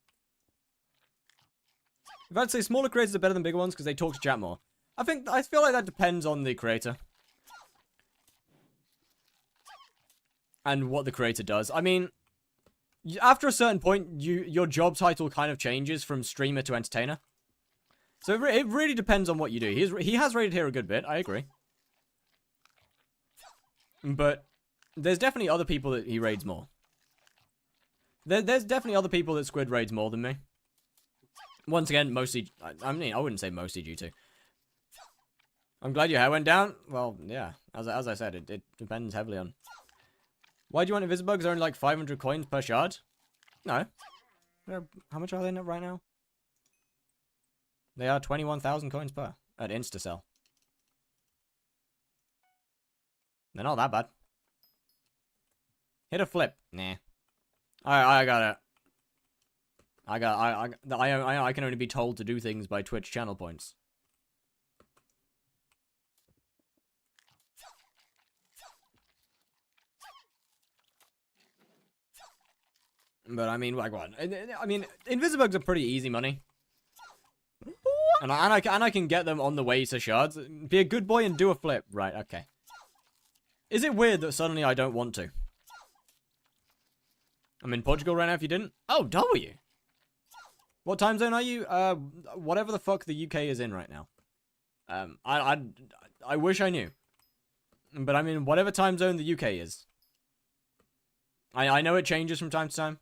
If I'd say smaller creators are better than bigger ones because they talk to chat more. I feel like that depends on the creator. And what the creator does. I mean, after a certain point, your job title kind of changes from streamer to entertainer. So it really depends on what you do. He has raided here a good bit, I agree. But there's definitely other people that he raids more. There's definitely other people that Squid raids more than me. Once again, mostly, I mean, I wouldn't say mostly due to. I'm glad your hair went down. Well, yeah, as I said, it depends heavily on. Why do you want Invisibugs? They're only like 500 coins per shard? No. How much are they right now? They are 21,000 coins per at Instacell. They're not that bad. Hit a flip. Nah. I got it. I can only be told to do things by Twitch channel points. But I mean, like what? I mean, Invisibugs are pretty easy money. And I can get them on the way to shards. Be a good boy and do a flip. Right, okay. Is it weird that suddenly I don't want to? I'm in Portugal right now if you didn't. Oh, W. What time zone are you? Whatever the fuck the UK is in right now. I wish I knew. But I mean, whatever time zone the UK is. I know it changes from time to time.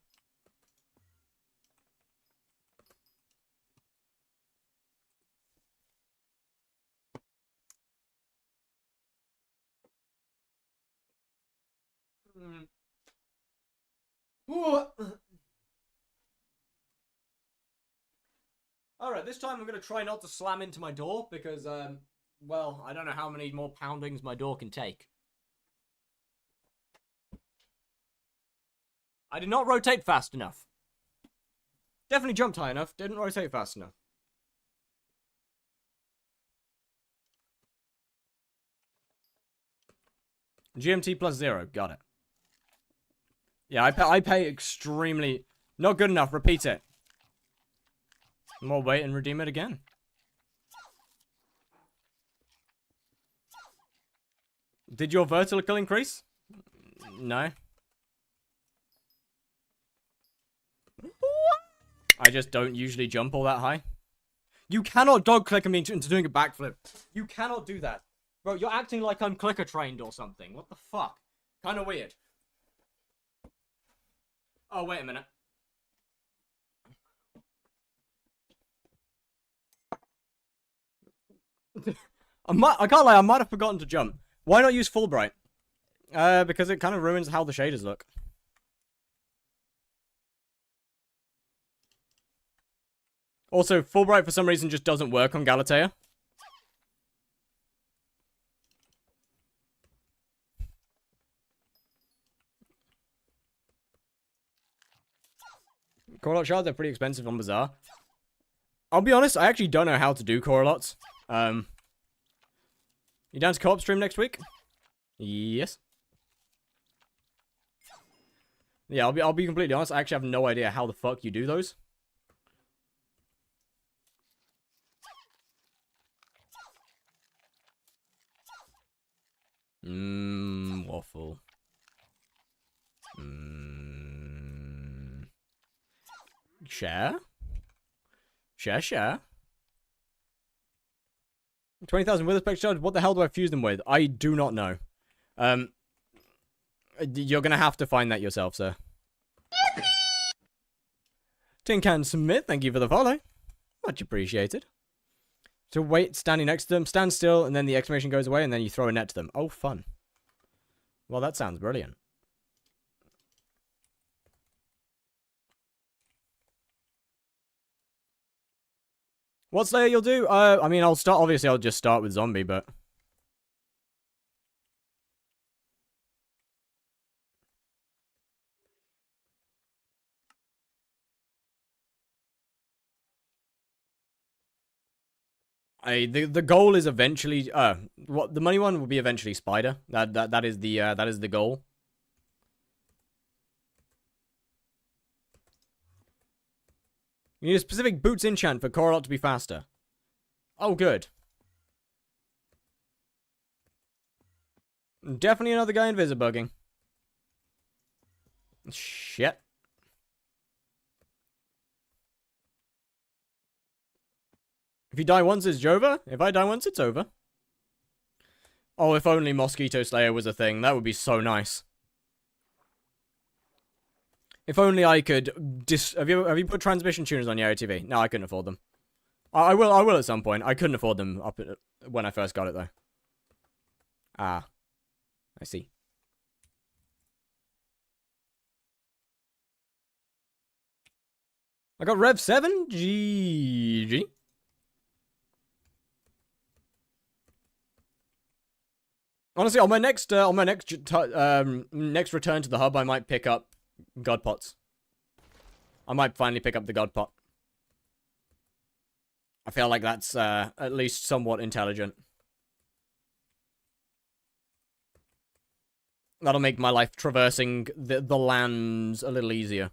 Alright, this time I'm going to try not to slam into my door because, well, I don't know how many more poundings my door can take. I did not rotate fast enough. Definitely jumped high enough, didn't rotate fast enough. GMT plus 0, got it. Yeah, I pay extremely... Not good enough, repeat it. More wait and redeem it again. Did your vertical increase? No. I just don't usually jump all that high. You cannot dog clicker me into doing a backflip. You cannot do that. Bro, you're acting like I'm clicker trained or something. What the fuck? Kinda weird. Oh, wait a minute. I can't lie, I might have forgotten to jump. Why not use Fulbright? Because it kind of ruins how the shaders look. Also, Fulbright for some reason just doesn't work on Galatea. Coralot shards are pretty expensive on Bazaar. I'll be honest, I actually don't know how to do Coralots. You down to co-op stream next week? Yes. Yeah, I'll be completely honest, I actually have no idea how the fuck you do those. Waffle. Share? Share? 20,000 wither spec charge? What the hell do I fuse them with? I do not know. You're gonna have to find that yourself, sir. Tin Can Smith, thank you for the follow. Much appreciated. So wait, standing next to them, stand still, and then the exclamation goes away, and then you throw a net to them. Oh, fun. Well, that sounds brilliant. What Slayer you'll do? I mean, obviously I'll just start with Zombie, but... The goal is eventually what the money one will be eventually Spider. That is the goal. You need a specific boots enchant for Coralot to be faster. Oh, good. Definitely another guy invisibugging. Shit. If you die once, it's over. If I die once, it's over. Oh, if only Mosquito Slayer was a thing. That would be so nice. If only I could have you put transmission tuners on your ATV? No, I couldn't afford them. I will at some point. I couldn't afford them when I first got it though. Ah. I see. I got Rev 7. GG. Honestly, on my next next return to the hub, I might pick up God Pots. I might finally pick up the God Pot. I feel like that's at least somewhat intelligent. That'll make my life traversing the lands a little easier.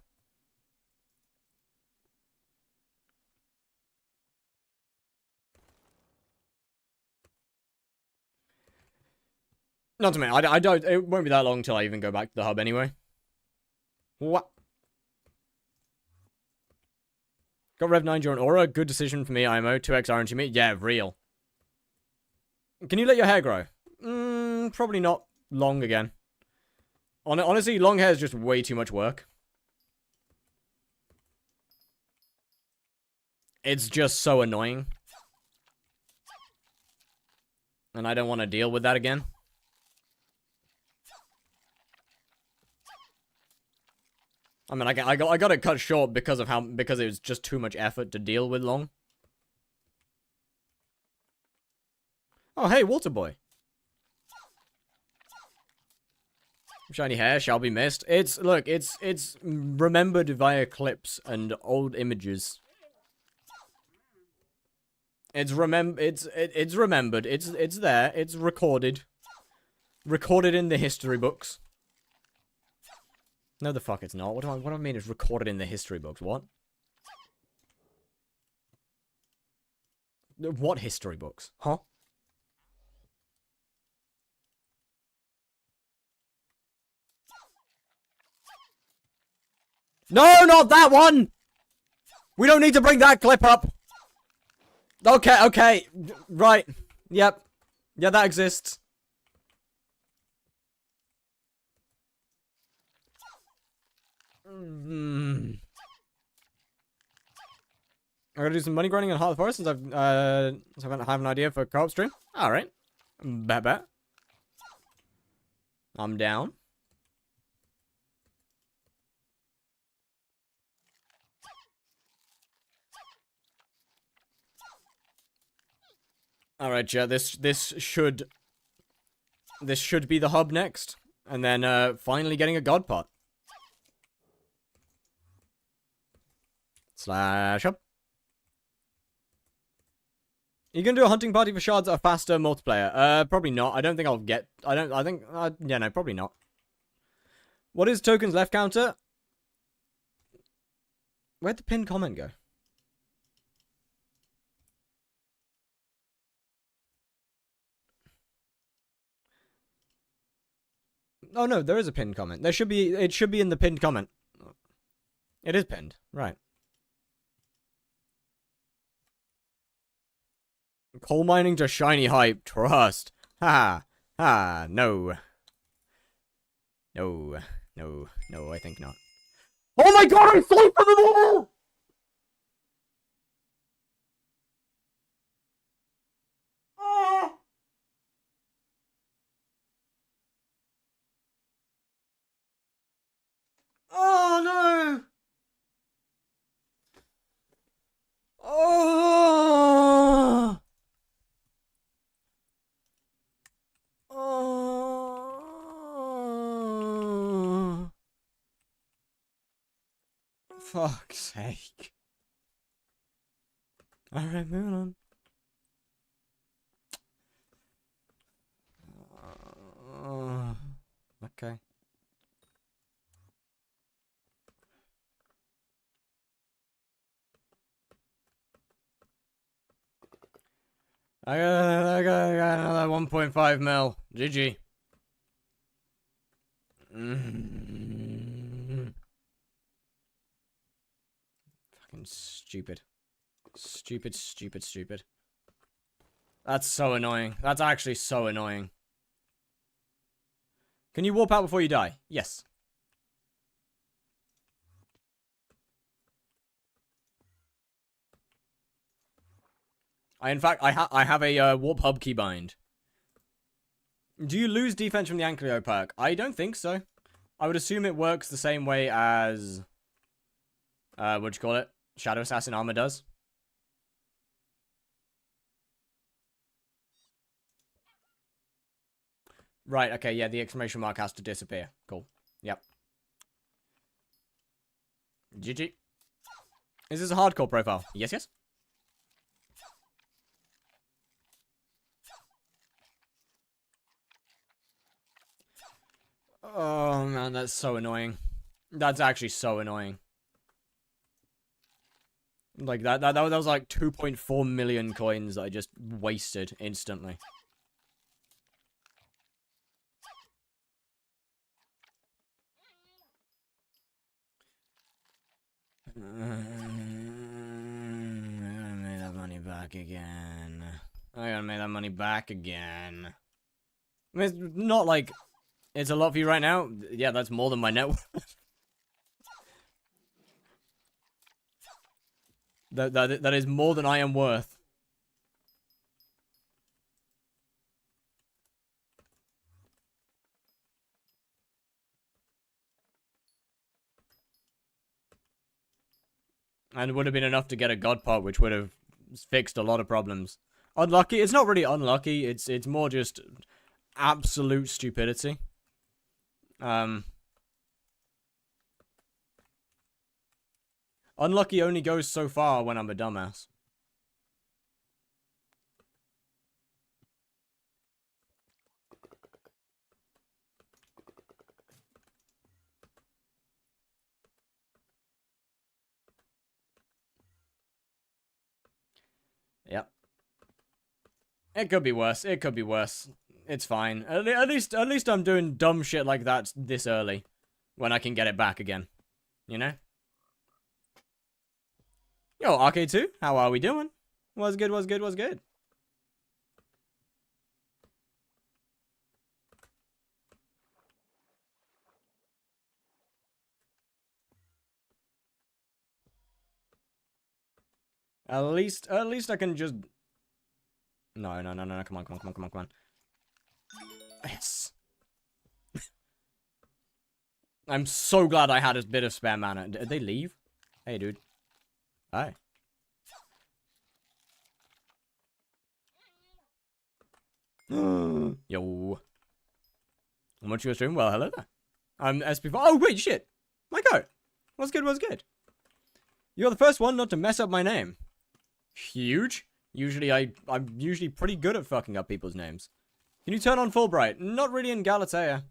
Not to me. I don't. It won't be that long till I even go back to the hub anyway. What? Got Rev 9 during Aura. Good decision for me, IMO. 2x RNG me. Yeah, real. Can you let your hair grow? Probably not long again. Honestly, long hair is just way too much work. It's just so annoying. And I don't want to deal with that again. I mean, I got it cut short because of because it was just too much effort to deal with long. Oh, hey, Water Boy. Shiny hair shall be missed. Look, it's remembered via clips and old images. It's remembered. It's there. It's recorded. Recorded in the history books. No, the fuck it's not. What do I mean it's recorded in the history books? What? What history books? Huh? No, not that one! We don't need to bring that clip up! Okay. Right. Yep. Yeah, that exists. I gotta do some money grinding in Heart of the Forest since I have an idea for a co-op stream. Alright. Bet. I'm down. Alright, yeah, this should be the hub next. And then finally getting a god pot. Slash hub. You gonna do a hunting party for shards at a faster multiplayer? Probably not. I don't think I'll get... yeah, no, probably not. What is tokens left counter? Where'd the pinned comment go? Oh no, there is a pinned comment. It should be in the pinned comment. It is pinned, right. Coal mining to shiny hype, trust. Ha, no. No, I think not. Oh my god, I'm safe from the wall! Oh no! Oh! Oh! Fuck's sake. Alright, moving on. Okay. I got another 1.5 mil. GG. Fucking stupid. Stupid. That's so annoying. That's actually so annoying. Can you warp out before you die? Yes. In fact, I have a warp hub keybind. Do you lose defense from the Ankylo perk? I don't think so. I would assume it works the same way as... what'd you call it? Shadow Assassin armor does. Right, okay, yeah, the exclamation mark has to disappear. Cool. Yep. GG. Is this a hardcore profile? Yes. Oh, man, that's so annoying. That's actually so annoying. Like, that was like 2.4 million coins that I just wasted instantly. make that money back again. I gotta make that money back again. I mean, it's not like it's a lot for you right now. Yeah, that's more than my net worth. That is more than I am worth. And it would have been enough to get a god pot, which would have fixed a lot of problems. Unlucky? It's not really unlucky. It's more just absolute stupidity. Unlucky only goes so far when I'm a dumbass. Yep. It could be worse. It could be worse. It's fine. At least I'm doing dumb shit like that this early, when I can get it back again. You know? Yo, RK2, how are we doing? What's good? What's good? What's good? At least I can just... No, come on. Yes. I'm so glad I had a bit of spare mana. Did they leave? Hey, dude. Hi. Yo. How much you stream? Well, hello there. I'm SP4. Oh, wait, shit. My god. What's good? What's good? You're the first one not to mess up my name. Huge. Usually, I'm usually pretty good at fucking up people's names. Can you turn on Fulbright? Not really in Galatea.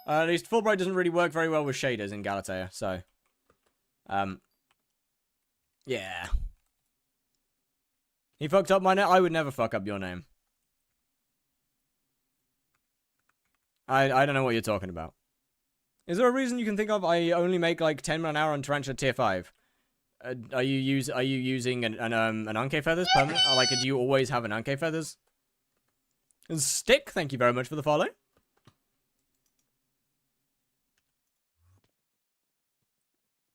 At least Fulbright doesn't really work very well with shaders in Galatea, so. Yeah. He fucked up my name? I would never fuck up your name. I don't know what you're talking about. Is there a reason you can think of I only make like 10 an hour on Tarantula tier 5? Are you using an Anke feathers permanent? Like, do you always have an Anke feathers? And Stick, thank you very much for the follow.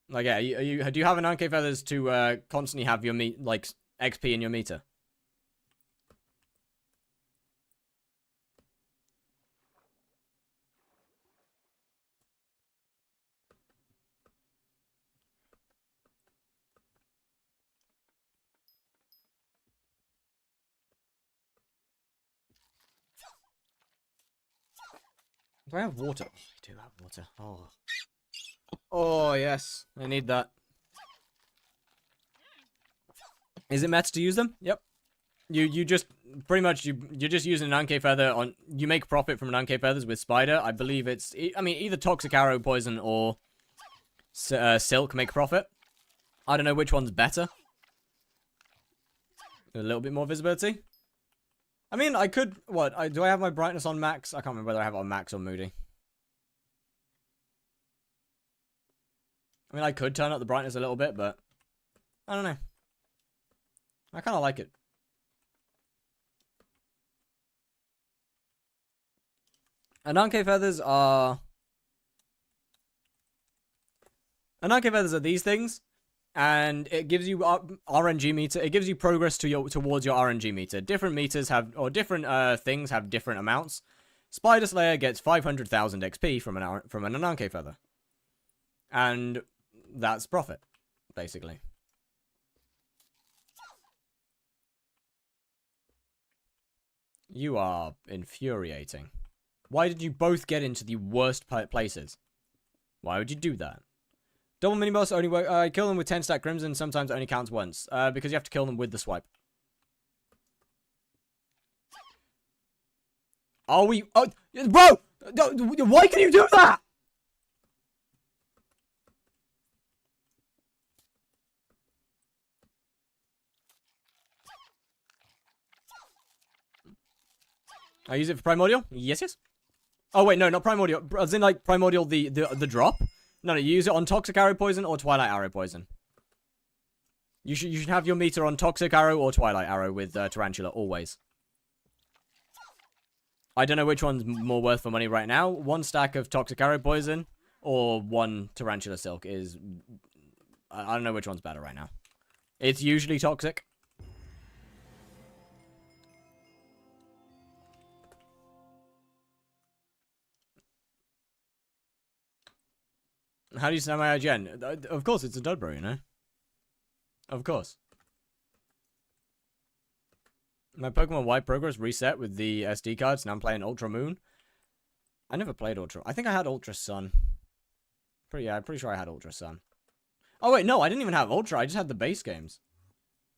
Like, yeah, do you have an Anke feathers to constantly have your XP in your meter? Do I have water? I do have water. Oh. Oh, yes. I need that. Is it meta to use them? Yep. You just, pretty much, you're just using an Anke feather on, you make profit from an Anke feathers with Spider. I believe it's, I mean, either Toxic Arrow Poison or Silk make profit. I don't know which one's better. A little bit more visibility. I mean, I could, do I have my brightness on max? I can't remember whether I have it on max or moody. I mean, I could turn up the brightness a little bit, but I don't know. I kind of like it. Ananke feathers are these things, and it gives you RNG meter. It gives you progress towards your RNG meter. Different meters have, or different things have different amounts. Spider Slayer gets 500,000 XP from an Ananke feather, and that's profit, basically. You are infuriating. Why did you both get into the worst places? Why would you do that? Double mini boss only work. Kill them with 10 stack crimson. Sometimes it only counts once. Because you have to kill them with the swipe. Are we? Oh, bro! Why can you do that? I use it for Primordial? Yes, yes. Oh, wait, no, not Primordial. As in, like, Primordial, the drop? No, you use it on Toxic Arrow Poison or Twilight Arrow Poison. You should have your meter on Toxic Arrow or Twilight Arrow with Tarantula, always. I don't know which one's more worth for money right now. 1 stack of Toxic Arrow Poison or 1 Tarantula Silk is... I don't know which one's better right now. It's usually Toxic. How do you say my IGN? Of course, it's a Dudbro, you know? Of course. My Pokemon White progress reset with the SD cards. Now I'm playing Ultra Moon. I never played Ultra. I think I had Ultra Sun. I'm pretty sure I had Ultra Sun. Oh, wait, no, I didn't even have Ultra. I just had the base games.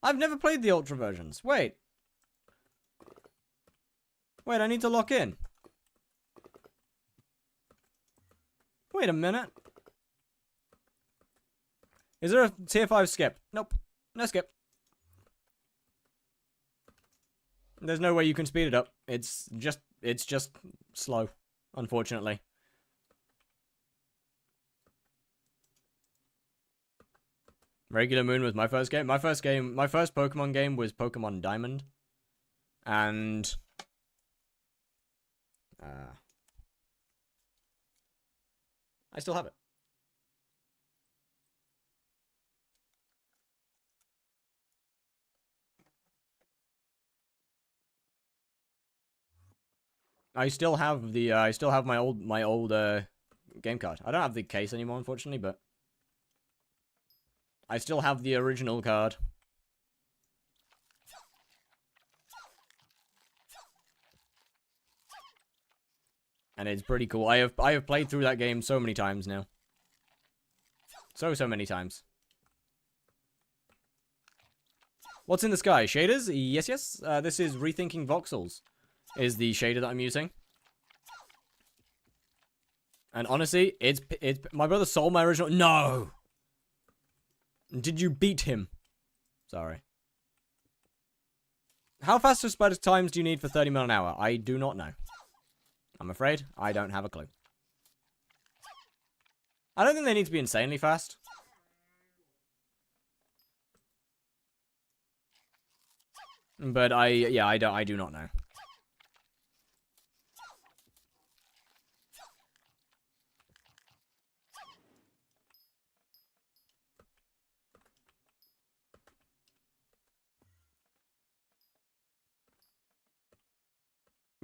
I've never played the Ultra versions. Wait. Wait, I need to lock in. Wait a minute. Is there a tier 5 skip? Nope. No skip. There's no way you can speed it up. It's just slow, unfortunately. Regular Moon was my first game. My first Pokemon game was Pokemon Diamond. And I still have it. I still have the my old game card. I don't have the case anymore, unfortunately, but I still have the original card. And it's pretty cool. I have played through that game so many times now. So many times. What's in the sky? Shaders? Yes. This is Rethinking Voxels. Is the shader that I'm using. And honestly, it's my brother sold my original. No! Did you beat him? Sorry. How fast of spider times do you need for 30 mile an hour? I do not know. I'm afraid I don't have a clue. I don't think they need to be insanely fast. But I do not know.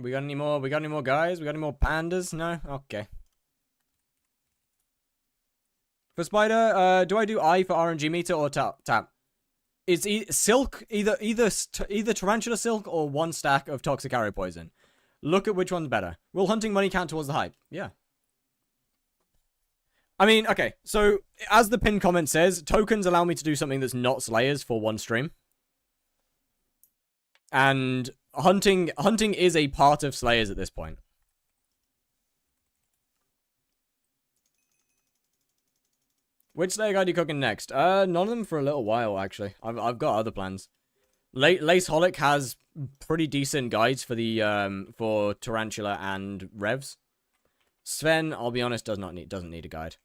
We got any more guys? We got any more pandas? No? Okay. For Spider, do I do I for RNG meter or tap? It's silk, either Tarantula Silk or 1 stack of Toxic Arrow Poison. Look at which one's better. Will hunting money count towards the hype? Yeah. I mean, okay, so as the pinned comment says, tokens allow me to do something that's not Slayers for 1 stream. And hunting is a part of Slayers at this point. Which Slayer guide are you cooking next? None of them for a little while, actually. I've got other plans. Laceholic has pretty decent guides for the for Tarantula and Revs. Sven, I'll be honest, doesn't need a guide.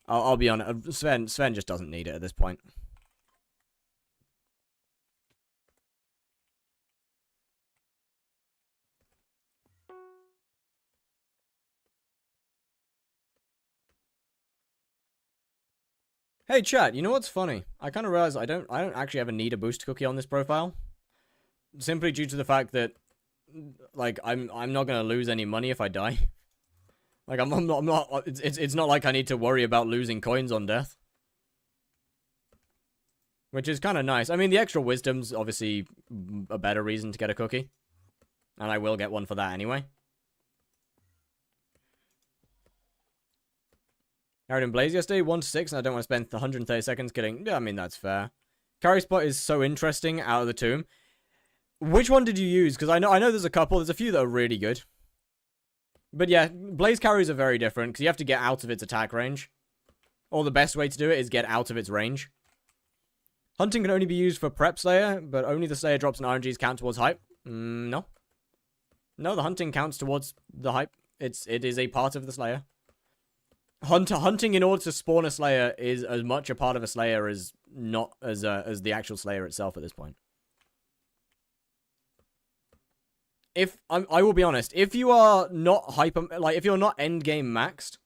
I'll be honest, Sven just doesn't need it at this point. Hey chat, you know what's funny? I kind of realized I don't actually ever need a boost cookie on this profile, simply due to the fact that, like, I'm not gonna lose any money if I die. Like I'm not. It's not like I need to worry about losing coins on death, which is kind of nice. I mean, the extra wisdom's obviously a better reason to get a cookie, and I will get one for that anyway. Carried in Blaze yesterday, 1-6, and I don't want to spend 130 seconds getting... Yeah, I mean, that's fair. Carry spot is so interesting out of the tomb. Which one did you use? Because I know there's a couple. There's a few that are really good. But yeah, Blaze carries are very different, because you have to get out of its attack range. Or the best way to do it is get out of its range. Hunting can only be used for Prep Slayer, but only the Slayer drops and RNGs count towards hype. No. No, the hunting counts towards the hype. It is a part of the Slayer. Hunting in order to spawn a Slayer is as much a part of a Slayer as not as the actual Slayer itself at this point. I will be honest, if you are not if you're not end game maxed,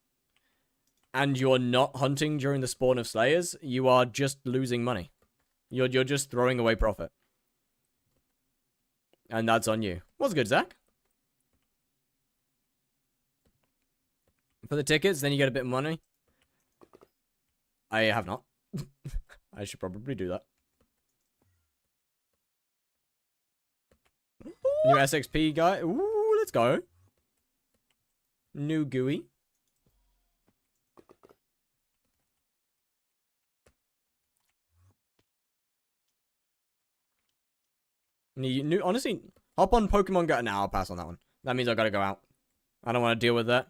and you're not hunting during the spawn of Slayers, you are just losing money. You're just throwing away profit. And that's on you. What's good, Zach? For the tickets, then you get a bit of money. I have not. I should probably do that. New SXP guy. Ooh, let's go. New GUI. New, honestly, hop on Pokemon Go. Now I'll pass on that one. That means I gotta go out. I don't want to deal with that.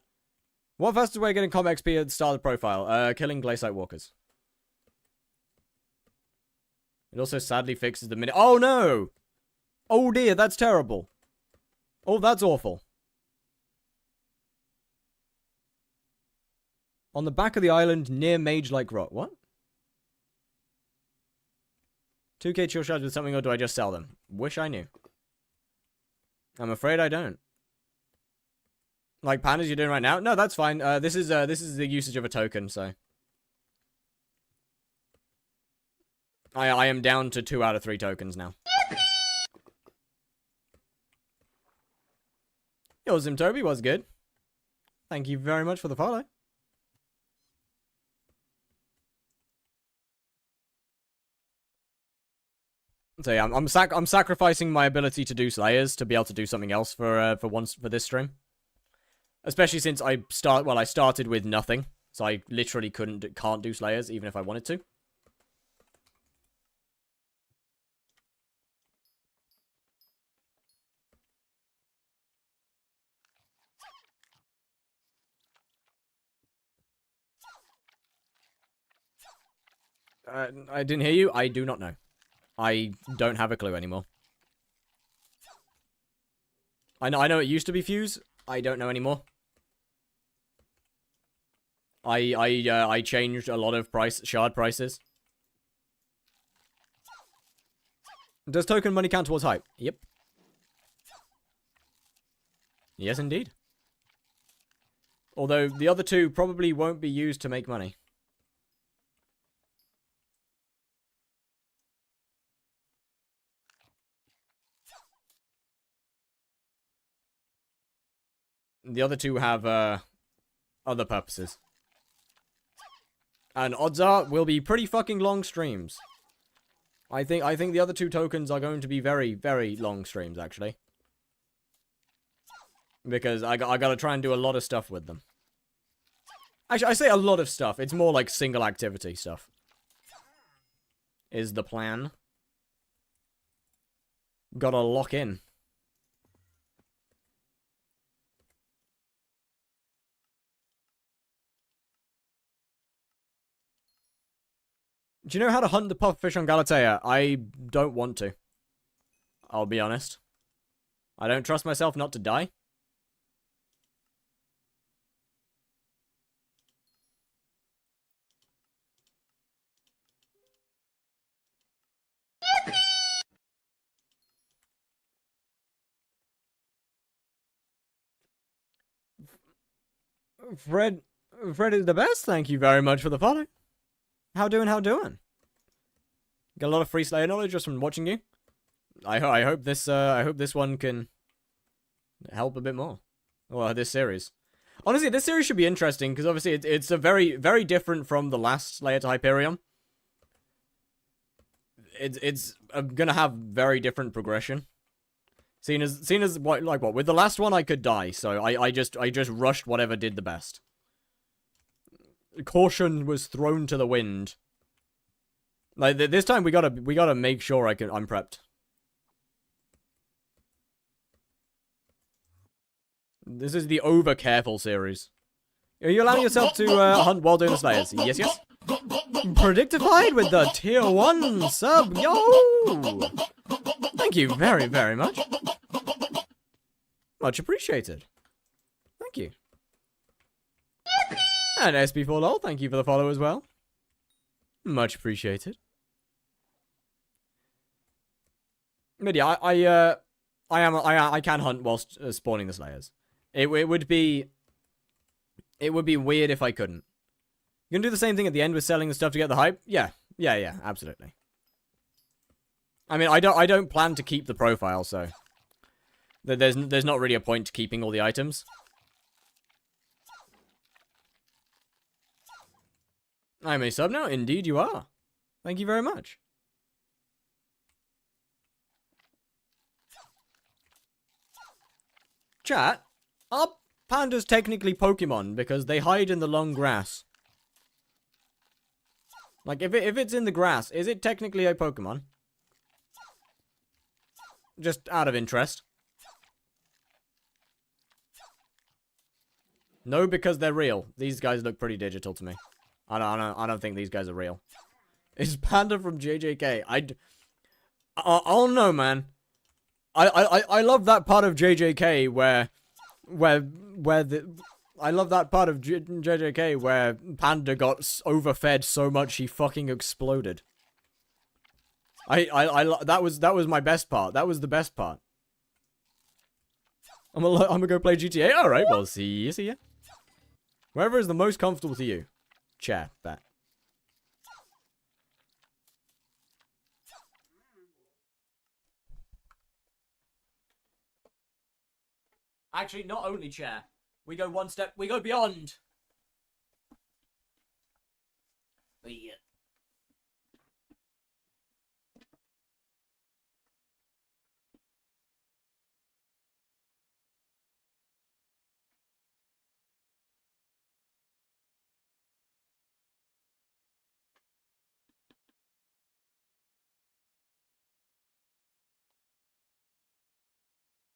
What fastest way of getting combat XP at the start of the profile? Killing Glaciate Walkers. It also sadly fixes the minute. Oh no! Oh dear, that's terrible. Oh, that's awful. On the back of the island near Mage-like Rock. What? 2k chill shards with something, or do I just sell them? Wish I knew. I'm afraid I don't. Like pandas you're doing right now? No, that's fine. This is the usage of a token, so. I am down to 2 out of 3 tokens now. Yo, Zimtobi was good. Thank you very much for the follow. So yeah, I'm sacrificing my ability to do Slayers to be able to do something else for this stream. Especially since I started with nothing, so I literally can't do Slayers even if I wanted to. I didn't hear you. I do not know. I don't have a clue anymore. I know it used to be Fuse. I don't know anymore. I changed a lot of shard prices. Does token money count towards hype? Yep. Yes, indeed. Although the other two probably won't be used to make money. The other two have other purposes. And odds are will be pretty fucking long streams. I think the other 2 tokens are going to be very, very long streams, actually. Because I gotta try and do a lot of stuff with them. Actually, I say a lot of stuff. It's more like single activity stuff. Is the plan. Gotta lock in. Do you know how to hunt the pufferfish on Galatea? I don't want to. I'll be honest. I don't trust myself not to die. Fred is the best. Thank you very much for the follow. How doing? Got a lot of free Slayer knowledge just from watching you. I hope this one can help a bit more. Well, this series. Honestly, this series should be interesting because obviously it's a very, very different from the last Slayer to Hyperion. It's gonna have very different progression. Seen as what with the last one I could die, so I just rushed whatever did the best. Caution was thrown to the wind. Like this time we gotta make sure I'm prepped. This is the over careful series. Are you allowing yourself to hunt while doing the Slayers? Yes, yes. Predictified with the tier 1 sub. Yo! Thank you very, very much. Much appreciated. Thank you. And SB4LOL, thank you for the follow as well. Much appreciated. But yeah, I can hunt whilst spawning the Slayers. It would be weird if I couldn't. You can do the same thing at the end with selling the stuff to get the hype. Yeah, absolutely. I mean, I don't plan to keep the profile, so there's not really a point to keeping all the items. I'm a sub now. Indeed, you are. Thank you very much. Chat, are pandas technically Pokemon because they hide in the long grass? Like, if it's in the grass, is it technically a Pokemon? Just out of interest. No, because they're real. These guys look pretty digital to me. I don't think these guys are real. Is Panda from JJK? I don't know, man. I love that part of JJK where I love that part of JJK where Panda got overfed so much he fucking exploded. That was my best part. That was the best part. I'm gonna go play GTA. All right, well, see ya. Wherever is the most comfortable to you. Chair, bet. Actually, not only chair. We go one step. We go beyond. Yeah.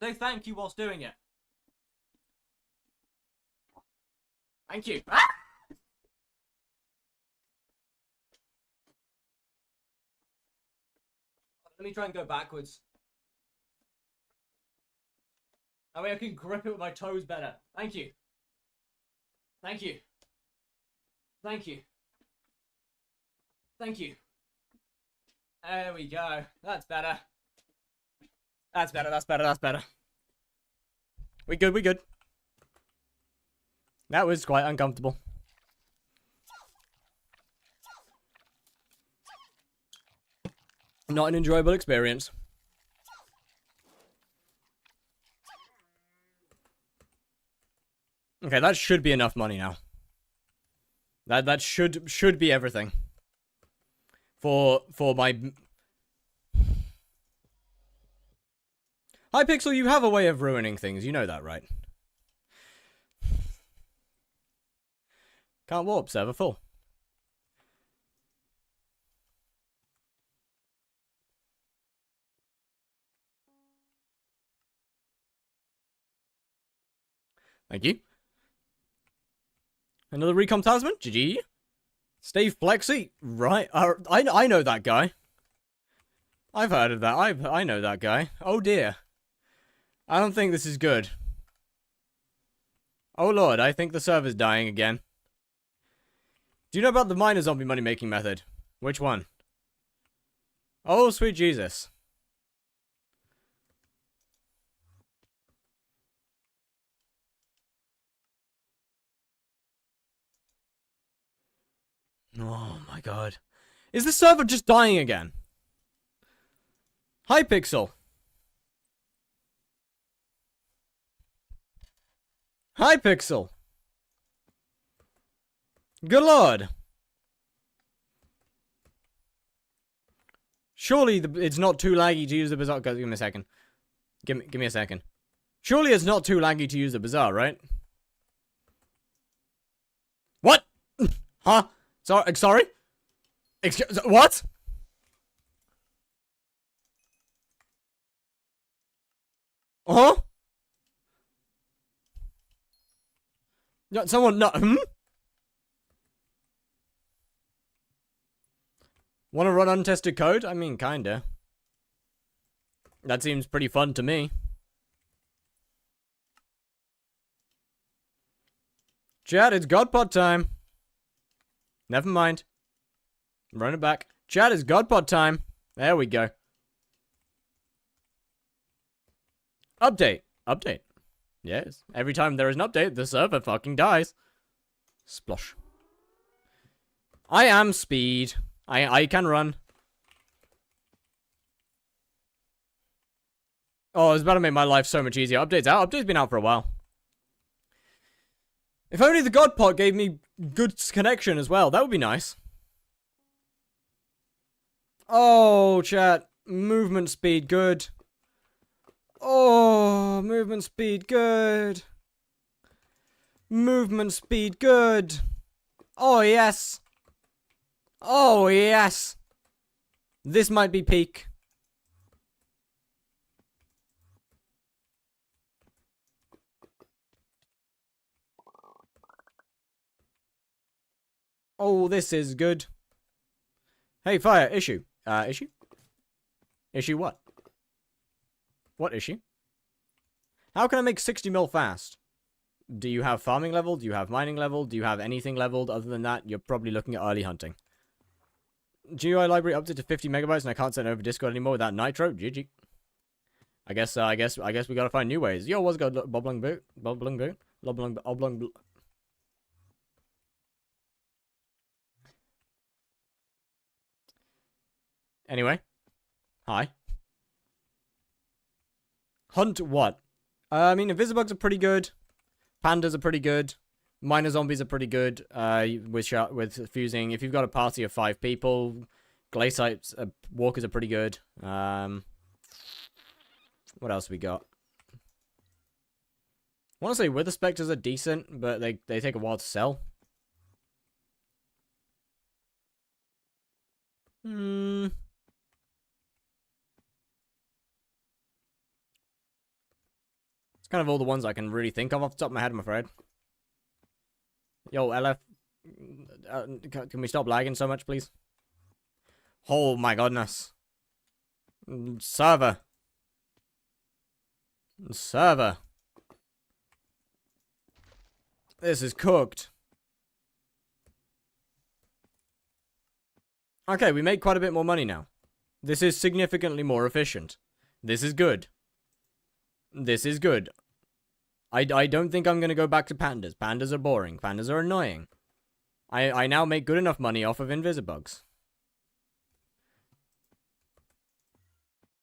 Say thank you whilst doing it. Thank you. Ah! Let me try and go backwards. That way I can grip it with my toes better. Thank you. Thank you. Thank you. Thank you. There we go. That's better. That's better, that's better, that's better. We good, we good. That was quite uncomfortable. Not an enjoyable experience. Okay, that should be enough money now. That should be everything. For my... Hypixel, you have a way of ruining things. You know that, right? Can't warp, server full. Thank you. Another recom talisman? GG. Steve Plexi? Right. I know that guy. I've heard of that. I know that guy. Oh dear. I don't think this is good. Oh lord, I think the server's dying again. Do you know about the miner zombie money making method? Which one? Oh sweet Jesus. Oh my god. Is the server just dying again? Hypixel. Hypixel. Good lord. Surely it's not too laggy to use the bazaar. Give me a second. Give me a second. Surely it's not too laggy to use the bazaar, right? What? Huh? Sorry? Excuse, what? Huh? Yeah, someone not Want to run untested code? I mean, kinda. That seems pretty fun to me. Chat, it's Godpod time. Never mind. Run it back. Chat, it's Godpod time. There we go. Update. Update. Yes. Every time there is an update, the server fucking dies. Splosh. I am speed. I can run. Oh, it's about to make my life so much easier. Update's out. Update's been out for a while. If only the Godpot gave me good connection as well. That would be nice. Oh, chat. Movement speed, good. Oh, movement speed, good. Movement speed, good. Oh, yes. Oh, yes. This might be peak. Oh, this is good. Hey, fire, issue. Issue? Issue what? What issue? How can I make 60 mil fast? Do you have farming level? Do you have mining level? Do you have anything leveled? Other than that, you're probably looking at early hunting. GUI library updated to 50 megabytes and I can't send it over Discord anymore without Nitro. GG. I guess we gotta find new ways. Yo, what's good? Bobbling boot? Bobbling boot? Oblong. Anyway. Hi. Hunt what? I mean, Invisibugs are pretty good. Pandas are pretty good. Miner zombies are pretty good. With fusing. If you've got a party of 5 people, glacites, walkers are pretty good. What else we got? I want to say Wither Spectres are decent, but they take a while to sell. Kind of all the ones I can really think of off the top of my head, I'm afraid. Yo, LF, can we stop lagging so much, please? Oh my goodness. Server. Server. This is cooked. Okay, we make quite a bit more money now. This is significantly more efficient. This is good. This is good. I don't think I'm going to go back to pandas. Pandas are boring. Pandas are annoying. I now make good enough money off of Invisibugs.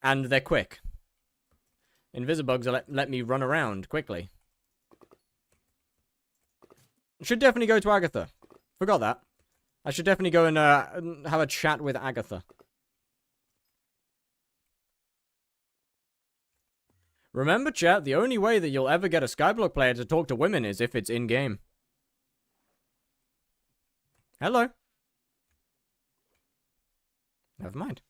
And they're quick. Invisibugs let me run around quickly. Should definitely go to Agatha. Forgot that. I should definitely go and have a chat with Agatha. Remember, chat, the only way that you'll ever get a skyblock player to talk to women is if it's in-game. Hello. Never mind.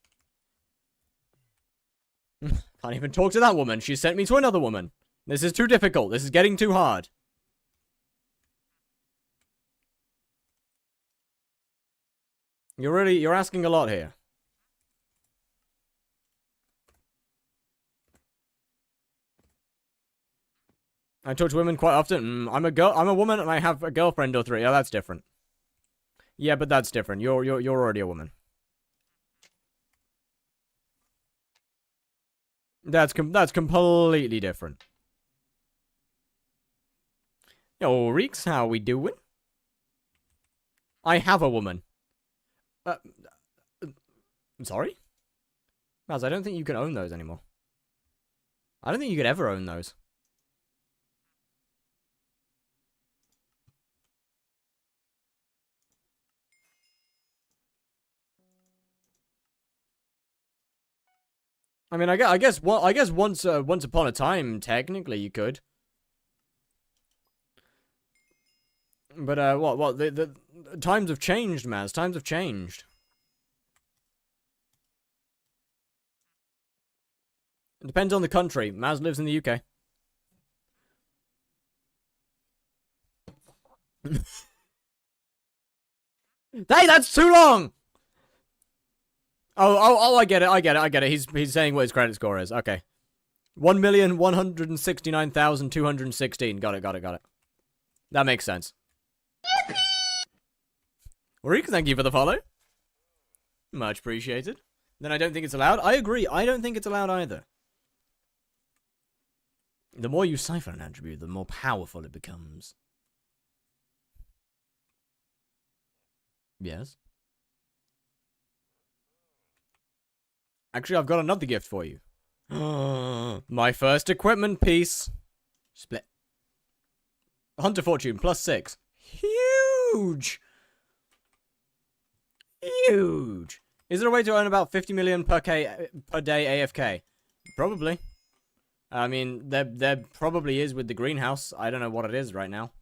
Can't even talk to that woman. She sent me to another woman. This is too difficult. This is getting too hard. You're asking a lot here. I talk to women quite often. I'm a woman and I have a girlfriend or 3. Oh, that's different. Yeah, but that's different. You're already a woman. That's completely different. Yo, Reeks, how we doing? I have a woman. Sorry? Maz, I don't think you can own those anymore. I don't think you could ever own those. I mean, I guess once upon a time, technically you could. But the times have changed, Maz. Times have changed. It depends on the country. Maz lives in the UK. Hey, that's too long. Oh, I get it. He's saying what his credit score is. Okay. 1,169,216. Got it. That makes sense. Warwick, thank you for the follow. Much appreciated. Then I don't think it's allowed. I agree. I don't think it's allowed either. The more you cipher an attribute, the more powerful it becomes. Yes. Actually, I've got another gift for you. My first equipment piece. Split. Hunter Fortune, +6. Huge! Huge! Is there a way to earn about 50 million per day AFK? Probably. I mean, there probably is with the greenhouse. I don't know what it is right now.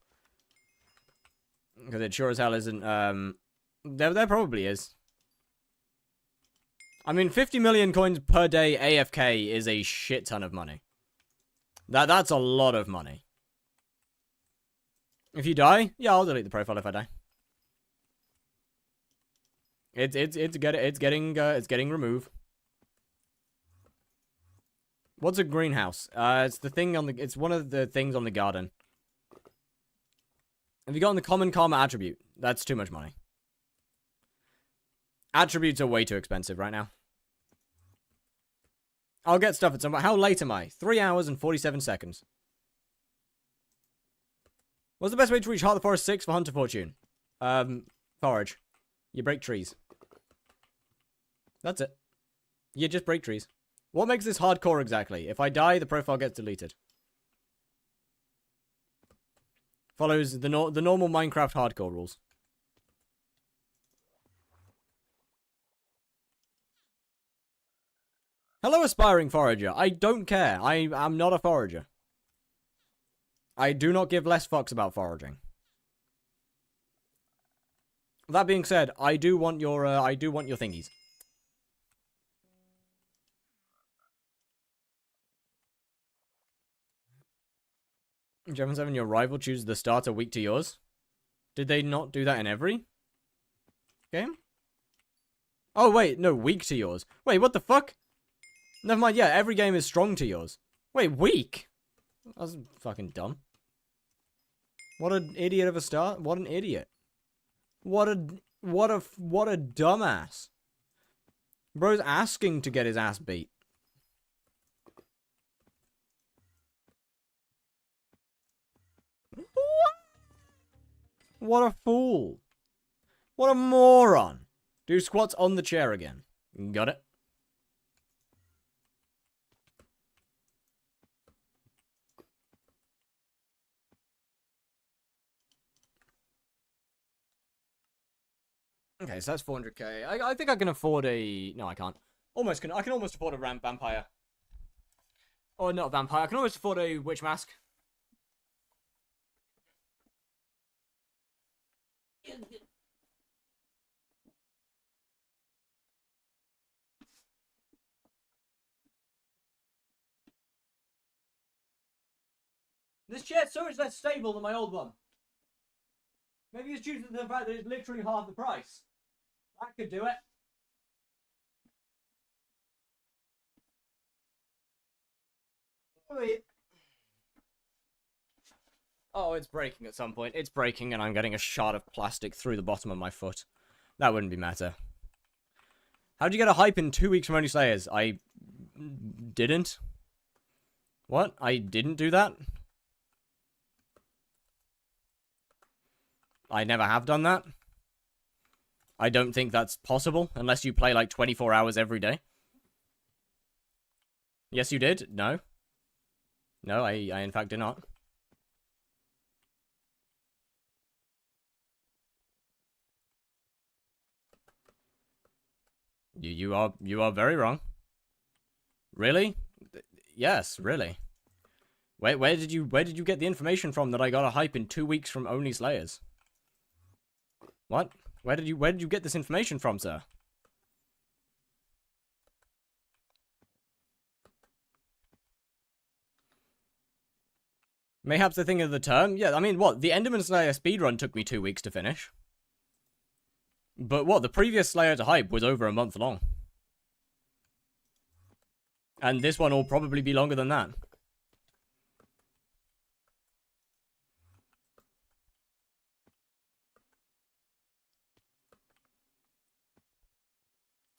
Because it sure as hell isn't, there probably is. I mean, 50 million coins per day AFK is a shit ton of money. That's a lot of money. If you die, yeah, I'll delete the profile if I die. It's getting removed. What's a greenhouse? It's the thing on the. It's one of the things on the garden. Have you gotten the common karma attribute? That's too much money. Attributes are way too expensive right now. I'll get stuff at some. How late am I? 3 hours and 47 seconds. What's the best way to reach Heart of the Forest 6 for Hunter Fortune? Forage. You break trees. That's it. You just break trees. What makes this hardcore exactly? If I die, the profile gets deleted. Follows the normal Minecraft hardcore rules. Hello, aspiring forager. I don't care. I'm not a forager. I do not give less fucks about foraging. That being said, I do want your thingies. German 7, your rival chooses the starter weak to yours. Did they not do that in every game? Oh, wait, no, weak to yours. Wait, what the fuck? Never mind, yeah, every game is strong to yours. Wait, weak? That's fucking dumb. What an idiot of a start. What an idiot. What a dumbass. Bro's asking to get his ass beat. What a fool. What a moron. Do squats on the chair again. Got it? Okay, so that's 400k. I think I can afford a... No, I can't. I can almost afford a ramp vampire. Or not vampire. I can almost afford a witch mask. This chair's so much less stable than my old one. Maybe it's due to the fact that it's literally half the price. That could do it. Oh, it's breaking at some point. It's breaking and I'm getting a shard of plastic through the bottom of my foot. That wouldn't be matter. How'd you get a hype in 2 weeks from Only Slayers? I didn't. What? I didn't do that? I never have done that. I don't think that's possible, unless you play like 24 hours every day. Yes, you did? No. No, I in fact did not. You are very wrong. Really? Yes, really. Where did you get the information from that I got a hype in 2 weeks from Only Slayers? What? Where did you get this information from, sir? Mayhaps the thing of the term? Yeah, I mean, what? The Enderman Slayer speedrun took me 2 weeks to finish. But what? The previous Slayer to hype was over a month long. And this one will probably be longer than that.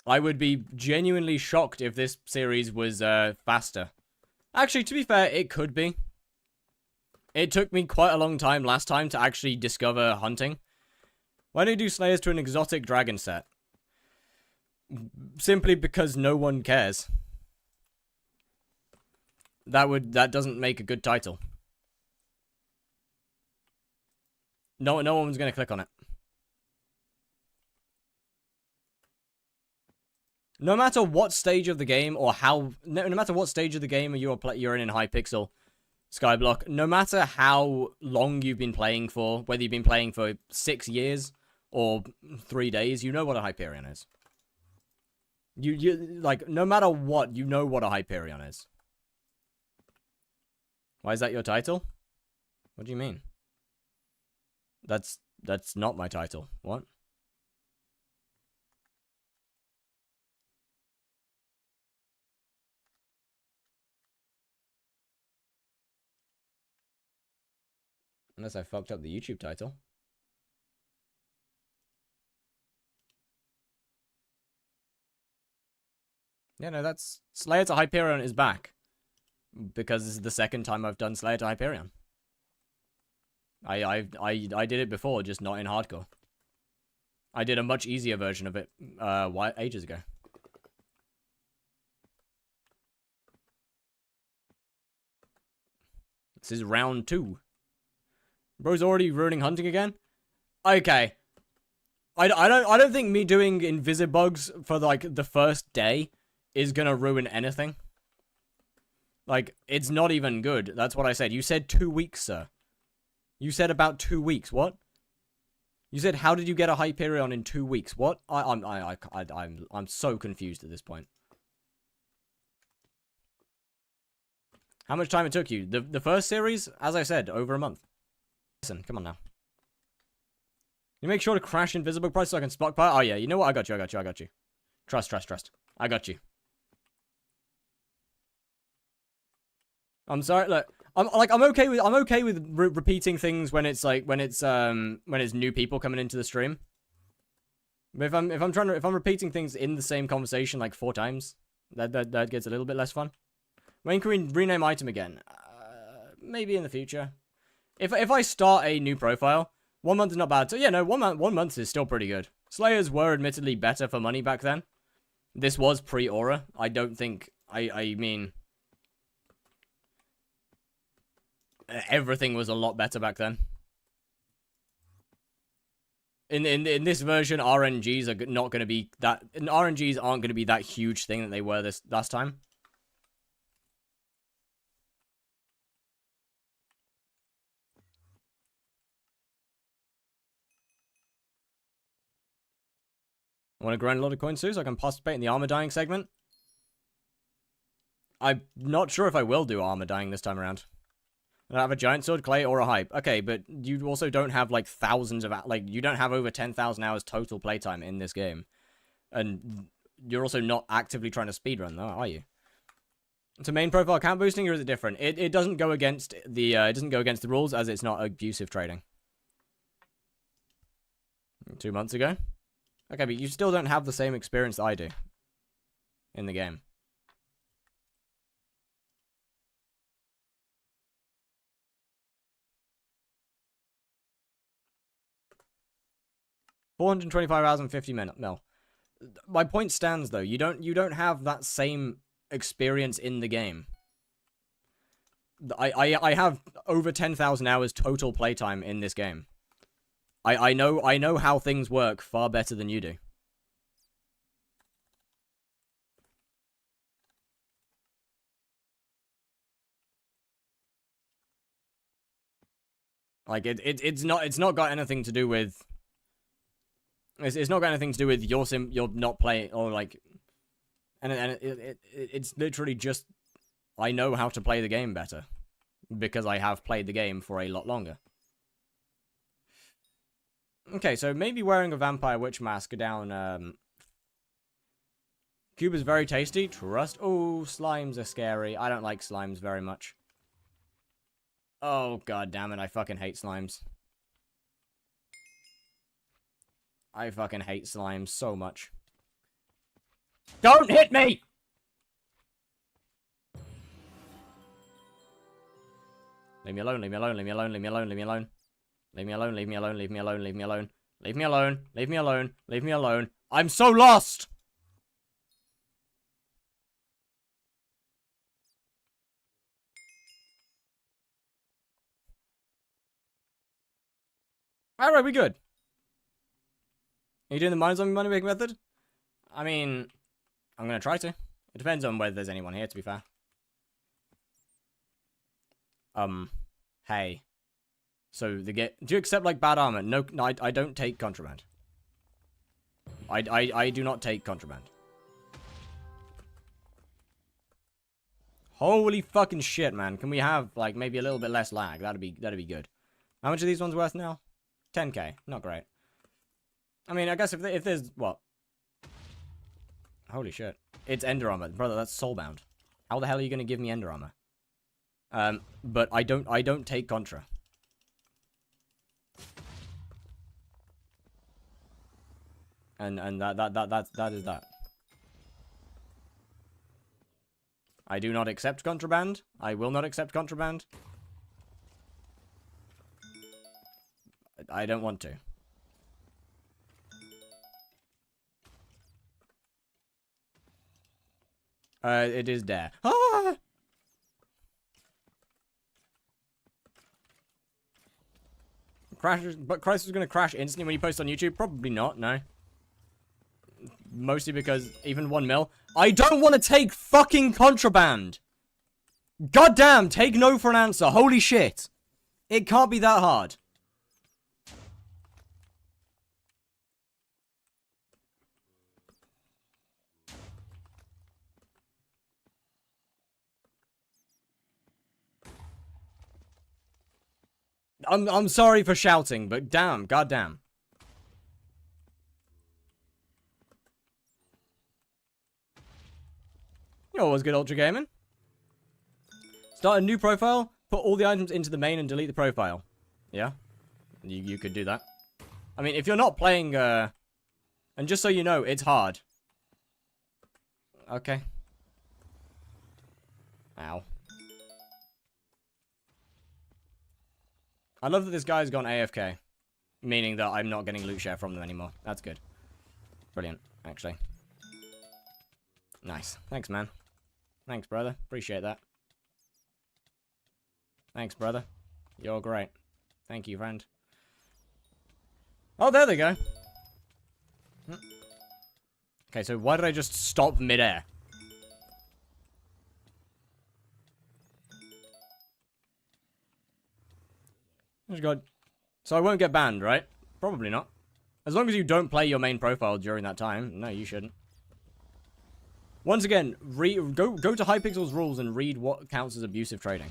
I would be genuinely shocked if this series was faster. Actually, to be fair, it could be. It took me quite a long time last time to actually discover hunting. Why don't you do Slayers to an exotic dragon set? Simply because no one cares. That doesn't make a good title. No one's gonna click on it. No matter what stage of the game or no matter what stage of the game you're in hypixel skyblock, no matter how long you've been playing for, whether you've been playing for 6 years or 3 days, you know what a hyperion is. You like, no matter what, you know what a hyperion is. Why is that your title? What do you mean? That's not my title. What? Unless I fucked up the YouTube title. Yeah, no, that's... Slayer to Hyperion is back. Because this is the second time I've done Slayer to Hyperion. I did it before, just not in hardcore. I did a much easier version of it ages ago. This is round 2. Bro's already ruining hunting again? Okay. I don't think me doing invisibugs for like the first day is gonna ruin anything. Like, it's not even good. That's what I said. You said 2 weeks, sir. You said about 2 weeks. What? You said, how did you get a Hyperion in 2 weeks? What? I'm so confused at this point. How much time it took you? The first series, as I said, over a month. Listen, come on now. You make sure to crash invisible price so I can stockpile. Oh yeah, you know what? I got you. Trust. I got you. I'm sorry. Look, I'm okay with repeating things when it's new people coming into the stream. But if I'm repeating things in the same conversation like 4 times, that gets a little bit less fun. When can we rename item again? Maybe in the future. If I start a new profile, 1 month is not bad. So yeah, no, 1 month is still pretty good. Slayers were admittedly better for money back then. This was pre-aura. I don't think I mean, everything was a lot better back then. In this version, RNGs are not going to be that. RNGs aren't going to be that huge thing that they were this last time. I want to grind a lot of coins too, so I can participate in the armor dying segment. I'm not sure if I will do armor dying this time around. I don't have a giant sword, clay, or a hype. Okay, but you also don't have, like, thousands of... Like, you don't have over 10,000 hours total playtime in this game. And you're also not actively trying to speedrun, though, are you? So main profile account boosting, or is it different? It doesn't go against the... it doesn't go against the rules, as it's not abusive trading. 2 months ago? Okay, but you still don't have the same experience that I do. In the game. $425 hours and 50 minutes. No. My point stands though. You don't have that same experience in the game. I have over 10,000 hours total playtime in this game. I know how things work far better than you do. Like it's not got anything to do with... It's not got anything to do with you're not playing, or like, and it's literally just, I know how to play the game better, because I have played the game for a lot longer. Okay, so maybe wearing a vampire witch mask down, Cube is very tasty, trust. Oh, slimes are scary. I don't like slimes very much. Oh, god damn it, I fucking hate slimes. I fucking hate slimes so much. Don't hit me! Leave me alone, leave me alone, leave me alone, leave me alone, leave me alone. Leave me alone, leave me alone, leave me alone, leave me alone. Leave me alone, leave me alone, leave me alone. I'm so lost! Alright, we good. Are you doing the mine zombie money making method? I mean, I'm gonna try to. It depends on whether there's anyone here, to be fair. Hey. So, do you accept, like, bad armor? No, I don't take contraband. I do not take contraband. Holy fucking shit, man. Can we have, like, maybe a little bit less lag? That'd be good. How much are these ones worth now? 10k. Not great. I mean, I guess if there's... What? Holy shit. It's ender armor. Brother, that's soulbound. How the hell are you gonna give me ender armor? But I don't take contra. And that is that. I do not accept contraband. I will not accept contraband. I don't want to. It is there. Ah! Crashes, but Christ is gonna crash instantly when you post on YouTube? Probably not, no. Mostly because even 1 mil. I don't want to take fucking contraband! Goddamn, take no for an answer. Holy shit. It can't be that hard. I'm sorry for shouting, but damn, goddamn. You know what was good, Ultra Gaming? Start a new profile, put all the items into the main and delete the profile. Yeah? You could do that. I mean, if you're not playing, and just so you know, it's hard. Okay. Ow. I love that this guy's gone AFK. Meaning that I'm not getting loot share from them anymore. That's good. Brilliant, actually. Nice. Thanks, man. Thanks, brother. Appreciate that. Thanks, brother. You're great. Thank you, friend. Oh, there they go. Okay, so why did I just stop midair? God. So I won't get banned, right? Probably not. As long as you don't play your main profile during that time. No, you shouldn't. Once again, go to Hypixel's rules and read what counts as abusive trading.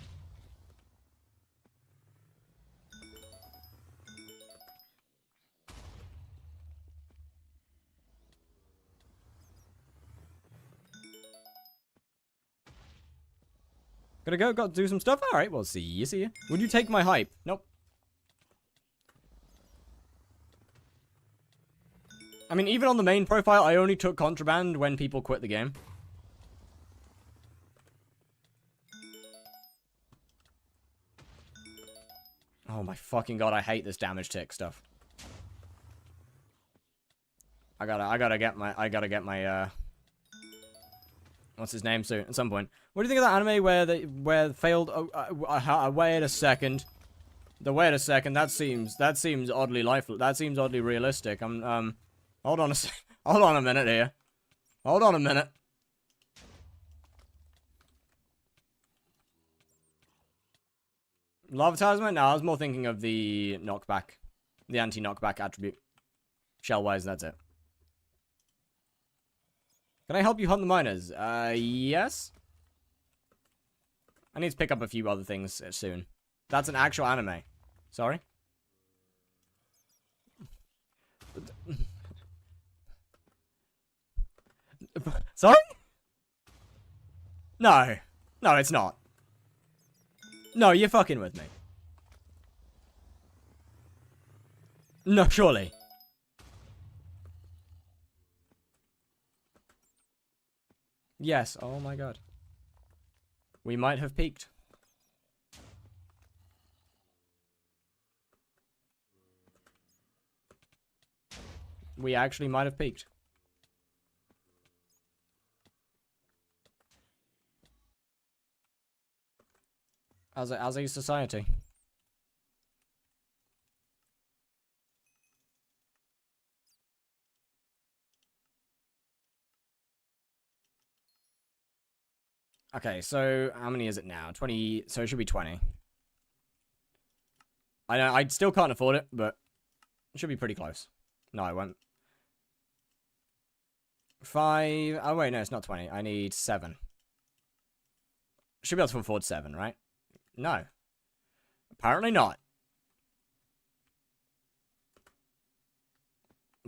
Gotta go, got to do some stuff? Alright, well, see you. Would you take my hype? Nope. I mean, even on the main profile, I only took contraband when people quit the game. Oh my fucking god, I hate this damage tick stuff. I gotta get my, what's his name soon, at some point. What do you think of that anime where they failed, wait a second. Wait a second, that seems oddly lifeless, that seems oddly realistic. Hold on a minute here. Hold on a minute. Lavatasma? No, I was more thinking of the knockback. The anti-knockback attribute. Shell-wise, that's it. Can I help you hunt the miners? Yes? I need to pick up a few other things soon. That's an actual anime. Sorry? Sorry? No. No, it's not. No, you're fucking with me. No, surely. Yes, oh my god. We might have peaked. We actually might have peaked. As a society. Okay, so how many is it now? 20, so it should be 20. I know, I still can't afford it, but it should be pretty close. No, I won't. 5, oh wait, no, it's not 20. I need 7. Should be able to afford 7, right? No. Apparently not.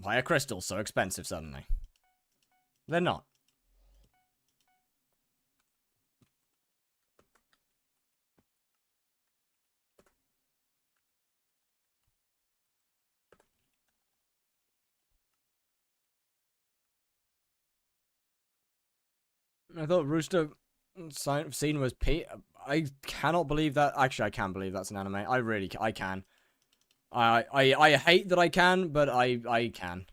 Why are crystals so expensive suddenly? They're not. I thought Rooster scene was Pete. I cannot believe that. Actually, I can believe that's an anime. I can. I hate that I can, but I can.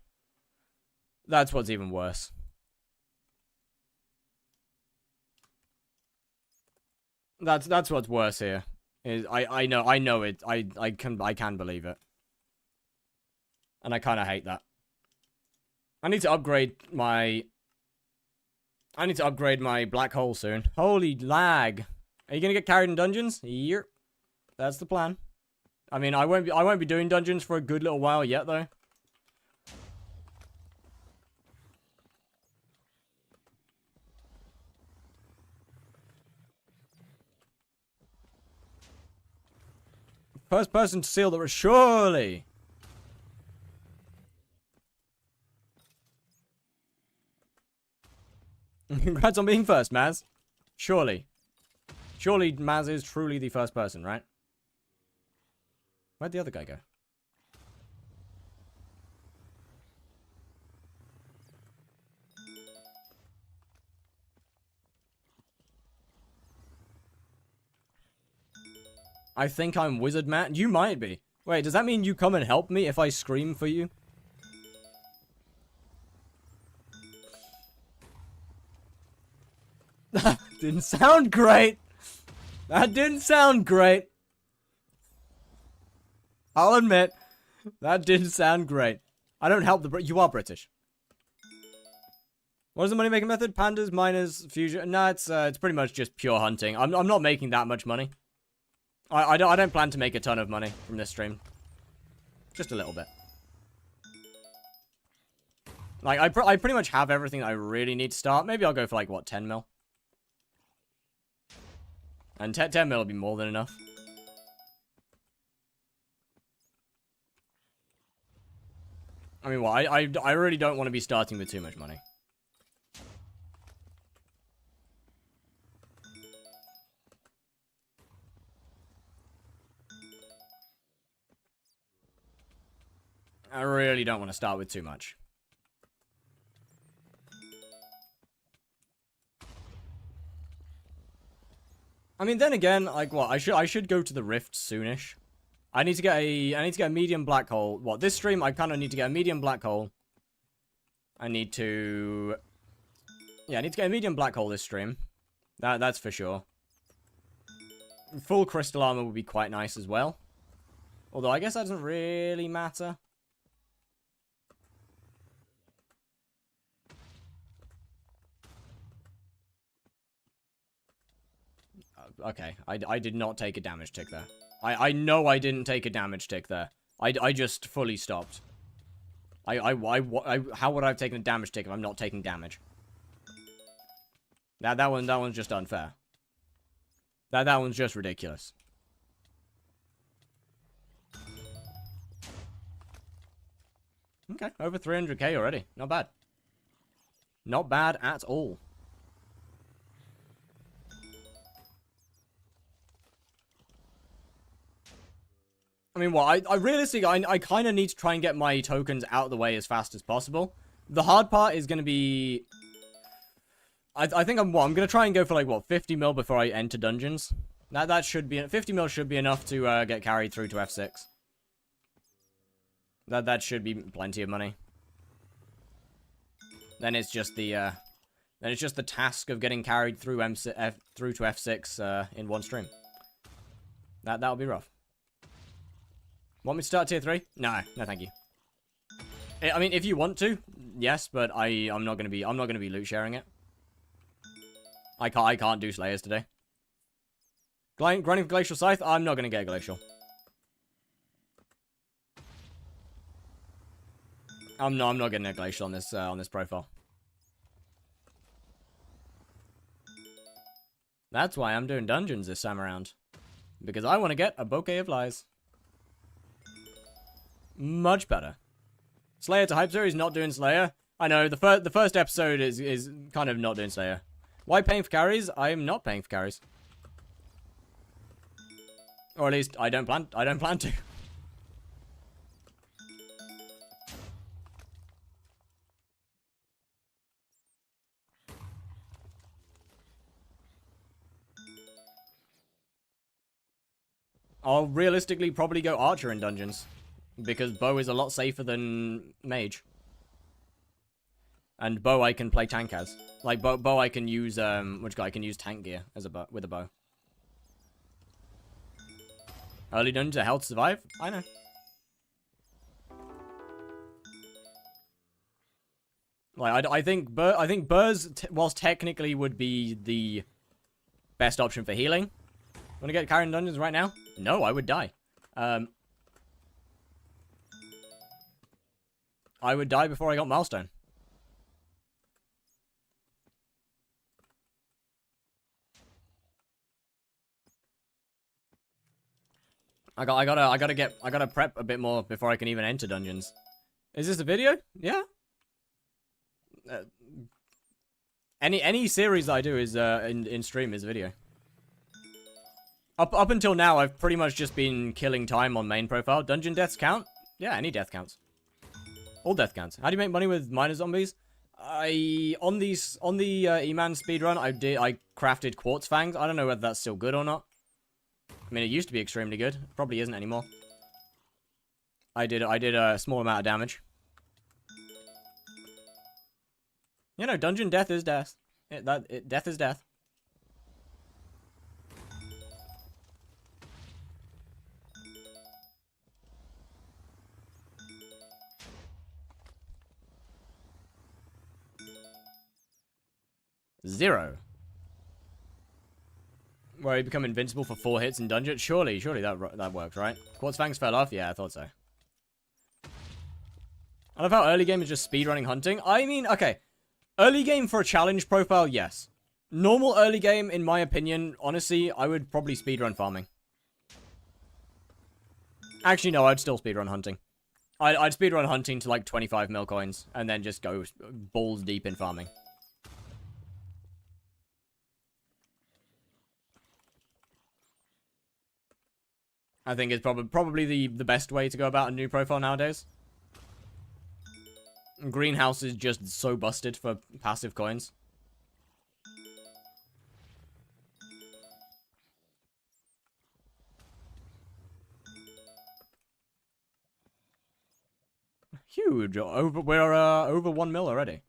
That's what's even worse. That's what's worse here. Is I know it. I can believe it. And I kind of hate that. I need to upgrade my black hole soon. Holy lag. Are you gonna get carried in dungeons? Yep. That's the plan. I mean, I won't be doing dungeons for a good little while yet, though. First person to seal the surely. Congrats on being first, Maz. Surely. Surely Maz is truly the first person, right? Where'd the other guy go? I think I'm Wizard Matt. You might be. Wait, does that mean you come and help me if I scream for you? That didn't sound great. That didn't sound great. I'll admit, that didn't sound great. I don't help the you are British. What is the money making method? Pandas, miners, fusion. Nah, it's pretty much just pure hunting. I'm not making that much money. I don't plan to make a ton of money from this stream. Just a little bit. Like I pretty much have everything I really need to start. Maybe I'll go for like what, 10 mil. And 10 mil will be more than enough. I mean, well, I really don't want to be starting with too much money. I really don't want to start with too much. I mean, then again, like what? I should go to the Rift soonish. I need to get a medium black hole. What, this stream I kind of need to get a medium black hole. I need to get a medium black hole this stream. That's for sure. Full crystal armor would be quite nice as well. Although I guess that doesn't really matter. Okay, I did not take a damage tick there. I know I didn't take a damage tick there. I just fully stopped. How would I have taken a damage tick if I'm not taking damage? That one's just unfair. That one's just ridiculous. Okay, over 300k already. Not bad. Not bad at all. I mean, well, I realistically, I kind of need to try and get my tokens out of the way as fast as possible. The hard part is going to be... I think I'm gonna try and go for like, what, 50 mil before I enter dungeons? That should be, 50 mil should be enough to get carried through to F6. That should be plenty of money. Then it's just the task of getting carried through through to F6 in one stream. That'll be rough. Want me to start tier 3? No, thank you. I mean, if you want to, yes, but I'm not gonna be loot sharing it. I can't do Slayers today. Grinding for Glacial Scythe, I'm not gonna get Glacial. I'm not getting a Glacial on this profile. That's why I'm doing dungeons this time around. Because I want to get a bouquet of lies. Much better. Slayer to Hypixel is not doing Slayer. I know, the first episode is kind of not doing Slayer. Why paying for carries? I am not paying for carries. Or at least I don't plan to. I'll realistically probably go Archer in dungeons. Because bow is a lot safer than mage. And bow I can play tank as. Like bow I can use I can use tank gear as with a bow. Early dungeons are hell to survive? I know. Like I think Burrs whilst technically would be the best option for healing. Want to get carried in dungeons right now? No, I would die. I would die before I got milestone. I gotta prep a bit more before I can even enter dungeons. Is this a video? Yeah. Any series I do is in stream is a video. Up until now, I've pretty much just been killing time on main profile. Dungeon deaths count? Yeah, any death counts. All death counts. How do you make money with minor zombies? On the E-Man speedrun, I crafted quartz fangs. I don't know whether that's still good or not. I mean, it used to be extremely good. Probably isn't anymore. I did a small amount of damage. You know, dungeon death is death. Death is death. Zero. Where you become invincible for 4 hits in dungeon? Surely that works, right? Quartz fangs fell off? Yeah, I thought so. I love how early game is just speedrunning hunting. I mean, okay. Early game for a challenge profile, yes. Normal early game, in my opinion, honestly, I would probably speedrun farming. Actually, no, I'd still speedrun hunting. I'd speedrun hunting to like 25 mil coins, and then just go balls deep in farming. I think it's probably the best way to go about a new profile nowadays. Greenhouse is just so busted for passive coins. Huge. We're over 1 mil already.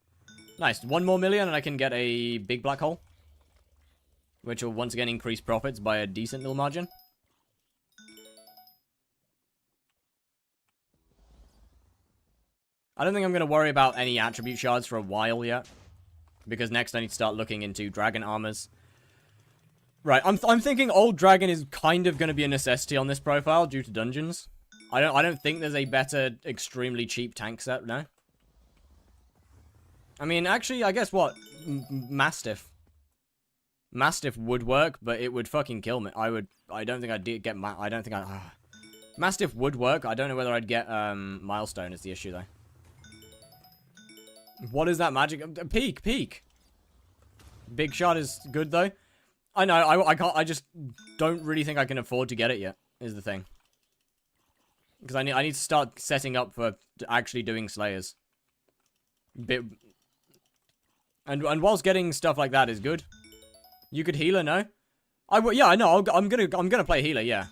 Nice. 1 more million and I can get a big black hole. Which will once again increase profits by a decent little margin. I don't think I'm going to worry about any attribute shards for a while yet. Because next I need to start looking into dragon armors. Right, I'm thinking old dragon is kind of going to be a necessity on this profile due to dungeons. I don't think there's a better extremely cheap tank set, no? I mean, actually, I guess what? Mastiff. Mastiff would work, but it would fucking kill me. I don't think I'd get Mastiff would work. I don't know whether I'd get milestone is the issue though. What is that magic? Peak. Big shot is good though. I know, I can't, I just don't really think I can afford to get it yet, is the thing. Because I need to start setting up for actually doing Slayers. And whilst getting stuff like that is good. You could healer, no? Yeah, I know. I'm gonna play healer, yeah.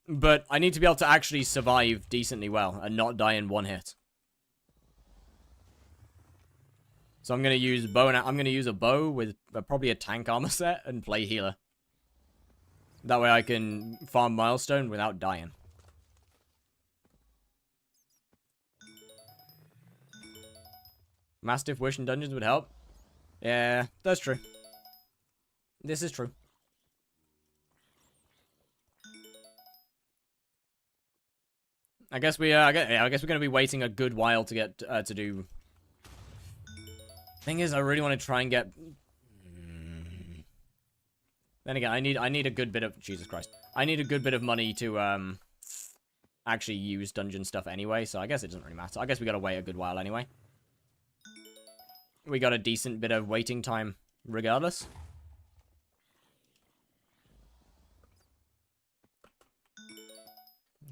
But I need to be able to actually survive decently well and not die in one hit. So I'm gonna use bow and I'm gonna use a bow with probably a tank armor set and play healer. That way I can farm milestone without dying. Mastiff Wish in dungeons would help. Yeah, that's true. This is true. I guess I guess we're gonna be waiting a good while to get to do. Thing is, I really want to try and get. Then again, I need a good bit of Jesus Christ. I need a good bit of money to actually use dungeon stuff anyway. So I guess it doesn't really matter. I guess we gotta wait a good while anyway. We got a decent bit of waiting time, regardless.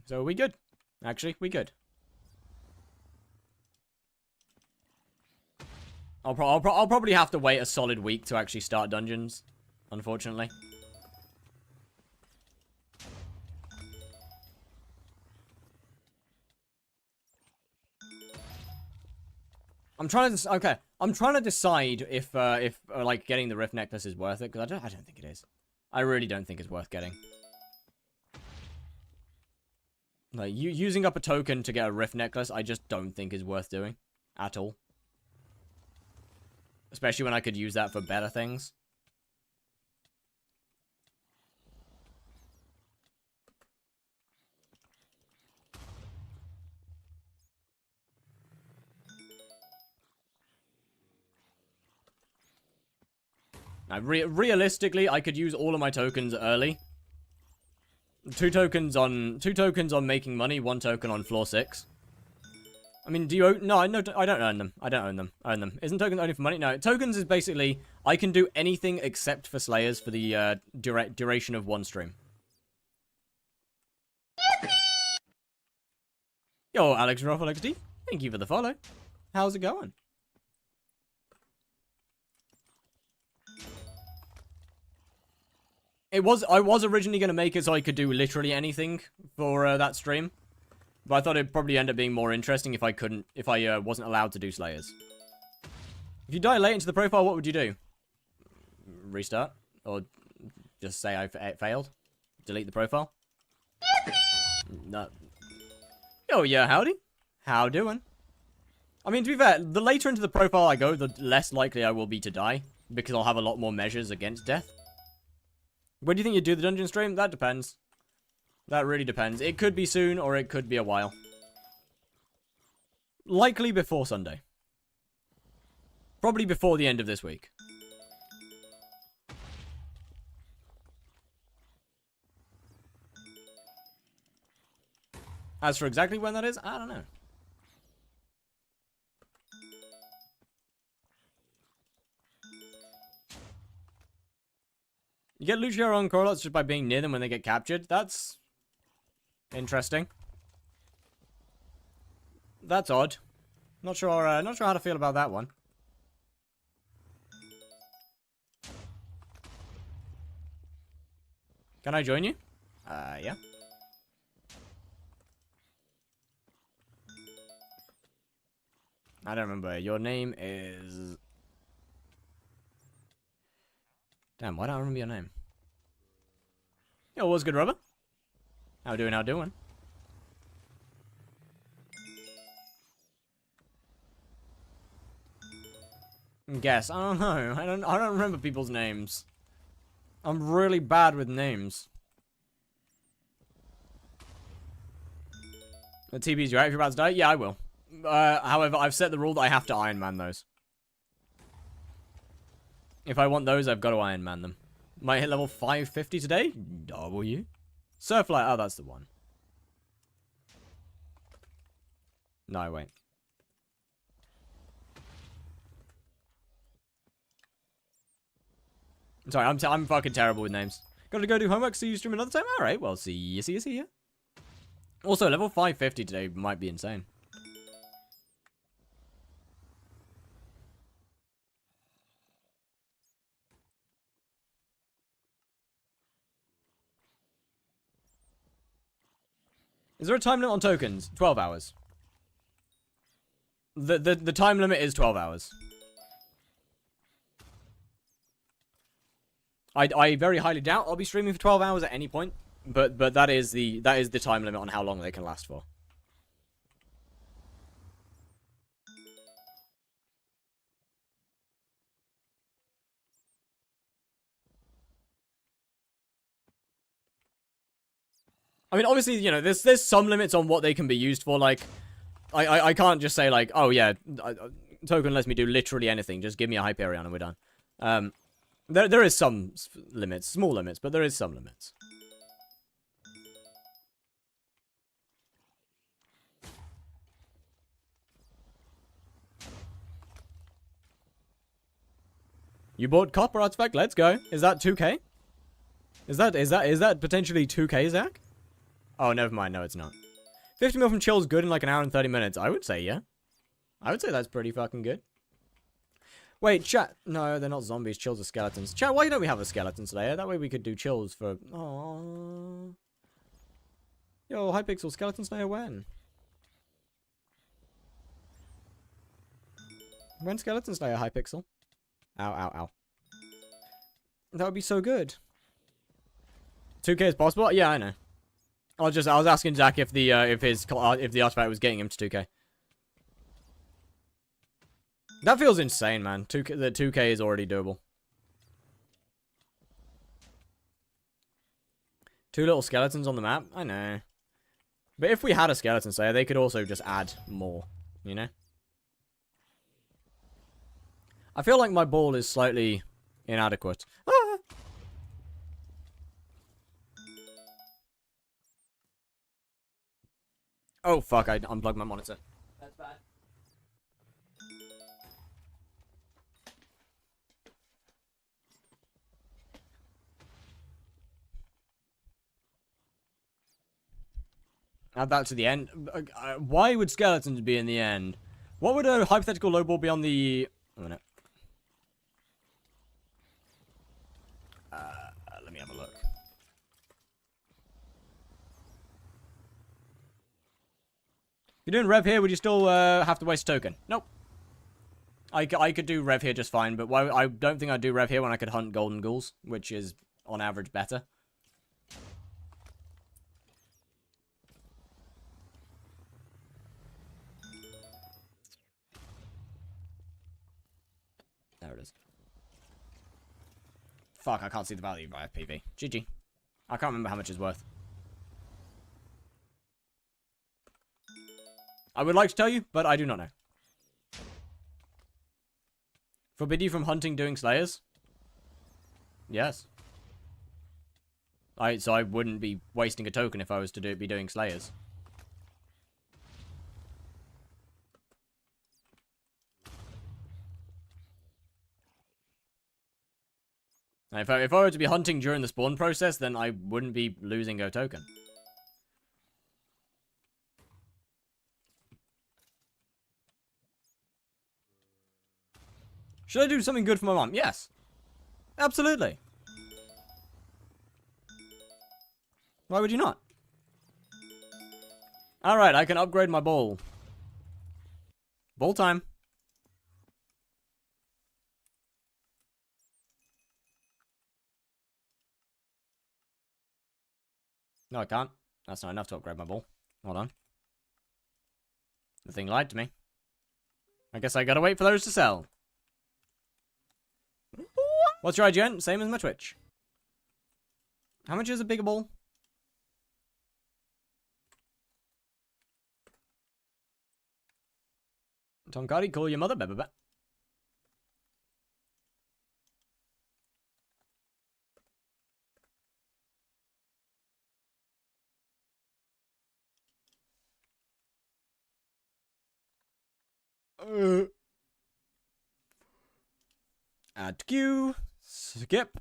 So we good. Actually, we good. I'll probably have to wait a solid week to actually start dungeons, unfortunately. I'm trying to decide if like getting the Rift necklace is worth it, because I don't think it is. I really don't think it's worth getting. Like, using up a token to get a Rift necklace, I just don't think is worth doing. At all. Especially when I could use that for better things. Now, realistically, I could use all of my tokens early. Two tokens on making money, 1 token on floor 6. I mean, do you no, I don't earn them. I don't own them. Isn't tokens only for money? No, tokens is basically I can do anything except for Slayers for the duration of 1 stream. Yo, Alex Ruffle XD, thank you for the follow. How's it going? I was originally going to make it so I could do literally anything for that stream. But I thought it'd probably end up being more interesting if I wasn't allowed to do Slayers. If you die late into the profile, what would you do? Restart? Or just say I failed? Delete the profile? No. Oh yeah, howdy. How doing? I mean, to be fair, the later into the profile I go, the less likely I will be to die. Because I'll have a lot more measures against death. When do you think you'd do the dungeon stream? That depends. That really depends. It could be soon, or it could be a while. Likely before Sunday. Probably before the end of this week. As for exactly when that is, I don't know. You get Lucio on Corlots just by being near them when they get captured. That's interesting. That's odd. Not sure how to feel about that one. Can I join you? Yeah. I don't remember. Your name is... Damn, why don't I remember your name? Yo, what's good, Robert? How doing? Guess. I don't know. I don't remember people's names. I'm really bad with names. The TBs, you right if you're about to die? Yeah, I will. However, I've set the rule that I have to Iron Man those. If I want those, I've got to Iron Man them. Might hit level 550 today? W. Surflight, oh, that's the one. No, wait. Sorry, I'm fucking terrible with names. Gotta go do homework, see you stream another time? Alright, well, see you. Also, level 550 today might be insane. Is there a time limit on tokens? 12 hours. The time limit is 12 hours. I very highly doubt I'll be streaming for 12 hours at any point, but that is the time limit on how long they can last for. I mean, obviously, you know, there's some limits on what they can be used for. Like, I can't just say like, oh yeah, token lets me do literally anything. Just give me a hyperion and we're done. There is some limits, small limits, but there is some limits. You bought copper artifact. Let's go. Is that 2k? Is that potentially 2k, Zach? Oh, never mind. No, it's not. 50 mil from chill is good in like an hour and 30 minutes. I would say, yeah. I would say that's pretty fucking good. Wait, chat. No, they're not zombies. Chills are skeletons. Chat, why don't we have a skeleton slayer? That way we could do chills for... Aww. Yo, hypixel skeleton slayer when? When skeleton slayer hypixel? Ow, ow, ow. That would be so good. 2k is possible? Yeah, I know. I was asking Zach if the artifact was getting him to 2k. That feels insane, man. The 2k is already doable. 2 little skeletons on the map? I know. But if we had a skeleton slayer, they could also just add more, you know? I feel like my ball is slightly inadequate. Ah! Oh, fuck, I unplugged my monitor. That's bad. Add that to the end. Why would skeletons be in the end? What would a hypothetical low ball be on the... A minute. Let me have a look. If you're doing rev here, would you still have to waste a token? Nope. I could do rev here just fine, but why? I don't think I'd do rev here when I could hunt golden ghouls, which is, on average, better. There it is. Fuck, I can't see the value via PV. GG. I can't remember how much it's worth. I would like to tell you, but I do not know. Forbid you from hunting doing slayers? Yes. So I wouldn't be wasting a token if I was to be doing slayers. And if I were to be hunting during the spawn process, then I wouldn't be losing a token. Should I do something good for my mom? Yes. Absolutely. Why would you not? Alright, I can upgrade my ball. Ball time. No, I can't. That's not enough to upgrade my ball. Hold on. The thing lied to me. I guess I gotta wait for those to sell. What's your IGN? Same as my Twitch. How much is a bigger ball? Tom Cardi, call your mother, baby. Add to queue. Skip.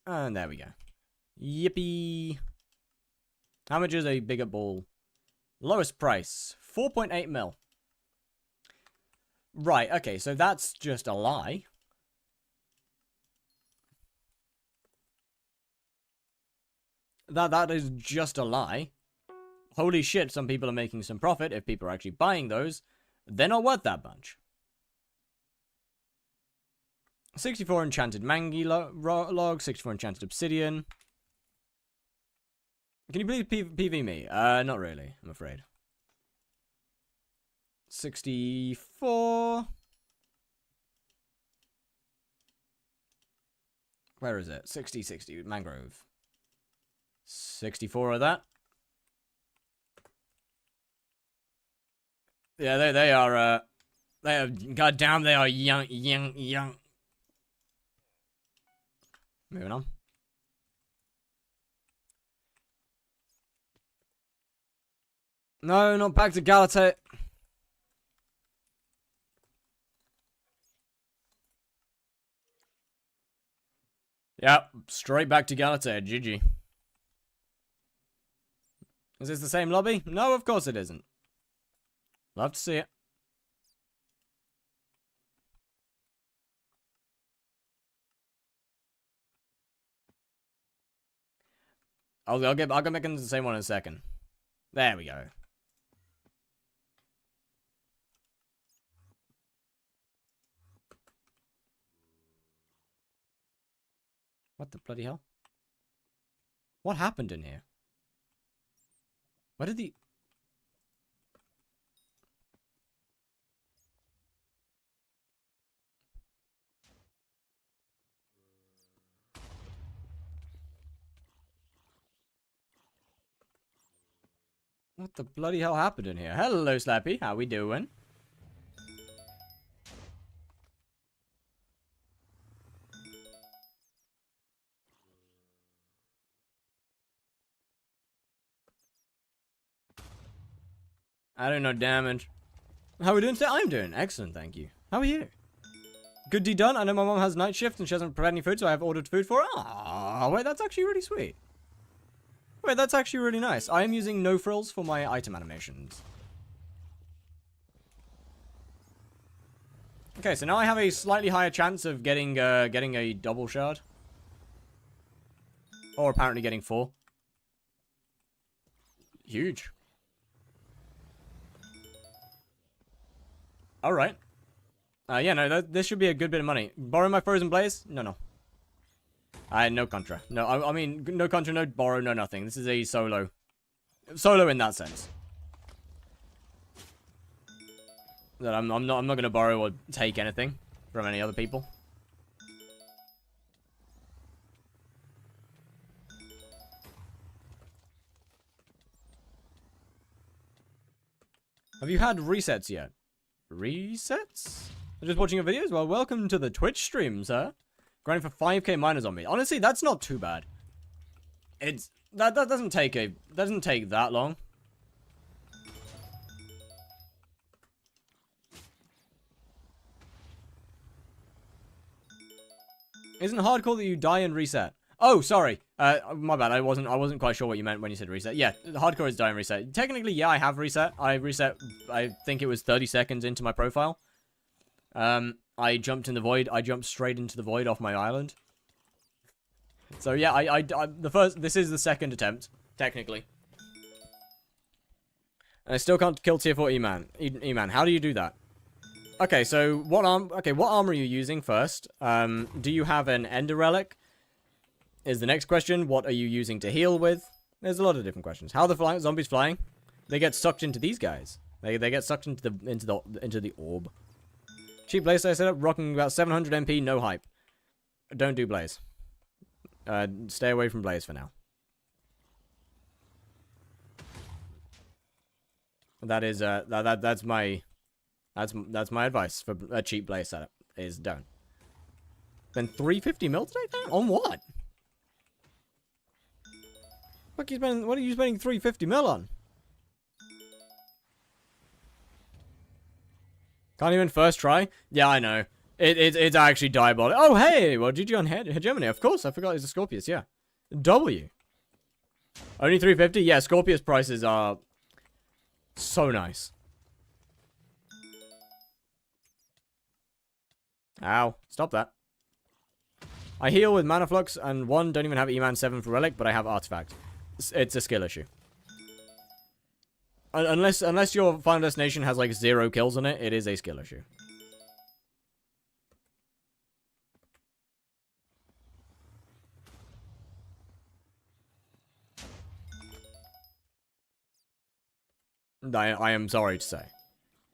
And there we go. Yippee. How much is a bigger ball? Lowest price. 4.8 mil. Right, okay, so that's just a lie. That is just a lie. holy shit, some people are making some profit. If people are actually buying those, they're not worth that much. 64 enchanted mangi log, 64 enchanted obsidian. Can you please PV me? Not really, I'm afraid. 64. Where is it? 60, mangrove. 64 of that. Yeah, they are, goddamn, they are young. Moving on. No, not back to Galate. Yep, straight back to Galate, GG. Is this the same lobby? No, of course it isn't. Love to see it. I'll get back into the same one in a second. There we go. What the bloody hell? What happened in here? Where did the... What the bloody hell happened in here? Hello, Slappy. How we doing? I don't know damage. How are we doing today? I'm doing excellent, thank you. How are you? Good deed done. I know my mom has night shift and she hasn't prepared any food, so I have ordered food for her. Ah, wait, that's actually really sweet. Wait, that's actually really nice. I am using no frills for my item animations. Okay, so now I have a slightly higher chance of getting a double shard. Or apparently getting 4. Huge. Alright. Yeah, no, this should be a good bit of money. Borrow my frozen blaze? No. No contra. No, I mean, no contra, no borrow, no nothing. This is a solo. Solo in that sense. That I'm not gonna borrow or take anything from any other people. Have you had resets yet? Resets? Just watching your videos? Well, welcome to the Twitch stream, sir. Grinding for 5k miners on me. Honestly, that's not too bad. That doesn't take that long. Isn't it hardcore that you die and reset? Oh, sorry. My bad. I wasn't quite sure what you meant when you said reset. Yeah, hardcore is die and reset. Technically, yeah, I have reset. I reset. I think it was 30 seconds into my profile. I jumped in the void. I jumped straight into the void off my island. So yeah, this is the second attempt, technically. And I still can't kill tier 4 E-Man. E-Man, how do you do that? Okay, so what armor are you using first? Do you have an Ender Relic? Is the next question. What are you using to heal with? There's a lot of different questions. How are the zombies flying? They get sucked into these guys. They get sucked into the orb. Cheap blaze I set up, rocking about 700 MP, no hype. Don't do blaze. Stay away from blaze for now. That is that's my advice for a cheap blaze setup. Is don't. Then 350 mil today? On what? What are you spending 350 mil on? Can't even first try? Yeah, I know. It's actually diabolical. Oh, hey! Well, GG on Hegemony. Of course, I forgot it's a Scorpius, yeah. W. Only 350? Yeah, Scorpius prices are so nice. Ow. Stop that. I heal with Mana Flux, and 1 don't even have E-Man 7 for Relic, but I have Artifact. It's a skill issue. Unless your Final Destination has like 0 kills on it, it is a skill issue. I am sorry to say.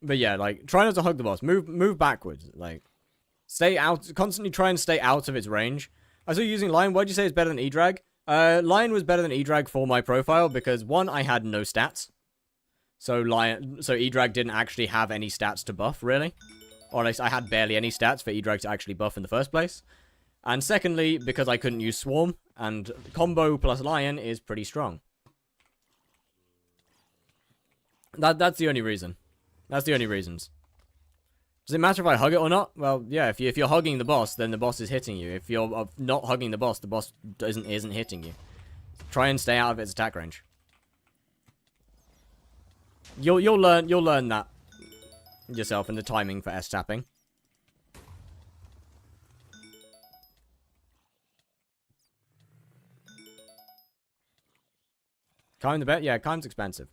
But yeah, like, try not to hug the boss. Move backwards. Like, stay out. Constantly try and stay out of its range. I saw you using Lion. Why'd you say it's better than E-Drag? Lion was better than E-Drag for my profile because, one, I had no stats. So E-Drag didn't actually have any stats to buff, really. Or at least I had barely any stats for E-Drag to actually buff in the first place. And secondly, because I couldn't use Swarm, and combo plus Lion is pretty strong. That's the only reason. That's the only reasons. Does it matter if I hug it or not? Well, yeah, if you're hugging the boss, then the boss is hitting you. If you're not hugging the boss isn't hitting you. Try and stay out of its attack range. You'll learn that yourself in the timing for S tapping. Kime the bet? Yeah, Kime's expensive.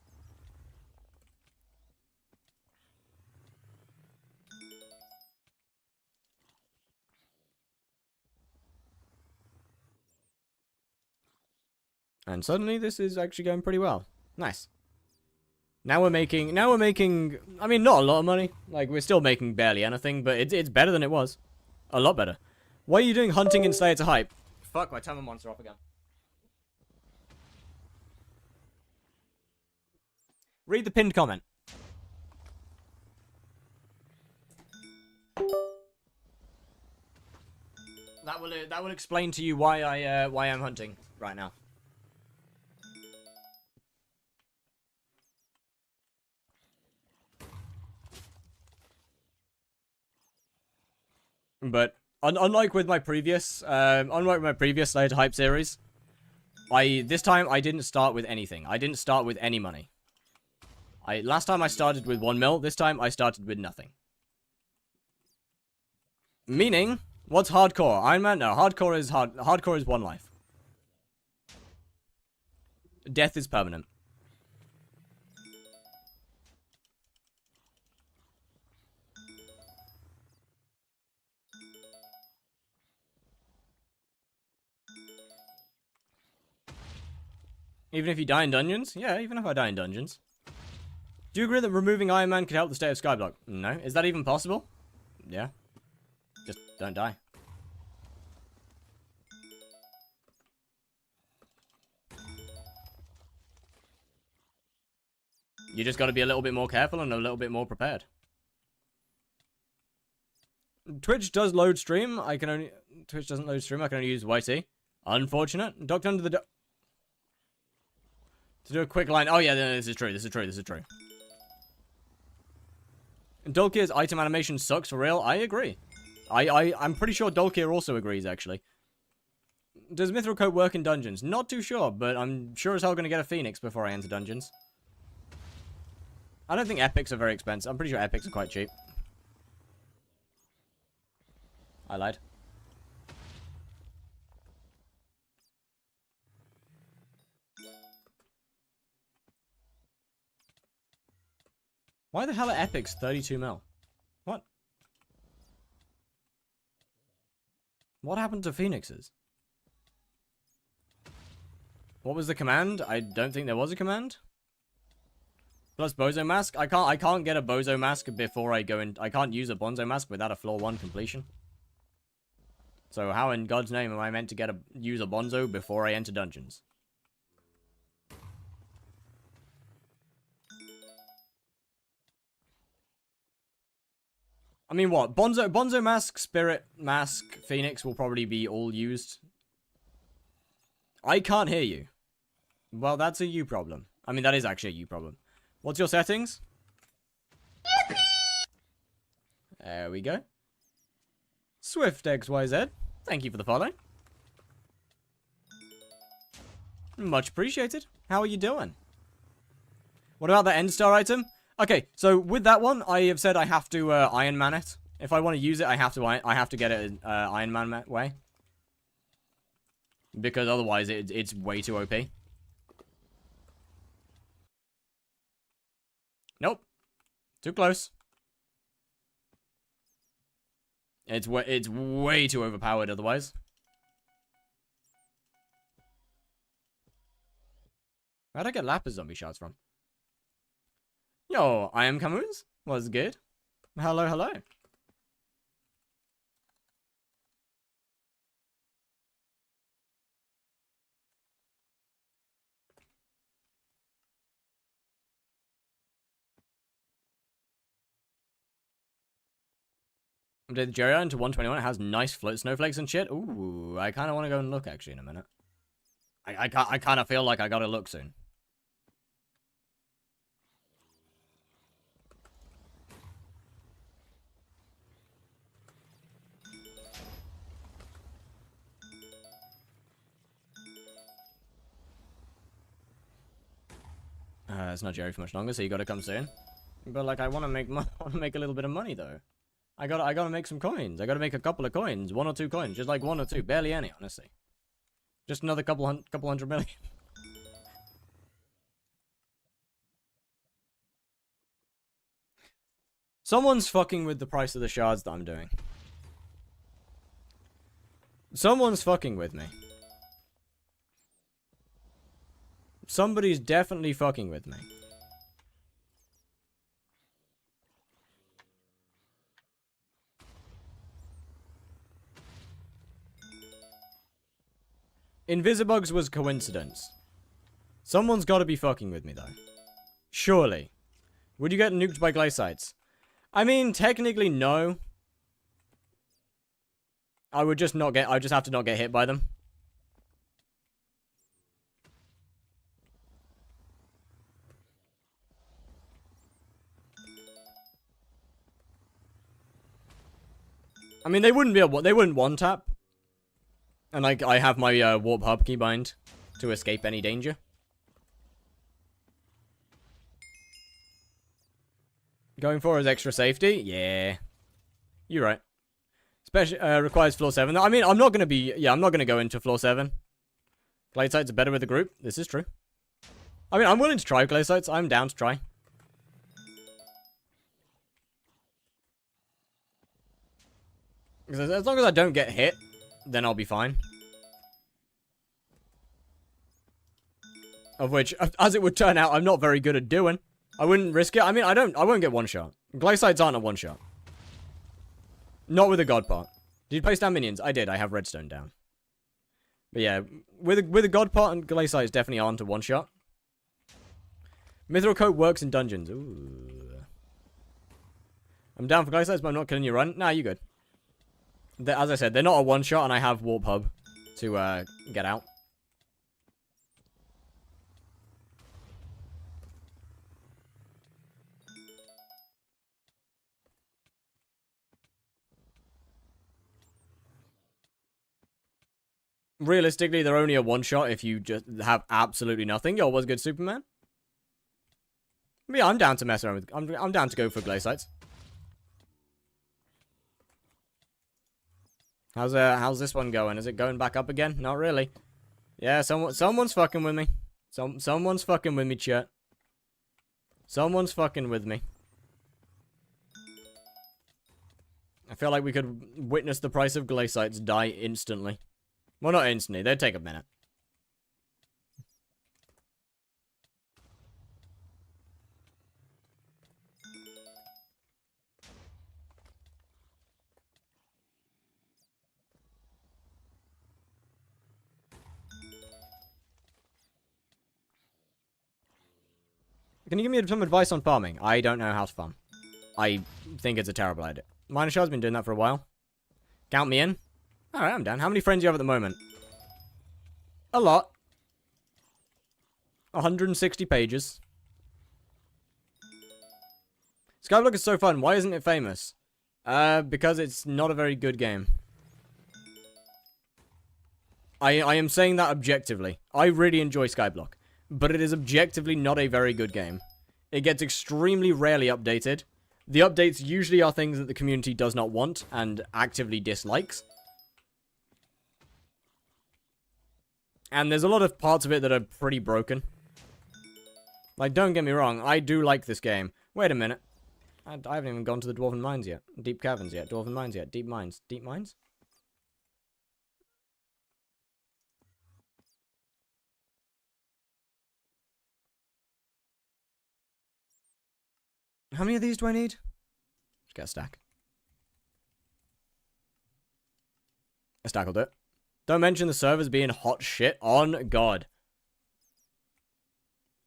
And suddenly this is actually going pretty well. Nice. Now we're making, I mean, not a lot of money. Like, we're still making barely anything, but it's better than it was. A lot better. Why are you doing hunting and stay to hype? Fuck, my timer monster off again. Read the pinned comment. That will explain to you why I'm hunting right now. But unlike with my previous Slay to Hype series, this time I didn't start with anything. I didn't start with any money. Last time I started with 1 mil. This time I started with nothing. Meaning, what's hardcore? Iron Man? No, hardcore is 1 life. Death is permanent. Even if you die in dungeons? Yeah, even if I die in dungeons. Do you agree that removing Iron Man could help the state of skyblock? No. Is that even possible? Yeah. Just don't die. You just gotta be a little bit more careful and a little bit more prepared. Twitch does load stream. Twitch doesn't load stream. I can only use YT. Unfortunate. Docked under the to do a quick line. Oh yeah, no, this is true. This is true. This is true. Dolkir's item animation sucks for real. I agree. I'm pretty sure Dolkir also agrees, actually. Does Mithril Coat work in dungeons? Not too sure, but I'm sure as hell going to get a Phoenix before I enter dungeons. I don't think epics are very expensive. I'm pretty sure epics are quite cheap. I lied. Why the hell are epics 32 mil? What? What happened to Phoenixes? What was the command? I don't think there was a command. Plus Bozo Mask? I can't get a Bozo Mask before I go in. I can't use a Bonzo Mask without a floor 1 completion. So how in God's name am I meant to use a Bonzo before I enter dungeons? I mean, what? Bonzo Mask, Spirit Mask, Phoenix will probably be all used. I can't hear you. Well, that's a you problem. I mean, that is actually a you problem. What's your settings? Yippee! There we go. Swift XYZ. Thank you for the follow. Much appreciated. How are you doing? What about the end star item? Okay, so with that one, I have said I have to Iron Man it. If I want to use it, I have to get it Iron Man way. Because otherwise, it's way too OP. Nope. Too close. It's way too overpowered otherwise. Where'd I get lapis zombie shards from? Yo, I am Camus. Was good. Hello, hello. Update the Jerry Island to 121. It has nice float snowflakes and shit. Ooh, I kind of want to go and look actually in a minute. I kind of feel like I gotta look soon. It's not Jerry for much longer, so you gotta come soon. But like, I want to make a little bit of money though. I gotta make some coins. I gotta make a couple of coins, 1 or 2 coins, just like 1 or 2, barely any, honestly. Just another couple hundred million. Someone's fucking with the price of the shards that I'm doing. Someone's fucking with me. Somebody's definitely fucking with me. Invisibugs was coincidence. Someone's gotta be fucking with me, though. Surely. Would you get nuked by glacites? I mean, technically, no. I would just not get... I just have to not get hit by them. I mean, they wouldn't be able... They wouldn't one-tap. And like, I have my warp hub keybind to escape any danger. Going for is extra safety? Yeah. You're right. Special requires floor 7. I mean, I'm not gonna be... Yeah, I'm not gonna go into floor 7. Glacites are better with the group. This is true. I mean, I'm willing to try glacites. I'm down to try. Because as long as I don't get hit, then I'll be fine. Of which, as it would turn out, I'm not very good at doing. I wouldn't risk it. I mean, I won't get one shot. Glacites aren't a one shot. Not with a god part. Did you place down minions? I did. I have redstone down. But yeah, with a god part and glacites definitely aren't a one shot. Mithril coat works in dungeons. Ooh. I'm down for glacites, but I'm not killing you run. Nah, you good. As I said, they're not a one shot, and I have warp hub to get out. Realistically, they're only a one-shot if you just have absolutely nothing. Yo, what's good, Superman? But yeah, I'm down to mess around with... I'm down to go for glacites. How's this one going? Is it going back up again? Not really. Yeah, someone's fucking with me. Someone's fucking with me, chat. Someone's fucking with me. I feel like we could witness the price of glacites die instantly. Well, not instantly. They'd take a minute. Can you give me some advice on farming? I don't know how to farm. I think it's a terrible idea. Miner Shard's been doing that for a while. Count me in. Alright, I'm down. How many friends do you have at the moment? A lot. 160 pages. Skyblock is so fun. Why isn't it famous? Because it's not a very good game. I am saying that objectively. I really enjoy Skyblock. But it is objectively not a very good game. It gets extremely rarely updated. The updates usually are things that the community does not want and actively dislikes. And there's a lot of parts of it that are pretty broken. Like, don't get me wrong, I do like this game. Wait a minute. I haven't even gone to the Dwarven Mines yet. Deep Caverns yet. Dwarven Mines yet. Deep Mines. Deep Mines? How many of these do I need? Just get a stack. A stack will do it. Don't mention the servers being hot shit. On God.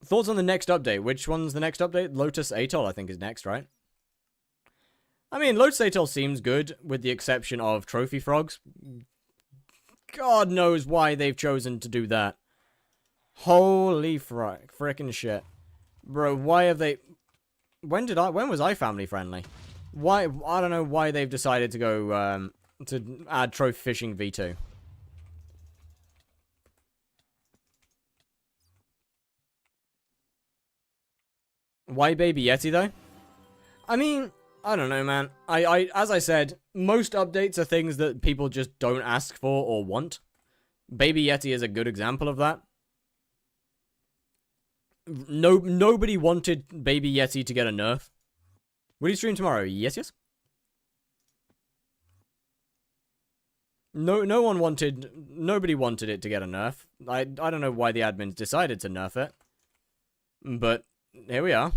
Thoughts on the next update? Which one's the next update? Lotus Atoll, I think, is next, right? I mean, Lotus Atoll seems good, with the exception of trophy frogs. God knows why they've chosen to do that. Holy frickin' shit. Bro, why have they... When was I family friendly? Why, I don't know why they've decided to go, to add trophy fishing V2. Why Baby Yeti, though? I mean, I don't know, man. As I said, most updates are things that people just don't ask for or want. Baby Yeti is a good example of that. Nobody wanted Baby Yeti to get a nerf. Will you stream tomorrow? Yes. Nobody wanted it to get a nerf. I don't know why the admins decided to nerf it. But here we are.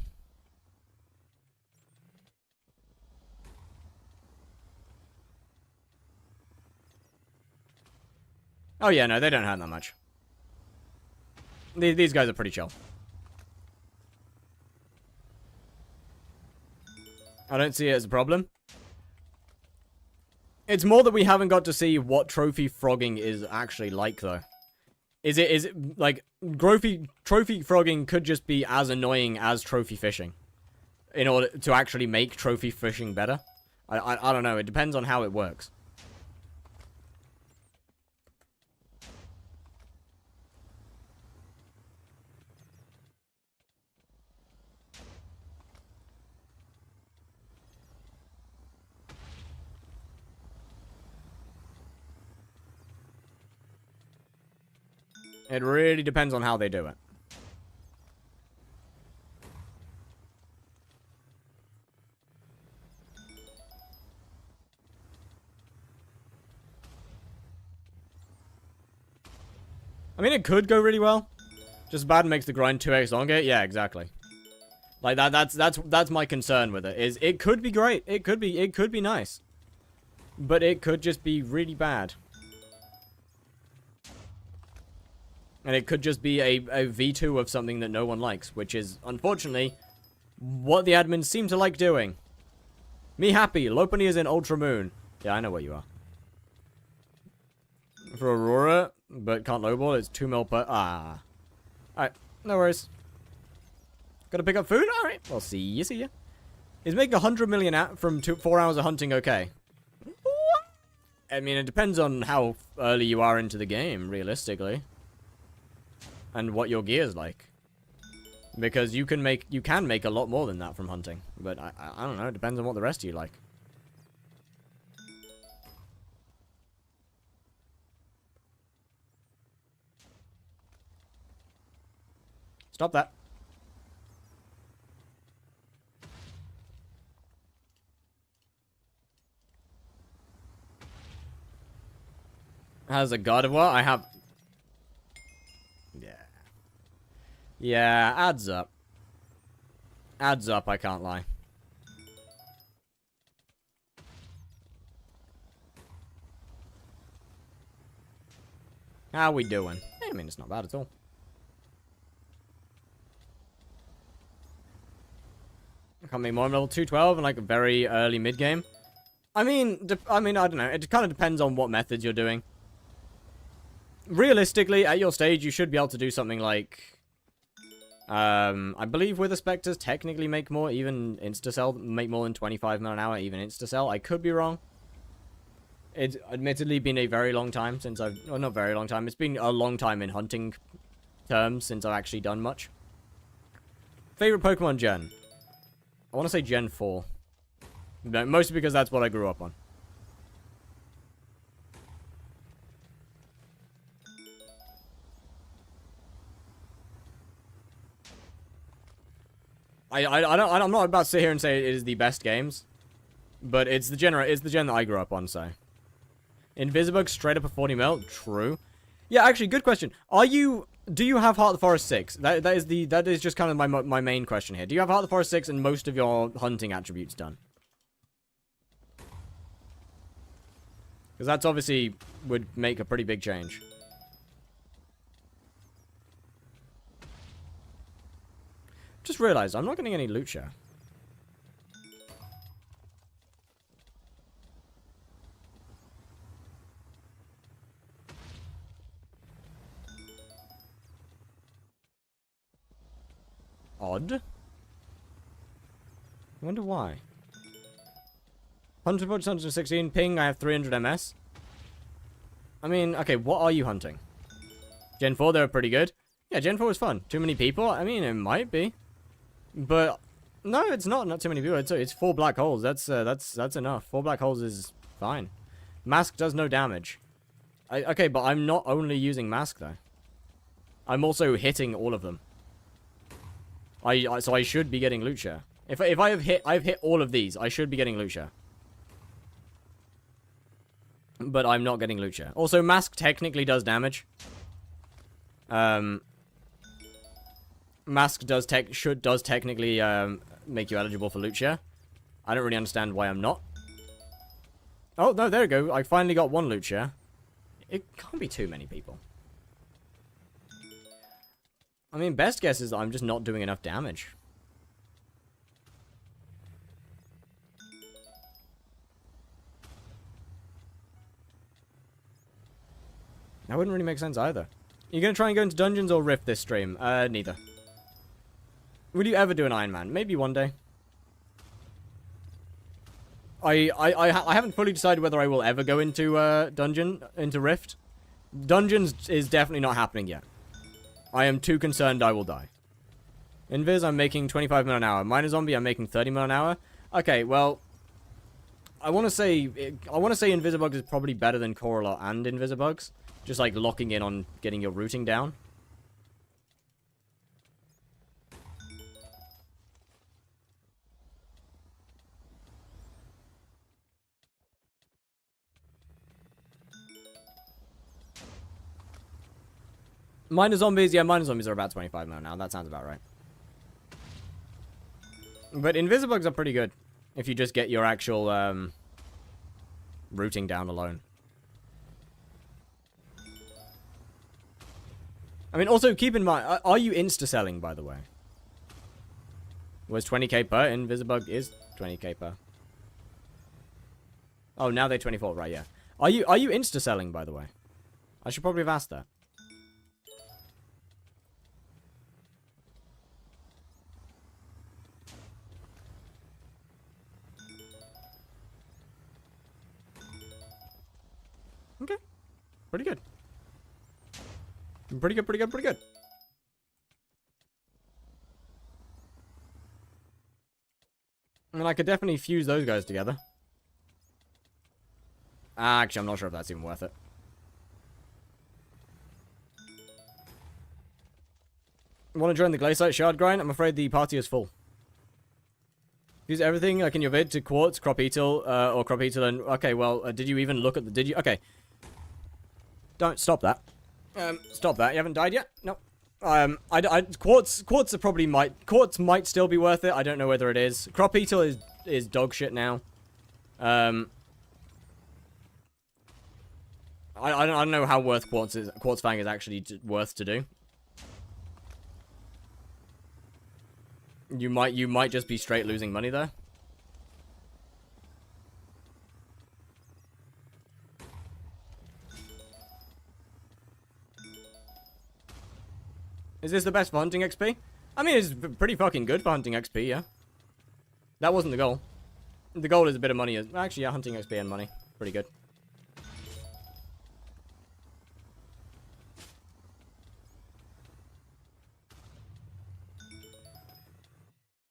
Oh yeah, no, they don't hurt that much. These guys are pretty chill. I don't see it as a problem. It's more that we haven't got to see what trophy frogging is actually like, though. Is it like, trophy frogging could just be as annoying as trophy fishing. In order to actually make trophy fishing better. I don't know, it depends on how it works. It really depends on how they do it. I mean, it could go really well. Just bad makes the grind 2x longer. Yeah, exactly. Like that's my concern with it. Is it could be great. It could be nice. But it could just be really bad. And it could just be a V2 of something that no one likes, which is, unfortunately, what the admins seem to like doing. Me happy. Lopunny is in Ultra Moon. Yeah, I know where you are. For Aurora, but can't lowball. It's 2 mil per... Ah. Alright, no worries. Gotta pick up food? Alright, well, see ya. Is making 100 million from 4 hours of hunting okay? I mean, it depends on how early you are into the game, realistically. And what your gear's like. Because you can make a lot more than that from hunting. But I don't know, it depends on what the rest of you like. Stop that. Has a God of War? I have... Yeah. Yeah, adds up. Adds up, I can't lie. How we doing? I mean, it's not bad at all. Can't make more. I'm level 212 in like a very early mid game. I mean, I don't know. It kind of depends on what methods you're doing. Realistically, at your stage, you should be able to do something like... I believe Wither Spectres technically make more, even Instacell make more than 25 mil an hour, even Instacell. I could be wrong. It's admittedly been a very long time since I've... Well, not very long time. It's been a long time in hunting terms since I've actually done much. Favorite Pokemon gen? I want to say Gen 4. No, mostly because that's what I grew up on. I'm not about to sit here and say it is the best games, but it's the gen that I grew up on, so. Invisibug straight up a 40 mil? True. Yeah, actually, good question. Do you have Heart of the Forest 6? That is just kind of my main question here. Do you have Heart of the Forest 6 and most of your hunting attributes done? Because that's obviously would make a pretty big change. Just realized I'm not getting any loot share. Odd. I wonder why. 116 ping, I have 300 MS. I mean, okay, what are you hunting? Gen 4, they were pretty good. Yeah, Gen 4 was fun. Too many people? I mean, it might be. But, no, it's not. Not too many people. It's 4 black holes. That's enough. 4 black holes is fine. Mask does no damage. Okay, but I'm not only using Mask, though. I'm also hitting all of them. So I should be getting loot share. If I've hit all of these, I should be getting loot share. But I'm not getting loot share. Also, Mask technically does damage. Mask does technically make you eligible for loot share. I don't really understand why I'm not. Oh, no, there we go. I finally got 1 loot share. It can't be too many people. I mean, best guess is that I'm just not doing enough damage. That wouldn't really make sense either. You gonna try and go into dungeons or Rift this stream? Neither. Would you ever do an Iron Man? Maybe one day. I haven't fully decided whether I will ever go into into Rift. Dungeons is definitely not happening yet. I am too concerned I will die. Invis, I'm making 25 mil an hour. Miner Zombie, I'm making 30 mil an hour. Okay, well, I want to say Invisibugs is probably better than Coralot and Invisibugs. Just like locking in on getting your routing down. Miner Zombies, yeah, Miner Zombies are about 25 mil now. That sounds about right. But Invisibugs are pretty good. If you just get your actual, routing down alone. I mean, also, keep in mind, are you insta-selling, by the way? Was 20k per? Invisibug is 20k per. Oh, now they're 24, right, yeah. Are you insta-selling, by the way? I should probably have asked that. Okay. Pretty good. Pretty good, pretty good, pretty good. I mean, I could definitely fuse those guys together. Actually, I'm not sure if that's even worth it. Want to join the Glaciite Shard grind? I'm afraid the party is full. Use everything like in your vid to Quartz, Cropetal, or Cropetal and... Okay, well, did you even look at the... Did you... Okay. Don't stop that. Stop that. You haven't died yet? No. Quartz are probably Quartz might still be worth it. I don't know whether it is. Cropetal is dog shit now. I don't know how worth Quartz Fang is actually worth to do. You might just be straight losing money there. Is this the best for hunting XP? I mean, it's pretty fucking good for hunting XP, yeah. That wasn't the goal. The goal is a bit of money. Actually, yeah, hunting XP and money. Pretty good.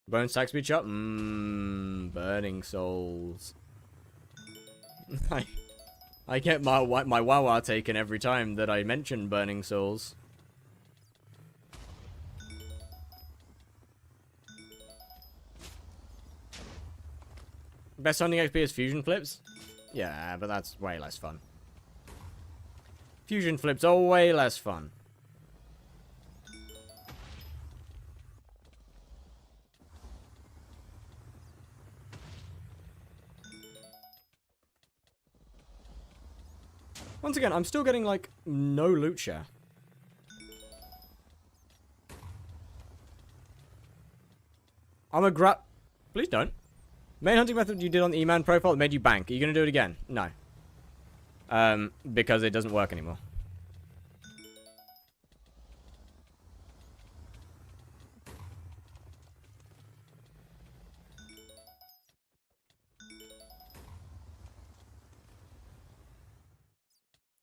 Bone stack speed shot? Burning souls. I get my Wawa taken every time that I mention burning souls. Best hunting XP is fusion flips? Yeah, but that's way less fun. Fusion flips are way less fun. Once again, I'm still getting, like, no loot share. I'm a grab... Please don't. Main hunting method you did on the E-Man profile that made you bank. Are you going to do it again? No. Because it doesn't work anymore.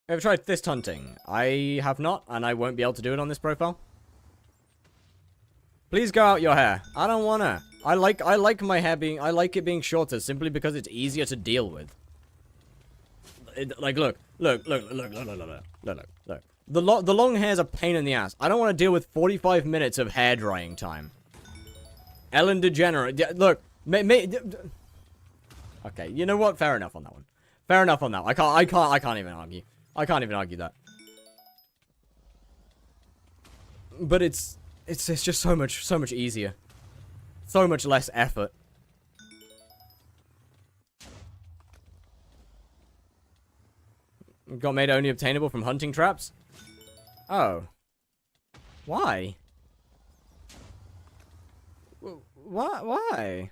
Ever tried fist hunting? I have not, and I won't be able to do it on this profile. Please grow out your hair. I don't wanna. I like my hair being, I like it being shorter simply because it's easier to deal with. Like, look. The long hair's a pain in the ass. I don't want to deal with 45 minutes of hair drying time. Ellen DeGenerate. Look. Okay, you know what? Fair enough on that one. Fair enough on that. I can't even argue. I can't even argue that. But it's just so much easier. So much less effort. Got made only obtainable from hunting traps? Oh. Why? Why?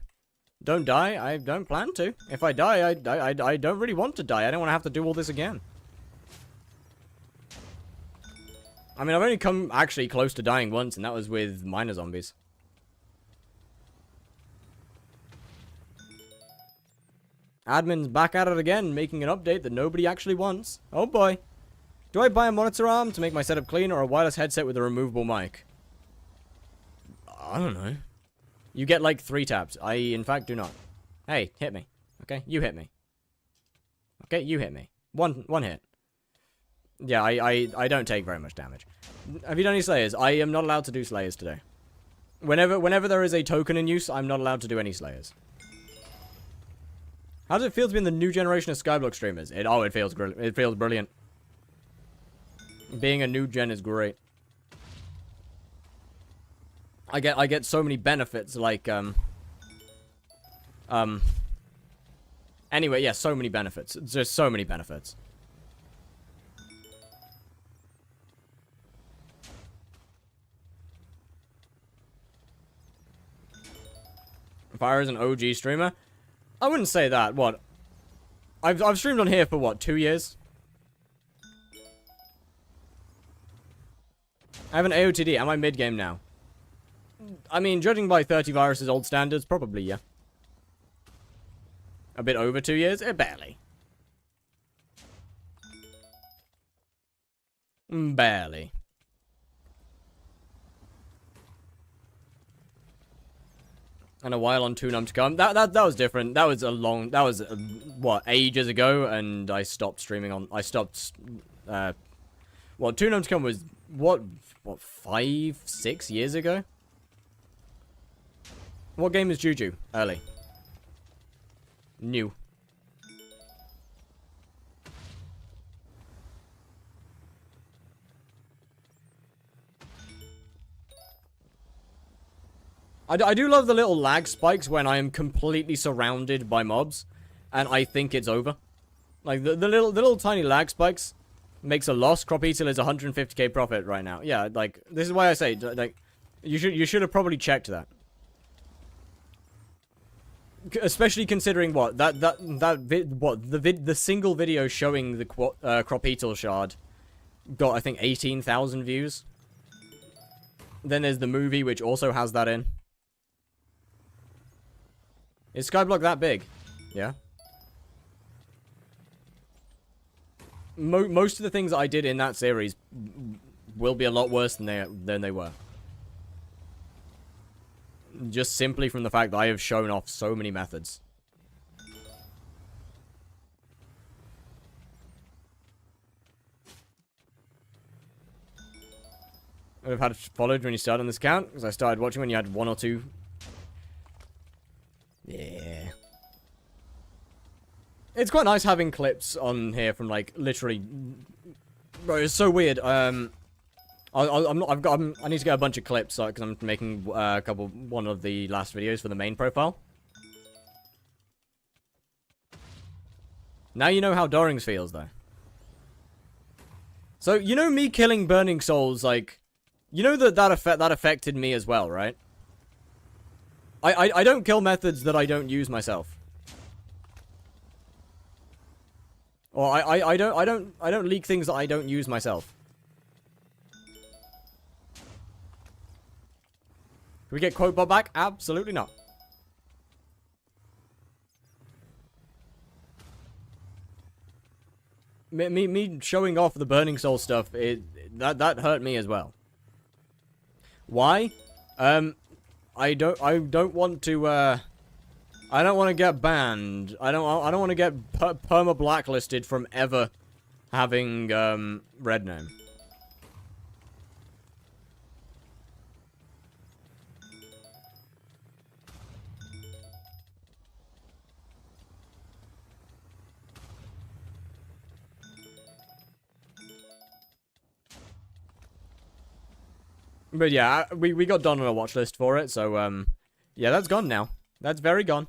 Don't die? I don't plan to. If I die, I don't really want to die. I don't want to have to do all this again. I mean, I've only come actually close to dying once, and that was with miner zombies. Admin's back at it again, making an update that nobody actually wants. Oh boy. Do I buy a monitor arm to make my setup clean, or a wireless headset with a removable mic? I don't know. You get like 3 taps. I, in fact, do not. Hey, hit me. Okay, you hit me. Okay, you hit me. One hit. Yeah, I don't take very much damage. Have you done any slayers? I am not allowed to do slayers today. Whenever there is a token in use, I'm not allowed to do any slayers. How does it feel to be in the new generation of skyblock streamers? It feels brilliant. Being a new gen is great. I get so many benefits, like anyway, yeah, so many benefits. Just so many benefits. Fire is an OG streamer? I wouldn't say that. What? I've streamed on here for what, 2 years? I have an AOTD. Am I mid-game now? I mean, judging by 30 Virus's old standards, probably, yeah. A bit over 2 years? Barely. Barely. And a while on Toonum to come. That was different. That was what, ages ago, and I stopped streaming on, well, Toonum to come was, what, 5, 6 years ago? What game is Juju? Early. New. I do love the little lag spikes when I am completely surrounded by mobs, and I think it's over. Like, the little tiny lag spikes makes a loss. Crop Eater is 150k profit right now. Yeah, like, this is why I say, like, you should have probably checked that. Especially considering what the single video showing the Crop Eater shard got, I think, 18,000 views. Then there's the movie, which also has that in. Is Skyblock that big? Yeah. Most of the things I did in that series will be a lot worse than they were. Just simply from the fact that I have shown off so many methods. I would have had followed when you started on this account, because I started watching when you had 1 or 2. Yeah. It's quite nice having clips on here from, like, literally... Bro, it's so weird. I need to get a bunch of clips, because I'm making one of the last videos for the main profile. Now you know how Dorings feels, though. So, you know me killing Burning Souls, like... You know that affected me as well, right? I don't kill methods that I don't use myself. Or I don't leak things that I don't use myself. Can we get Quotebot back? Absolutely not. Me showing off the Burning Soul stuff, that hurt me as well. Why? I don't want to I don't want to get banned. I don't want to get perma blacklisted from ever having red name. But yeah, we got done on a watch list for it, so yeah, that's gone now. That's very gone.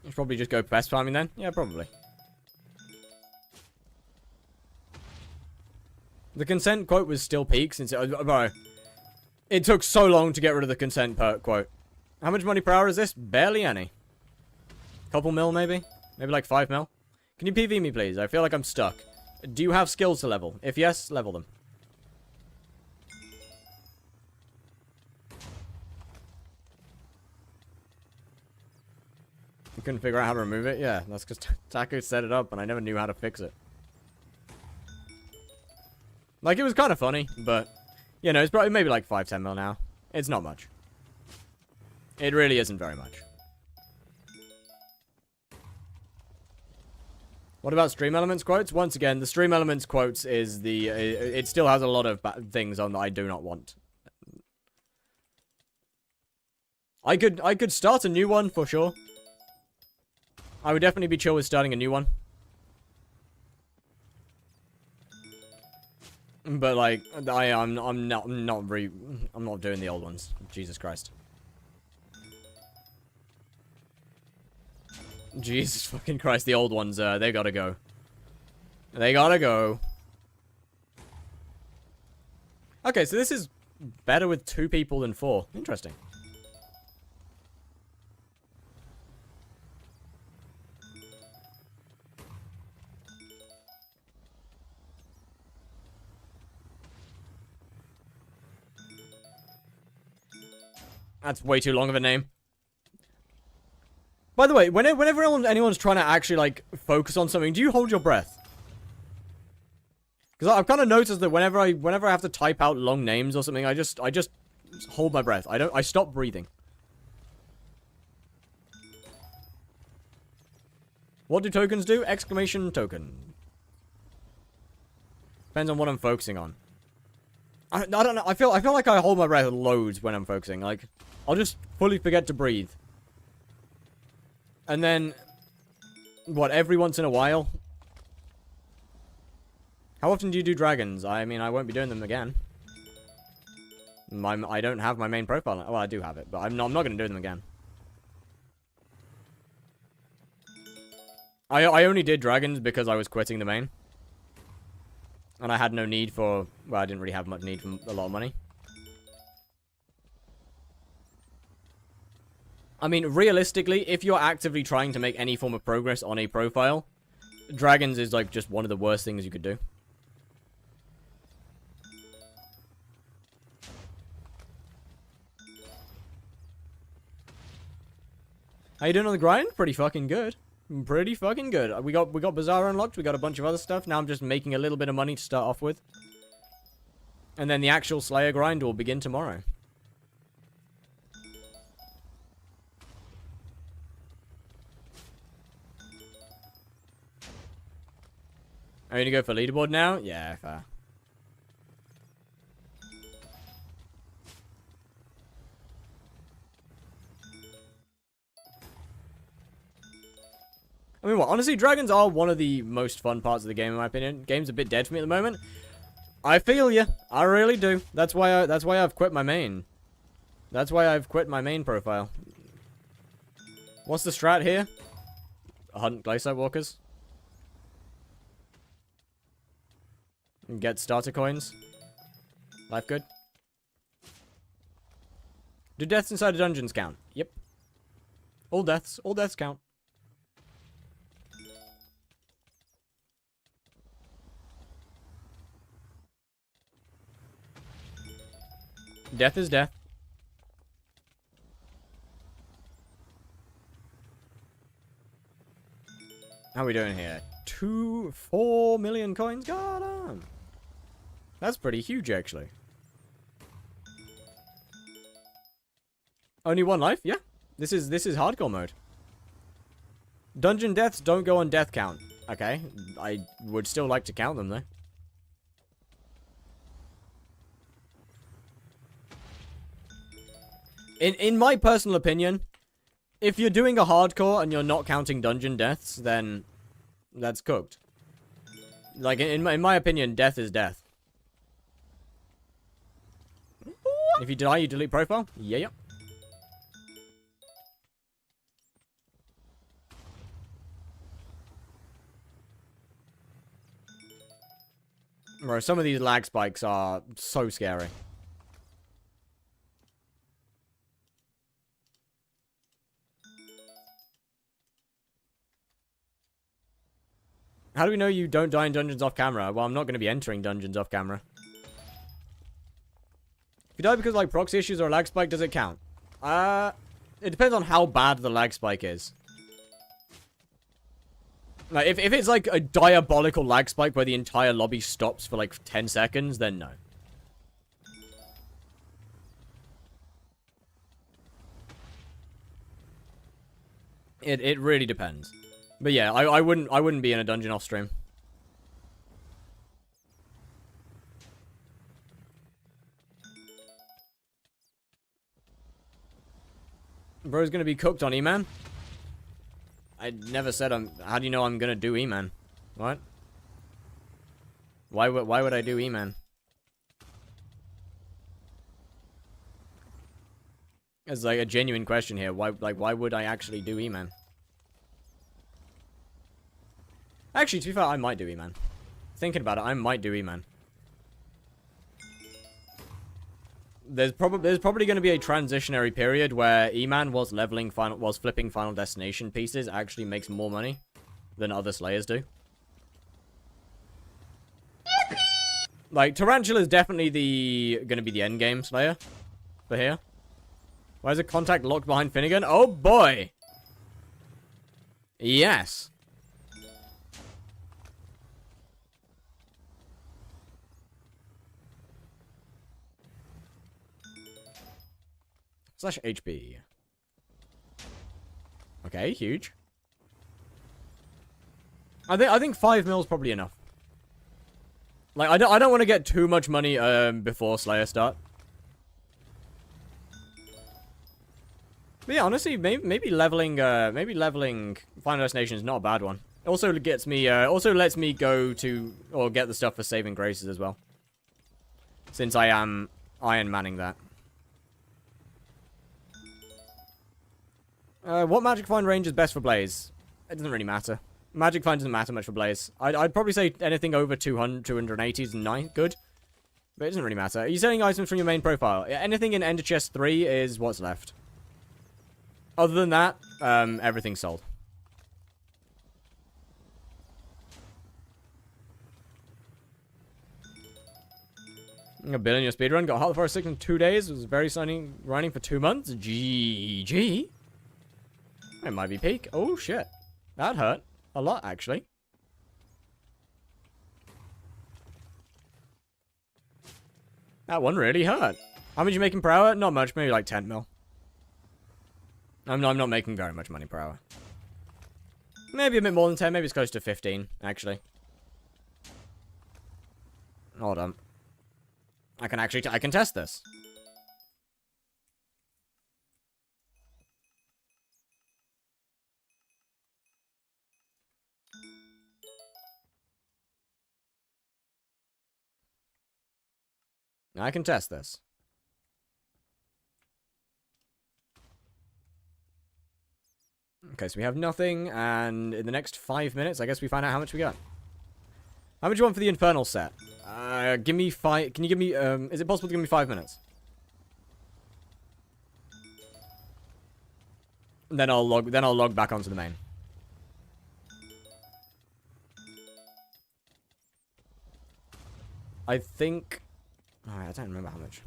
Let's probably just go best farming then. Yeah, probably. The consent quote was still peak since bro, it took so long to get rid of the consent quote. How much money per hour is this? Barely any. Couple mil maybe? Maybe like 5 mil? Can you PV me please? I feel like I'm stuck. Do you have skills to level? If yes, level them. You couldn't figure out how to remove it? Yeah, that's because Taco set it up and I never knew how to fix it. Like, it was kind of funny, but, you know, it's probably maybe like 5-10 mil now. It's not much. It really isn't very much. What about Stream Elements quotes? Once again, the Stream Elements quotes is the... it still has a lot of things on that I do not want. I could start a new one, for sure. I would definitely be chill with starting a new one. But, like, I'm not doing the old ones. Jesus Christ. Jesus fucking Christ, the old ones, they gotta go. They gotta go. Okay, so this is better with 2 people than 4. Interesting. That's way too long of a name. By the way, whenever anyone's trying to actually, like, focus on something, do you hold your breath? Because I've kind of noticed that whenever I have to type out long names or something, I just hold my breath. I stop breathing. What do tokens do? Exclamation token. Depends on what I'm focusing on. I don't know. I feel like I hold my breath loads when I'm focusing. Like, I'll just fully forget to breathe. And then, what, every once in a while? How often do you do dragons? I mean, I won't be doing them again. I don't have my main profile. Well, I do have it, but I'm not going to do them again. I only did dragons because I was quitting the main. And I had no need for... Well, I didn't really have much need for a lot of money. I mean, realistically, if you're actively trying to make any form of progress on a profile, dragons is, like, just one of the worst things you could do. How you doing on the grind? Pretty fucking good. Pretty fucking good. We got Bazaar unlocked, we got a bunch of other stuff. Now I'm just making a little bit of money to start off with. And then the actual Slayer grind will begin tomorrow. Are you gonna go for leaderboard now? Yeah, fair. mean, what? Honestly, dragons are one of the most fun parts of the game, in my opinion. Game's a bit dead for me at the moment. I feel you. I really do. That's why I've quit my main. That's why I've quit my main profile. What's the strat here? Hunt Glacier Walkers. And get starter coins. Life good. Do deaths inside of dungeons count? Yep. All deaths count. Death is death. How are we doing here? 4 million coins? God damn. That's pretty huge, actually. Only one life? Yeah. This is hardcore mode. Dungeon deaths don't go on death count. Okay. I would still like to count them, though. In my personal opinion, if you're doing a hardcore and you're not counting dungeon deaths, then that's cooked. Like, in my opinion, death is death. If you die, you delete profile? Yeah. Bro, some of these lag spikes are so scary. How do we know you don't die in dungeons off camera? Well, I'm not going to be entering dungeons off camera. If you die because of, like, proxy issues or a lag spike, does it count? It depends on how bad the lag spike is. Like, if it's, like, a diabolical lag spike where the entire lobby stops for, like, 10 seconds, then no. It really depends. But yeah, I wouldn't be in a dungeon off stream. Bro's gonna be cooked on E-Man. I never said how do you know I'm gonna do E-Man? What? Why would I do E-Man? It's like a genuine question here. Why would I actually do E-Man? Actually, to be fair, I might do E-Man. Thinking about it, I might do E-Man. There's probably going to be a transitionary period where E-Man was flipping Final Destination pieces actually makes more money than other Slayers do. Like, Tarantula is definitely going to be the end game Slayer for here. Why is a contact locked behind Finnegan? Oh boy! Yes. / HP. Okay, huge. I think 5 mil is probably enough. Like, I don't want to get too much money before Slayer start. But yeah, honestly, maybe leveling Final Destination is not a bad one. It also gets me also lets me go to or get the stuff for Saving Graces as well. Since I am Iron Manning that. What Magic Find range is best for Blaze? It doesn't really matter. Magic Find doesn't matter much for Blaze. I'd probably say anything over 280 is good. But it doesn't really matter. Are you selling items from your main profile? Anything in Ender Chest 3 is what's left. Other than that, everything's sold. A billion your speedrun. Got Hot Forest 6 in 2 days. Was very sunny running for 2 months. GG. It might be peak. Oh, shit. That hurt. A lot, actually. That one really hurt. How much are you making per hour? Not much. Maybe like 10 mil. I'm not making very much money per hour. Maybe a bit more than 10. Maybe it's close to 15, actually. Hold on. I can test this. I can test this. Okay, so we have nothing, and in the next 5 minutes, I guess we find out how much we got. How much do you want for the infernal set? Give me 5. Can you give me, is it possible to give me 5 minutes? Then I'll log back onto the main. I think... I don't remember how much.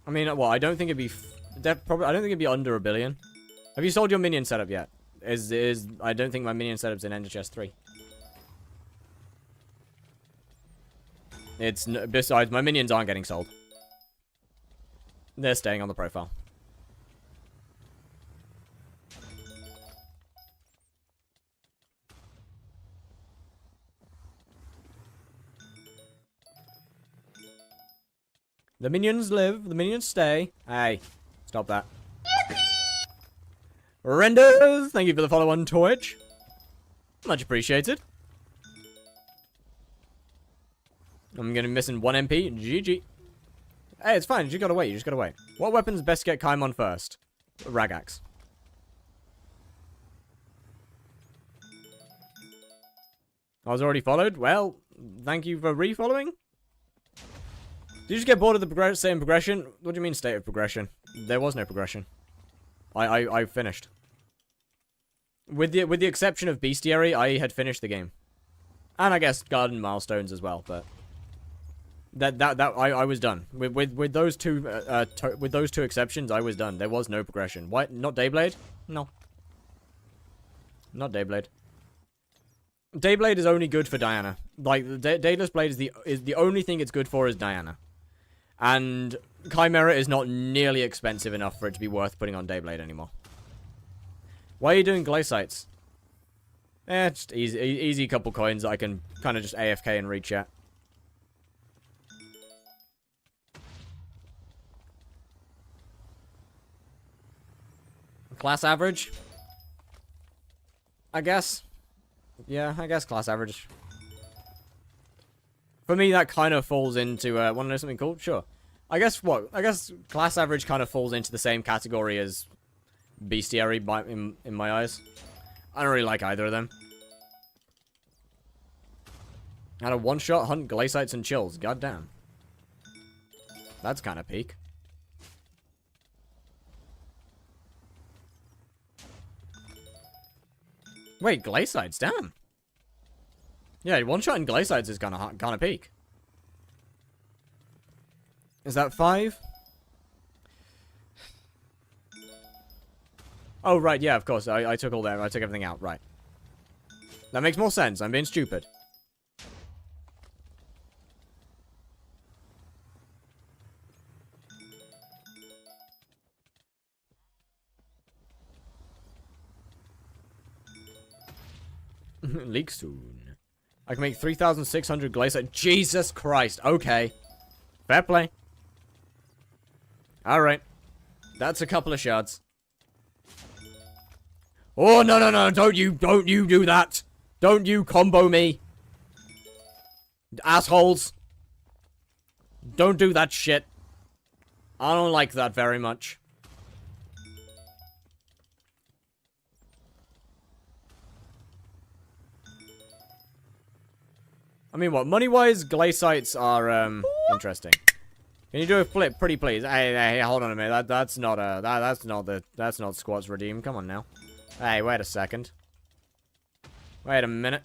I mean, well, I don't think it'd be... I don't think it'd be under 1 billion. Have you sold your minion setup yet? I don't think my minion setup's in Ender Chest 3. Besides, my minions aren't getting sold. They're staying on the profile. The minions live, the minions stay. Hey, stop that. Renders, thank you for the follow on Twitch. Much appreciated. I'm gonna be missing 1 MP. GG. Hey, it's fine. You just gotta wait. You just gotta wait. What weapons best get Kaimon first? Ragax. I was already followed? Well, thank you for re-following. Did you just get bored of the same progression? What do you mean state of progression? There was no progression. I finished. With the exception of Bestiary, I had finished the game. And I guess Garden Milestones as well, but I was done. With those two exceptions, I was done. There was no progression. Why not Dayblade? No. Not Dayblade. Dayblade is only good for Diana. Like Daedalus Blade is the only thing it's good for is Diana. And Chimera is not nearly expensive enough for it to be worth putting on Dayblade anymore. Why are you doing Glacites? Just easy couple coins that I can kind of just AFK and reach at. Class average? I guess. Yeah, I guess class average. For me, that kind of falls into, want to know something cool? Sure. I guess class average kind of falls into the same category as Bestiary in my eyes. I don't really like either of them. Had a one-shot hunt Glacites and chills. Goddamn. That's kind of peak. Wait, Glacites, damn. Yeah, one-shot in Glacites is kind of peak. Is that 5? Oh, right, yeah, of course. I took all that. I took everything out, right. That makes more sense. I'm being stupid. Leak soon. I can make 3,600 Glaciite. Jesus Christ. Okay. Fair play. Alright. That's a couple of shards. Oh, no, no, no. Don't you do that. Don't you combo me. Assholes. Don't do that shit. I don't like that very much. I mean, what? Money-wise, Glacites are, interesting. Can you do a flip, pretty please? Hey, hold on a minute. That's not Squats Redeem. Come on now. Hey, wait a second. Wait a minute.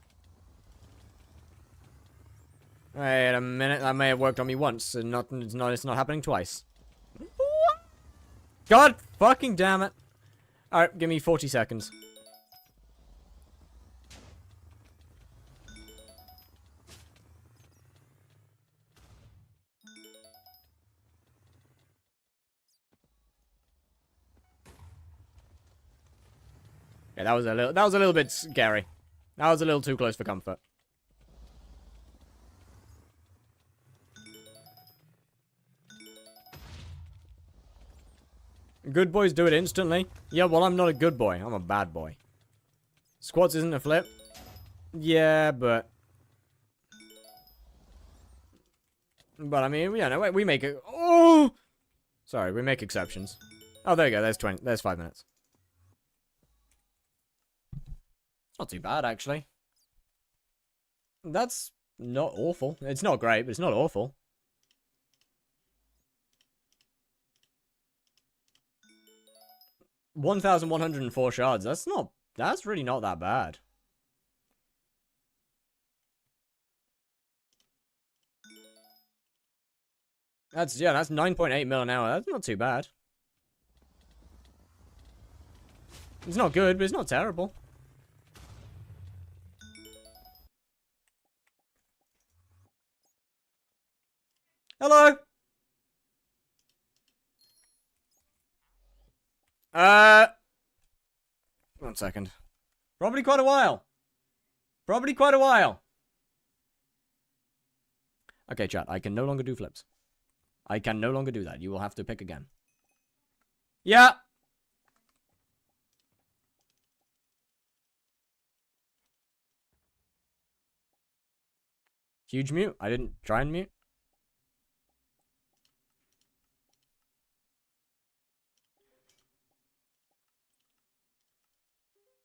Wait a minute. That may have worked on me once, and it's not happening twice. God fucking damn it. Alright, give me 40 seconds. Yeah, that was a little bit scary. That was a little too close for comfort. Good boys do it instantly. Yeah, well, I'm not a good boy. I'm a bad boy. Squats isn't a flip. Yeah, but I mean, yeah, no, we make it. Oh, sorry, we make exceptions. Oh, there you go. There's 5 minutes. Not too bad, actually. That's not awful. It's not great, but it's not awful. $1,104 shards. That's really not that bad. That's 9.8 mil an hour. That's not too bad. It's not good, but it's not terrible. Hello. 1 second. Probably quite a while. Okay, chat. I can no longer do flips. I can no longer do that. You will have to pick again. Yeah. Huge mute. I didn't try and mute.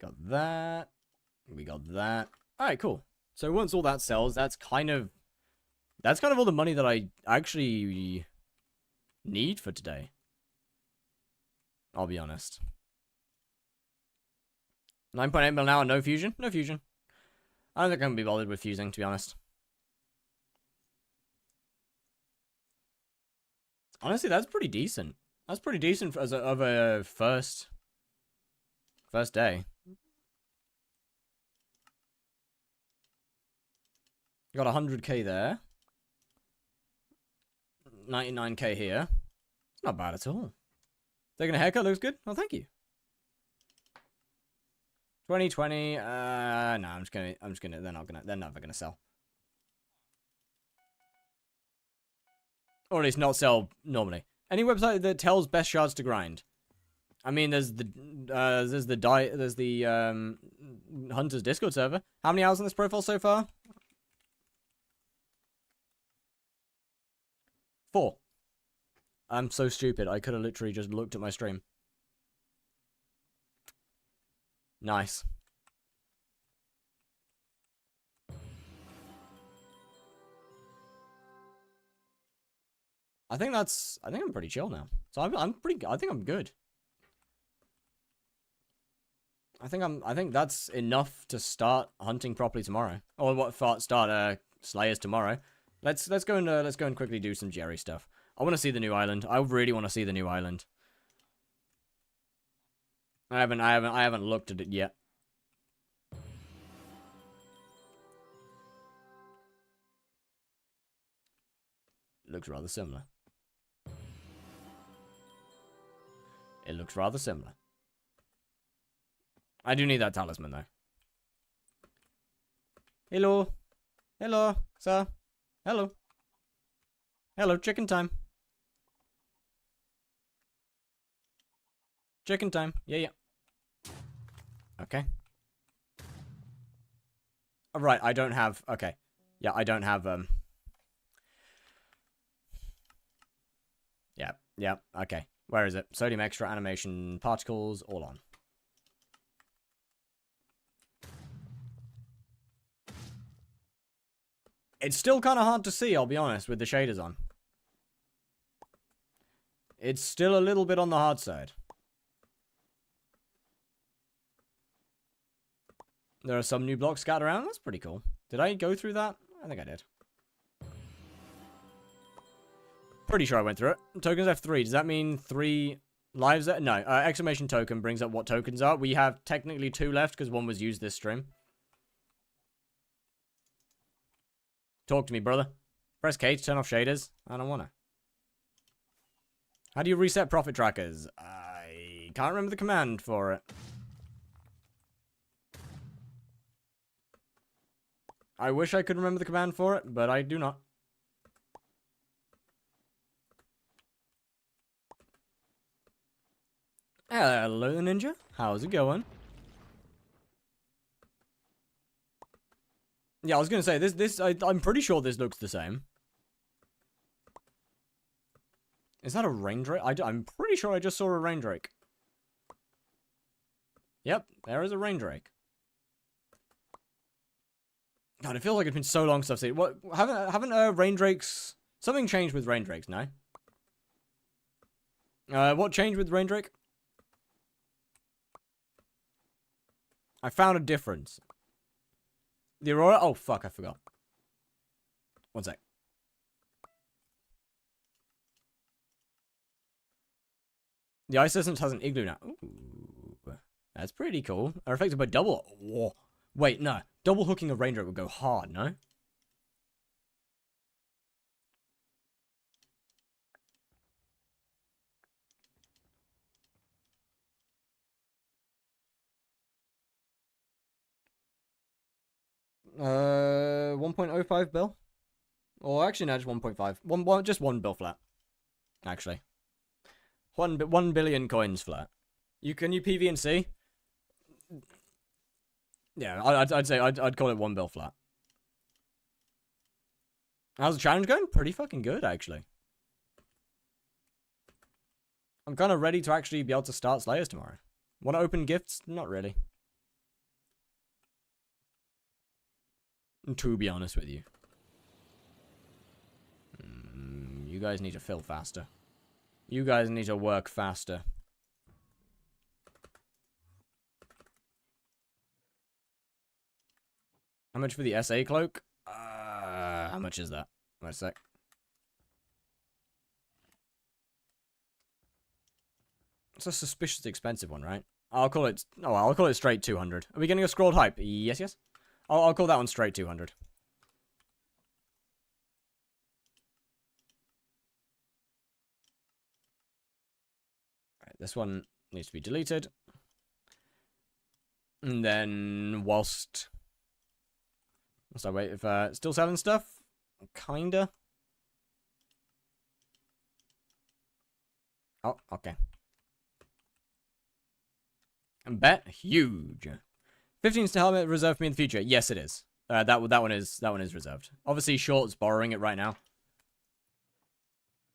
Got that. We got that. Alright, cool. So once all that sells, that's kind of all the money that I actually need for today. I'll be honest. 9.8 mil an hour, no fusion? No fusion. I don't think I'm gonna be bothered with fusing, to be honest. Honestly, that's pretty decent. That's pretty decent as of a first day. Got 100k there. 99k here. It's not bad at all. Taking a haircut looks good. Oh, thank you. 2020. No, I'm just gonna. They're never gonna sell. Or at least not sell normally. Any website that tells best shards to grind. I mean, there's the Hunter's Discord server. How many hours on this profile so far? 4. I'm so stupid. I could have literally just looked at my stream. Nice. I think I'm pretty chill now. So I think I'm good. I think that's enough to start hunting properly tomorrow. Or start Slayers tomorrow. Let's go and quickly do some Jerry stuff. I want to see the new island. I really want to see the new island. I haven't looked at it yet. Looks rather similar. It looks rather similar. I do need that talisman though. Hello. Hello, sir. Hello. Hello, chicken time. Chicken time. Yeah. Okay. Alright, I don't have... Okay. Yeah, I don't have... Yeah. Okay. Where is it? Sodium extra, animation, particles, all on. It's still kind of hard to see, I'll be honest, with the shaders on. It's still a little bit on the hard side. There are some new blocks scattered around. That's pretty cool. Did I go through that? I think I did. Pretty sure I went through it. Tokens F3. Does that mean 3 lives? No. Exclamation token brings up what tokens are. We have technically 2 left because 1 was used this stream. Talk to me, brother. Press K to turn off shaders. I don't wanna. How do you reset profit trackers? I can't remember the command for it. I wish I could remember the command for it, but I do not. Hello, Ninja. How's it going? Yeah, I was gonna say, I'm pretty sure this looks the same. Is that a rain drake? I'm pretty sure I just saw a rain drake. Yep, there is a rain drake. God, it feels like it's been so long since I've seen it. What, haven't rain drakes... Something changed with rain drakes, no? What changed with rain drake? I found a difference. The Aurora... Oh, fuck, I forgot. One sec. The Ice Essence has an igloo now. Ooh, that's pretty cool. Are affected by double... Whoa. Wait, no. Double hooking a rain drake would go hard, no? Uh, 1.05 bill? Or actually, no, just 1.5. Just one bill flat. Actually. 1 billion coins flat. Can you PV and C? Yeah, I'd say I'd call it 1 bill flat. How's the challenge going? Pretty fucking good, actually. I'm kind of ready to actually be able to start Slayers tomorrow. Want to open gifts? Not really. To be honest with you. You guys need to fill faster. You guys need to work faster. How much for the SA cloak? How much is that? Wait a sec. It's a suspiciously expensive one, right? I'll call it... Oh, I'll call it straight 200. Are we getting a scrolled hype? Yes, yes. I'll call that one straight 200. Alright, this one needs to be deleted. And then, whilst I wait, if still selling stuff? Kinda. Oh, okay. And bet huge. 15 to helmet reserved for me in the future. Yes, it is. That one is reserved. Obviously, Short's borrowing it right now.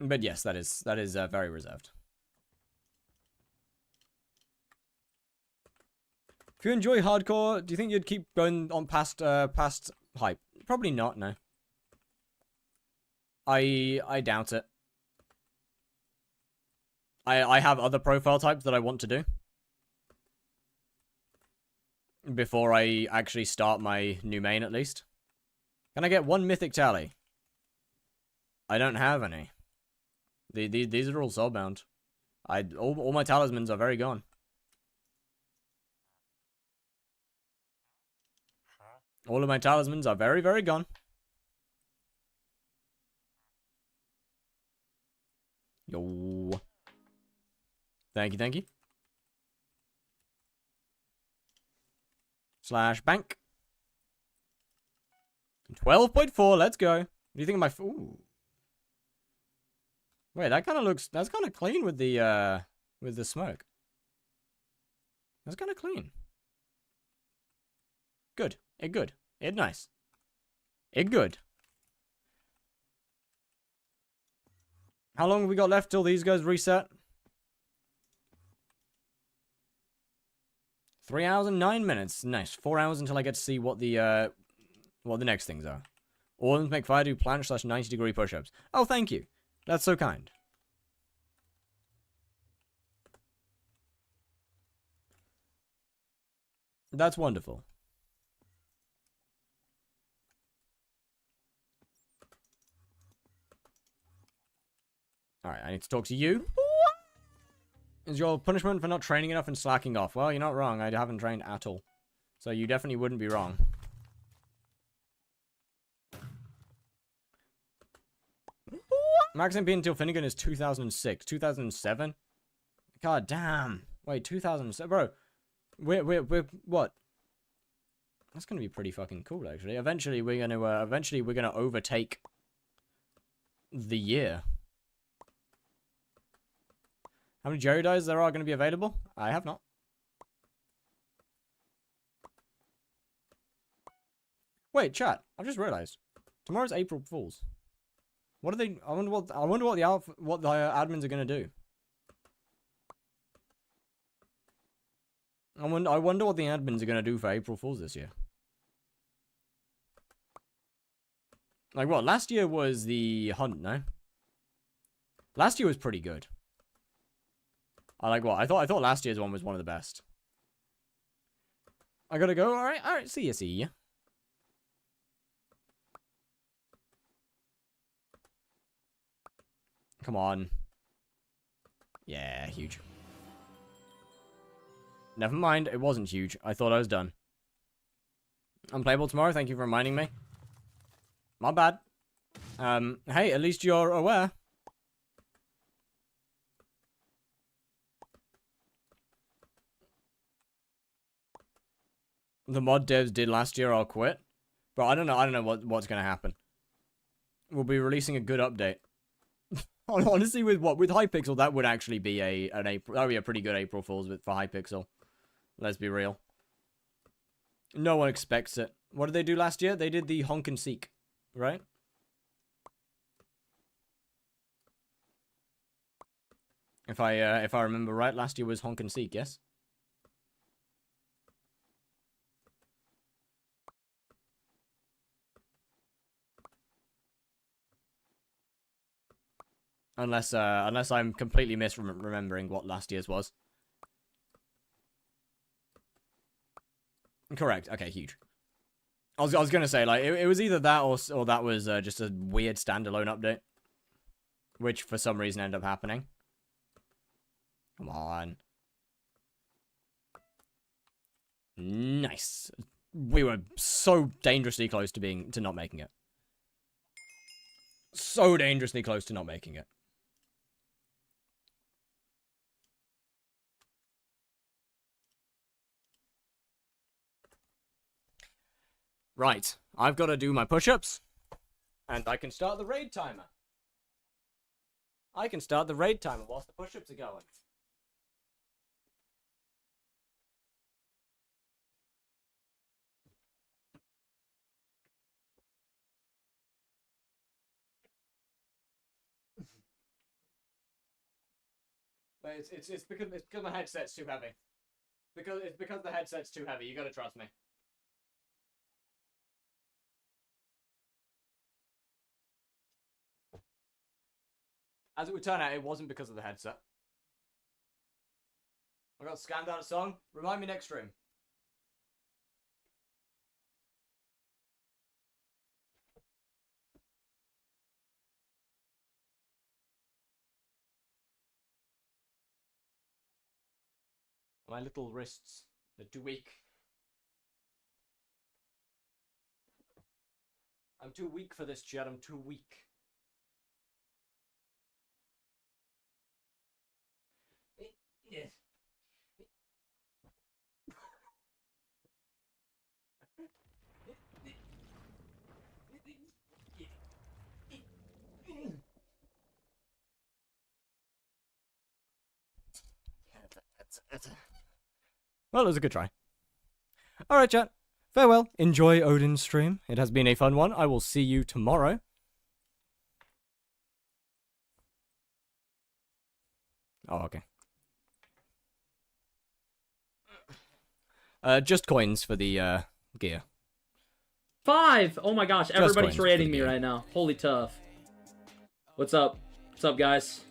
But yes, that is very reserved. If you enjoy hardcore, do you think you'd keep going on past hype? Probably not, no. I doubt it. I have other profile types that I want to do before I actually start my new main, at least. Can I get one mythic tally? I don't have any. These are all soulbound. All my talismans are very gone. All of my talismans are very, very gone. Yo. Thank you, thank you. Slash bank. 12.4, let's go. What do you think of my... Ooh. Wait, that kind of looks... That's kind of clean with the smoke. That's kind of clean. Good. It good. It nice. It good. How long have we got left till these guys reset? 3 hours and 9 minutes. Nice. 4 hours until I get to see what the next things are. Orleans make fire do planche / 90-degree push-ups. Oh, thank you. That's so kind. That's wonderful. Alright, I need to talk to you. Is your punishment for not training enough and slacking off? Well, you're not wrong. I haven't trained at all. So you definitely wouldn't be wrong. Max MP until Finnegan is 2006. 2007? God damn. Wait, 2007? Bro, we're what? That's gonna be pretty fucking cool, actually. Eventually, we're gonna overtake the year. How many Jerry dies there are going to be available? I have not. Wait, chat. I just realized. Tomorrow's April Fools. What are they... I wonder what the admins are going to do. I wonder what the admins are going to do for April Fools this year. Like, what? Last year was the hunt, no? Last year was pretty good. I like what? I thought last year's one was one of the best. I gotta go. Alright. See ya. Come on. Yeah, huge. Never mind, it wasn't huge. I thought I was done. Unplayable tomorrow, thank you for reminding me. My bad. Hey, at least you're aware. The mod devs did last year, I'll quit. But I don't know what's gonna happen. We'll be releasing a good update. Honestly, with hypixel, that would actually be that would be a pretty good April Fool's for hypixel. Let's be real. No one expects it. What did they do last year? They did the honk and seek, right? If I remember right, last year was honk and seek, yes? Unless I'm completely misremembering what last year's was. Correct. Okay, huge. I was gonna say, like, it was either that or that was just a weird standalone update, which for some reason ended up happening. Come on. Nice. We were so dangerously close to not making it. So dangerously close to not making it. Right, I've got to do my push-ups, and I can start the raid timer. Whilst the push-ups are going. But it's because my headset's too heavy. It's because the headset's too heavy. You gotta trust me. As it would turn out, it wasn't because of the headset. I got scammed out of song. Remind me next stream. My little wrists, they're too weak. I'm too weak for this, chat. I'm too weak. Yes. Well, it was a good try. Alright, chat. Farewell. Enjoy Odin's stream. It has been a fun one. I will see you tomorrow. Oh, okay. Just coins for the gear. 5! Oh my gosh, everybody's rating me right now. Holy tough. What's up? What's up, guys?